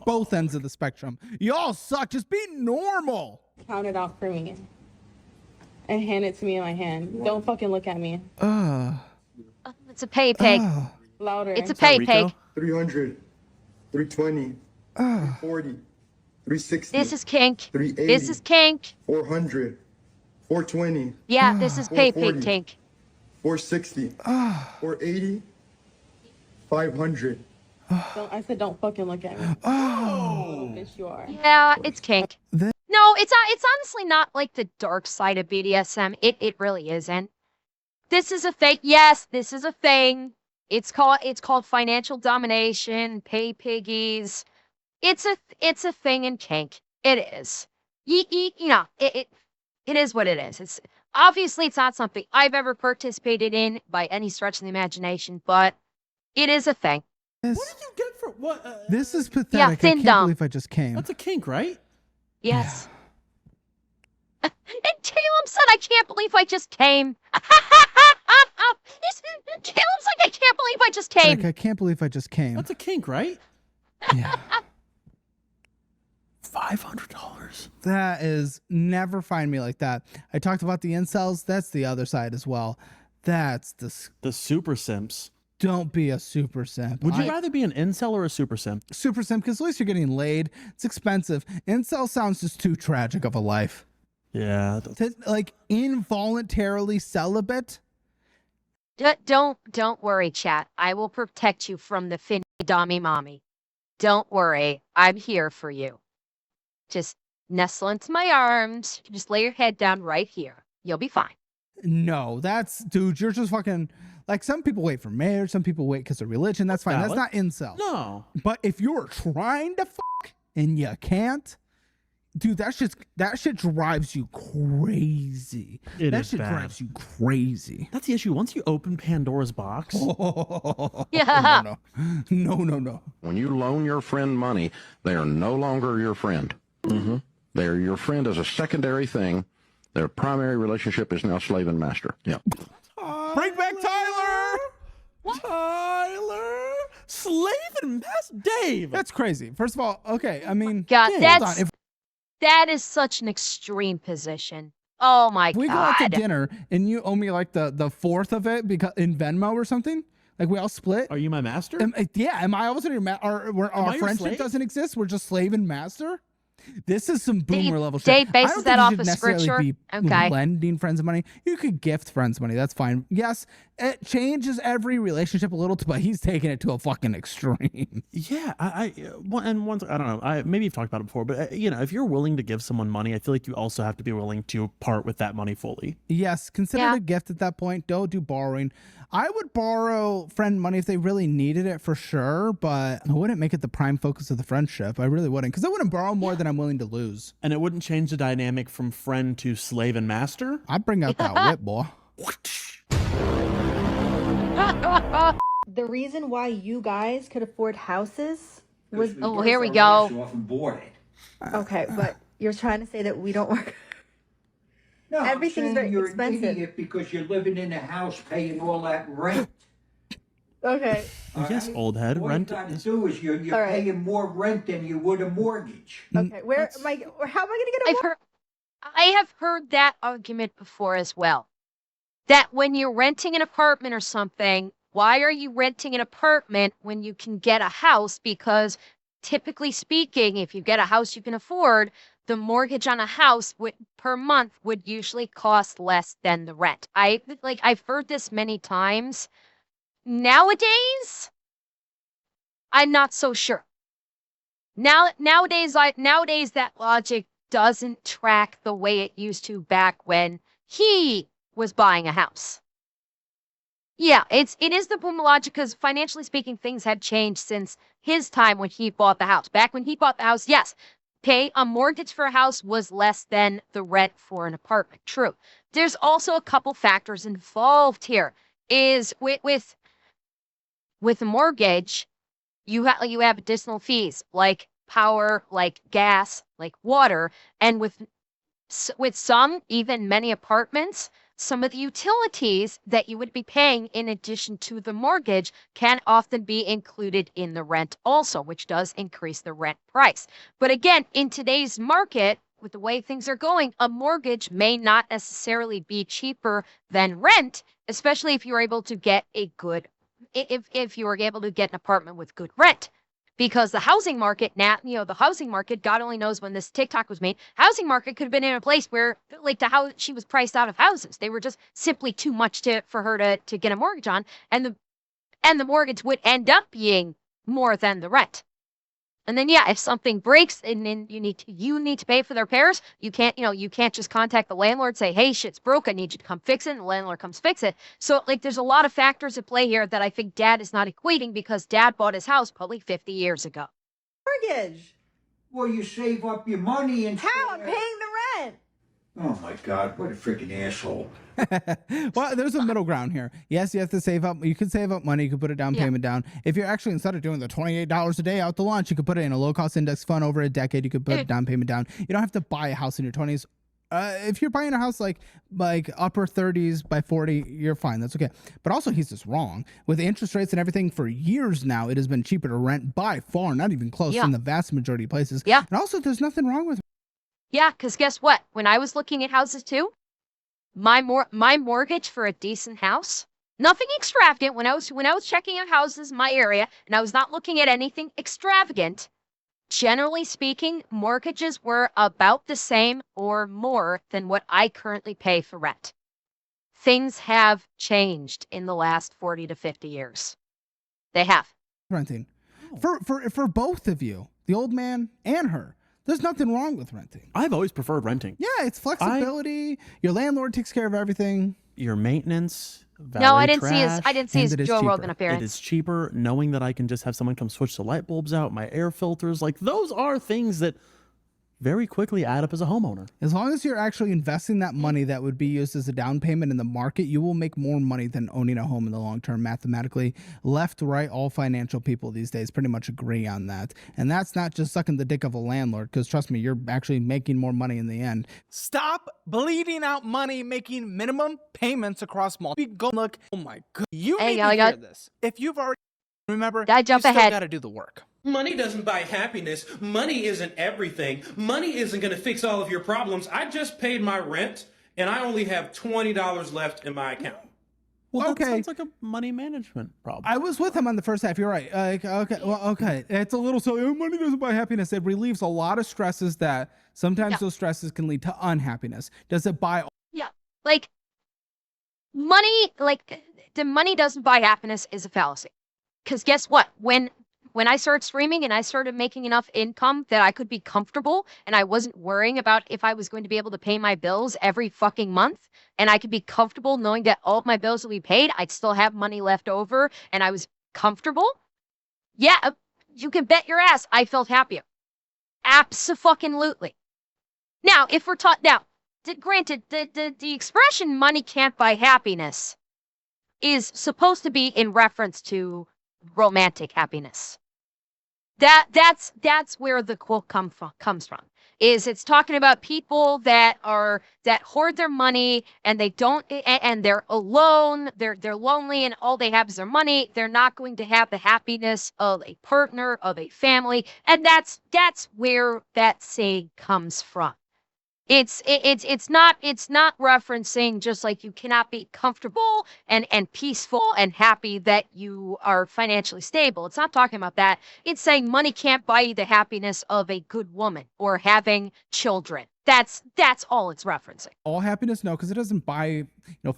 S3: Both ends of the spectrum. Y'all suck. Just be normal.
S9: Count it off for me. And hand it to me in my hand. Don't fucking look at me.
S2: It's a pay pig.
S9: Louder.
S2: It's a pay pig.
S19: 300, 320, 340, 360.
S2: This is kink.
S19: 380.
S2: This is kink.
S19: 400, 420.
S2: Yeah, this is pay pig
S19: 440,
S2: kink.
S19: 460, 480, 500.
S9: I said don't fucking look at me. Oh, bitch, you are.
S2: Yeah, it's kink. No, it's honestly not like the dark side of BDSM. It really isn't. This is a thing. Yes, this is a thing. It's called financial domination, pay piggies. It's a thing in kink. It is. You know, it is what it is. It's obviously it's not something I've ever participated in by any stretch of the imagination, but it is a thing.
S5: What did you get for what?
S3: This is pathetic.
S2: Yeah,
S3: I
S2: thin
S3: can't
S2: dumb.
S3: believe I just came.
S5: That's a kink, right?
S2: Yes. And Caleb said, I can't believe I just came. Caleb's like, I can't believe I just came.
S3: Like, I can't believe I just came.
S5: That's a kink, right?
S3: Yeah.
S5: $500.
S3: That is, never find me like that. I talked about the incels. That's the other side as well. That's
S5: the super simps.
S3: Don't be a super simp.
S5: Would you rather be an incel or a super simp?
S3: Super simp, because at least you're getting laid. It's expensive. Incel sounds just too tragic of a life.
S5: Yeah.
S3: Like involuntarily celibate.
S2: Don't worry, chat. I will protect you from the Finny Dommy Mommy. Don't worry. I'm here for you. Just nestle into my arms. You can just lay your head down right here. You'll be fine.
S3: No, dude, you're just fucking, like, some people wait for marriage, some people wait because of religion. That's fine. That's not incel.
S5: No.
S3: But if you're trying to fuck and you can't, dude, that shit drives you crazy. That shit drives you crazy.
S5: That's the issue. Once you open Pandora's box.
S2: Yeah.
S3: No.
S20: When you loan your friend money, they are no longer your friend. Mm-hmm. They are your friend as a secondary thing. Their primary relationship is now slave and master. Yeah.
S3: Bring back Tyler!
S5: Tyler! Slave and master? Dave!
S3: That's crazy. First of all, okay, I mean,
S2: God,
S3: Dave,
S2: that is such an extreme position. Oh my God.
S3: We go out to dinner and you owe me like the fourth of it because in Venmo or something. Like we all split.
S5: Are you my master?
S3: Am I also your our friendship doesn't exist? We're just slave and master. This is some boomer level shit.
S2: Dave bases that off of scripture.
S3: Be
S2: okay.
S3: Lending friends money. You could gift friends money. That's fine. Yes, it changes every relationship a little, but he's taking it to a fucking extreme.
S5: Yeah, I don't know. Maybe you've talked about it before, but if you're willing to give someone money, I feel like you also have to be willing to part with that money fully.
S3: Yes, consider it a gift at that point. Don't do borrowing. I would borrow friend money if they really needed it for sure, but I wouldn't make it the prime focus of the friendship. I really wouldn't, because I wouldn't borrow more than I'm willing to lose.
S5: And it wouldn't change the dynamic from friend to slave and master?
S3: I'd bring out that whip, boy.
S21: The reason why you guys could afford houses was...
S2: Oh, here we go.
S21: Okay, but you're trying to say that we don't work...
S22: No,
S21: everything's very
S22: you're
S21: expensive.
S22: An idiot because you're living in a house paying all that rent.
S21: Okay.
S5: Yes, old head.
S22: What
S5: Rent
S22: you got to do is you're
S21: All right.
S22: paying more rent than you would a mortgage.
S21: Okay, how am I going to get a
S2: I have heard that argument before as well. That when you're renting an apartment or something, why are you renting an apartment when you can get a house? Because typically speaking, if you get a house you can afford, the mortgage on a house per month would usually cost less than the rent. I've heard this many times. Nowadays, I'm not so sure. Nowadays that logic doesn't track the way it used to back when he was buying a house. Yeah, it is the boom logic because financially speaking, things have changed since his time when he bought the house. Back when he bought the house, yes, pay a mortgage for a house was less than the rent for an apartment. True. There's also a couple factors involved here. Is with a mortgage, you have additional fees like power, like gas, like water, and with some, even many apartments, some of the utilities that you would be paying in addition to the mortgage can often be included in the rent also, which does increase the rent price. But again, in today's market, with the way things are going, a mortgage may not necessarily be cheaper than rent, especially if you're able to get a good, if you were able to get an apartment with good rent. Because the housing market now, the housing market, God only knows when this TikTok was made, housing market could have been in a place where, like, she was priced out of houses. They were just simply too much for her to get a mortgage on, and the mortgage would end up being more than the rent. And then, if something breaks and then you need to pay for the repairs, you can't just contact the landlord, say, hey, shit's broke, I need you to come fix it, and the landlord comes fix it. So, there's a lot of factors at play here that I think Dad is not equating because Dad bought his house probably 50 years ago.
S21: Mortgage.
S22: Well, you save up your money and...
S21: How? I'm paying the rent.
S22: Oh my God, what a freaking asshole.
S3: Well, there's a middle ground here. Yes, you have to save up. You can save up money. You can put a down payment down. If you're actually, instead of doing the $28 a day out to lunch, you could put it in a low-cost index fund over a decade. You could put a down payment down. You don't have to buy a house in your 20s. If you're buying a house like upper 30s by 40, you're fine. That's okay. But also, he's just wrong. With interest rates and everything for years now, it has been cheaper to rent by far, not even close, in the vast majority of places.
S2: Yeah.
S3: And also, there's nothing wrong with.
S2: Yeah, because guess what? When I was looking at houses too, my mortgage for a decent house, nothing extravagant. When I was checking out houses in my area, and I was not looking at anything extravagant, generally speaking, mortgages were about the same or more than what I currently pay for rent. Things have changed in the last 40 to 50 years. They have.
S3: Renting. For both of you, the old man and her. There's nothing wrong with renting.
S5: I've always preferred renting.
S3: Yeah, it's flexibility. Your landlord takes care of everything.
S5: Your maintenance.
S2: No, I didn't see his Joe Rogan appearance.
S5: It is cheaper knowing that I can just have someone come switch the light bulbs out, my air filters. Like, those are things that very quickly add up as a homeowner.
S3: As long as you're actually investing that money that would be used as a down payment in the market, you will make more money than owning a home in the long term mathematically. Left, right, all financial people these days pretty much agree on that. And that's not just sucking the dick of a landlord, because trust me, you're actually making more money in the end.
S14: Stop bleeding out money making minimum payments across multiple. Look, oh my God. You need to hear this. If you've already, remember, you still got to do the work.
S12: Money doesn't buy happiness. Money isn't everything. Money isn't going to fix all of your problems. I just paid my rent, and I only have $20 left in my account.
S5: Well, that sounds like a money management problem.
S3: I was with him on the first half. You're right. Okay. It's a little so money doesn't buy happiness. It relieves a lot of stresses that sometimes those stresses can lead to unhappiness. Does it buy?
S2: Yeah, like money, the money doesn't buy happiness is a fallacy. Because guess what? When I started streaming and I started making enough income that I could be comfortable and I wasn't worrying about if I was going to be able to pay my bills every fucking month, and I could be comfortable knowing that all of my bills will be paid, I'd still have money left over, and I was comfortable. Yeah, you can bet your ass I felt happier. Abso-fucking-lutely. Now, if we're granted, the expression money can't buy happiness is supposed to be in reference to romantic happiness. That's where the quote comes from. Is it's talking about people that hoard their money and they don't, and they're alone, they're lonely, and all they have is their money. They're not going to have the happiness of a partner, of a family, and that's where that saying comes from. It's not referencing just like you cannot be comfortable and peaceful and happy that you are financially stable. It's not talking about that. It's saying money can't buy you the happiness of a good woman or having children. That's all it's referencing.
S3: All happiness? No, because it doesn't buy,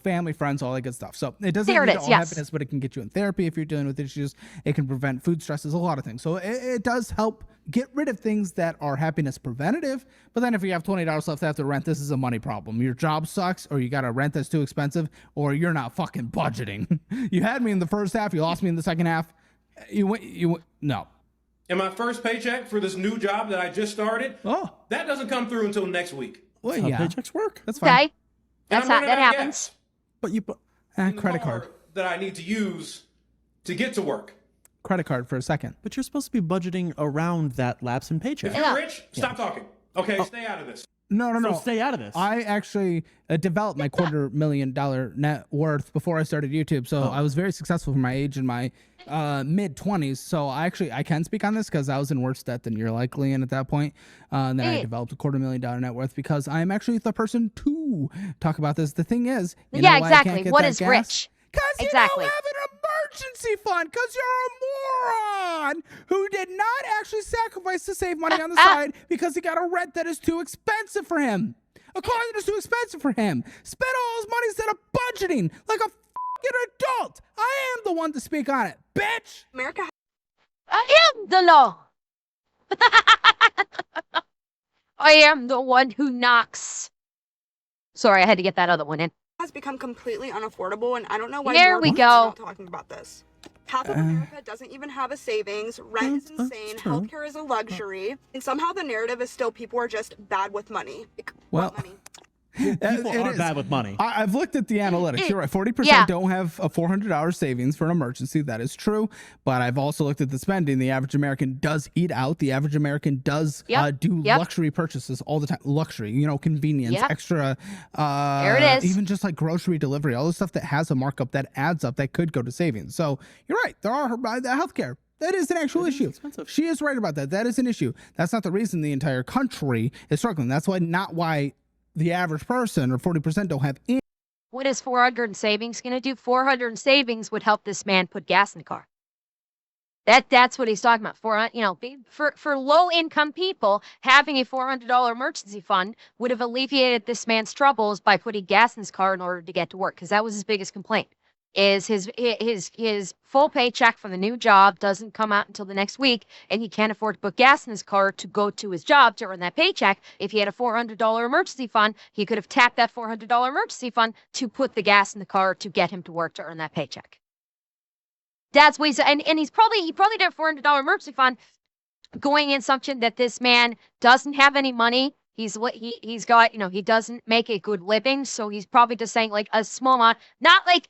S3: family, friends, all that good stuff. So it doesn't
S2: lead
S3: to all happiness, but it can get you in therapy if you're dealing with issues. It can prevent food stresses, a lot of things. So it does help get rid of things that are happiness preventative. But then if you have $20 left after rent, this is a money problem. Your job sucks, or you got a rent that's too expensive, or you're not fucking budgeting. You had me in the first half. You lost me in the second half. No.
S12: And my first paycheck for this new job that I just started, that doesn't come through until next week.
S3: Well,
S5: That's
S3: yeah.
S5: how paychecks work.
S3: That's fine.
S2: Okay. That's how that happens.
S5: But you
S3: credit card.
S12: That I need to use to get to work.
S3: Credit card for a second.
S5: But you're supposed to be budgeting around that lapse in paycheck.
S12: If you're rich, stop talking. Okay, stay out of this.
S3: No.
S5: So stay out of this.
S3: I actually developed my $250,000 net worth before I started YouTube. So I was very successful for my age in my mid-20s. So I can speak on this because I was in worse debt than you're likely in at that point. And then I developed a $250,000 net worth because I am actually the person to talk about this. The thing is, you know why I can't
S2: exactly.
S3: get
S2: What
S3: that
S2: is
S3: gas?
S2: rich?
S3: Because
S2: Exactly.
S3: you don't have an emergency fund because you're a moron who did not actually sacrifice to save money on the side because he got a rent that is too expensive for him. A car that is too expensive for him. Spend all his money instead of budgeting like a fucking adult. I am the one to speak on it, bitch.
S15: America.
S2: I am the law. I am the one who knocks. Sorry, I had to get that other one in.
S15: Has become completely unaffordable, and I don't know why
S2: There
S15: more
S2: we
S15: people are
S2: go.
S15: not talking about this. Half of America doesn't even have a savings. Rent is insane. Healthcare is a luxury, and somehow the narrative is still people are just bad with money.
S3: Well,
S5: People are bad with money.
S3: I've looked at the analytics. You're right. 40%
S2: Yeah.
S3: don't have a $400 savings for an emergency. That is true. But I've also looked at the spending. The average American does eat out. The average American does do luxury purchases all the time. Luxury, convenience, extra.
S2: There it is.
S3: Even just like grocery delivery, all the stuff that has a markup that adds up that could go to savings. So you're right. There are the healthcare. That is an actual issue. She is right about that. That is an issue. That's not the reason the entire country is struggling. That's not why the average person or 40% don't have any.
S2: What is 400 in savings going to do? 400 in savings would help this man put gas in the car. That's what he's talking about. For low income people, having a $400 emergency fund would have alleviated this man's troubles by putting gas in his car in order to get to work. Because that was his biggest complaint. Is his full paycheck from the new job doesn't come out until the next week, and he can't afford to put gas in his car to go to his job to earn that paycheck. If he had a $400 emergency fund, he could have tapped that $400 emergency fund to put the gas in the car to get him to work to earn that paycheck. That's what he's, and he probably did a $400 emergency fund going in assumption that this man doesn't have any money. He's got, he doesn't make a good living, so he's probably just saying like a small amount, not like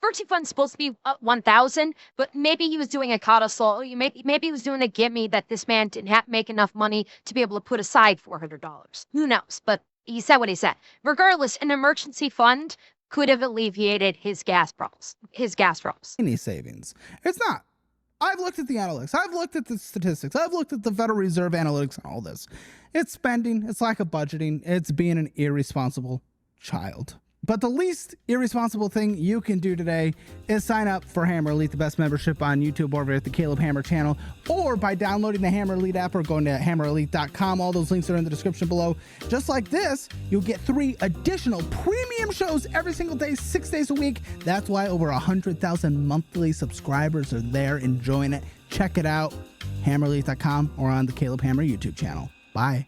S2: emergency fund's supposed to be 1,000, but maybe he was doing a codicil. Maybe he was doing a gimme that this man didn't make enough money to be able to put aside $400. Who knows? But he said what he said. Regardless, an emergency fund could have alleviated his gas problems.
S3: Any savings. It's not. I've looked at the analytics. I've looked at the statistics. I've looked at the Federal Reserve analytics and all this. It's spending. It's lack of budgeting. It's being an irresponsible child. But the least irresponsible thing you can do today is sign up for Hammer Elite, the best membership on YouTube over at the Caleb Hammer channel, or by downloading the Hammer Elite app or going to hammerelite.com. All those links are in the description below. Just like this, you'll get 3 additional premium shows every single day, 6 days a week. That's why over 100,000 monthly subscribers are there enjoying it. Check it out, hammerelite.com or on the Caleb Hammer YouTube channel. Bye.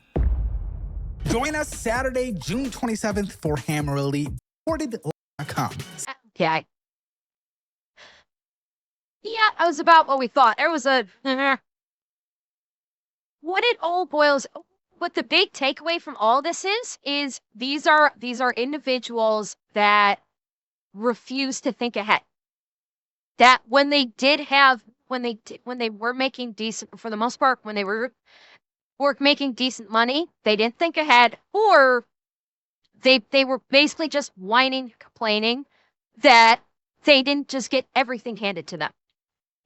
S3: Join us Saturday, June 27th for Hammer Elite. Supported.com.
S2: Okay. Yeah, it was about what we thought. There was a... What it all boils... What the big takeaway from all this is these are individuals that refuse to think ahead. That when they were making decent, for the most part, when they were making decent money, they didn't think ahead, or they were basically just whining, complaining that they didn't just get everything handed to them.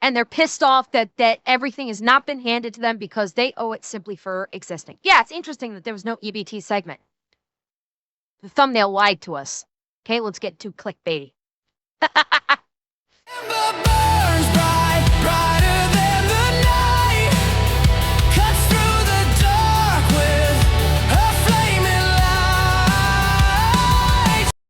S2: And they're pissed off that everything has not been handed to them because they owe it simply for existing. Yeah, it's interesting that there was no EBT segment. The thumbnail lied to us. Okay, let's get too clickbaity.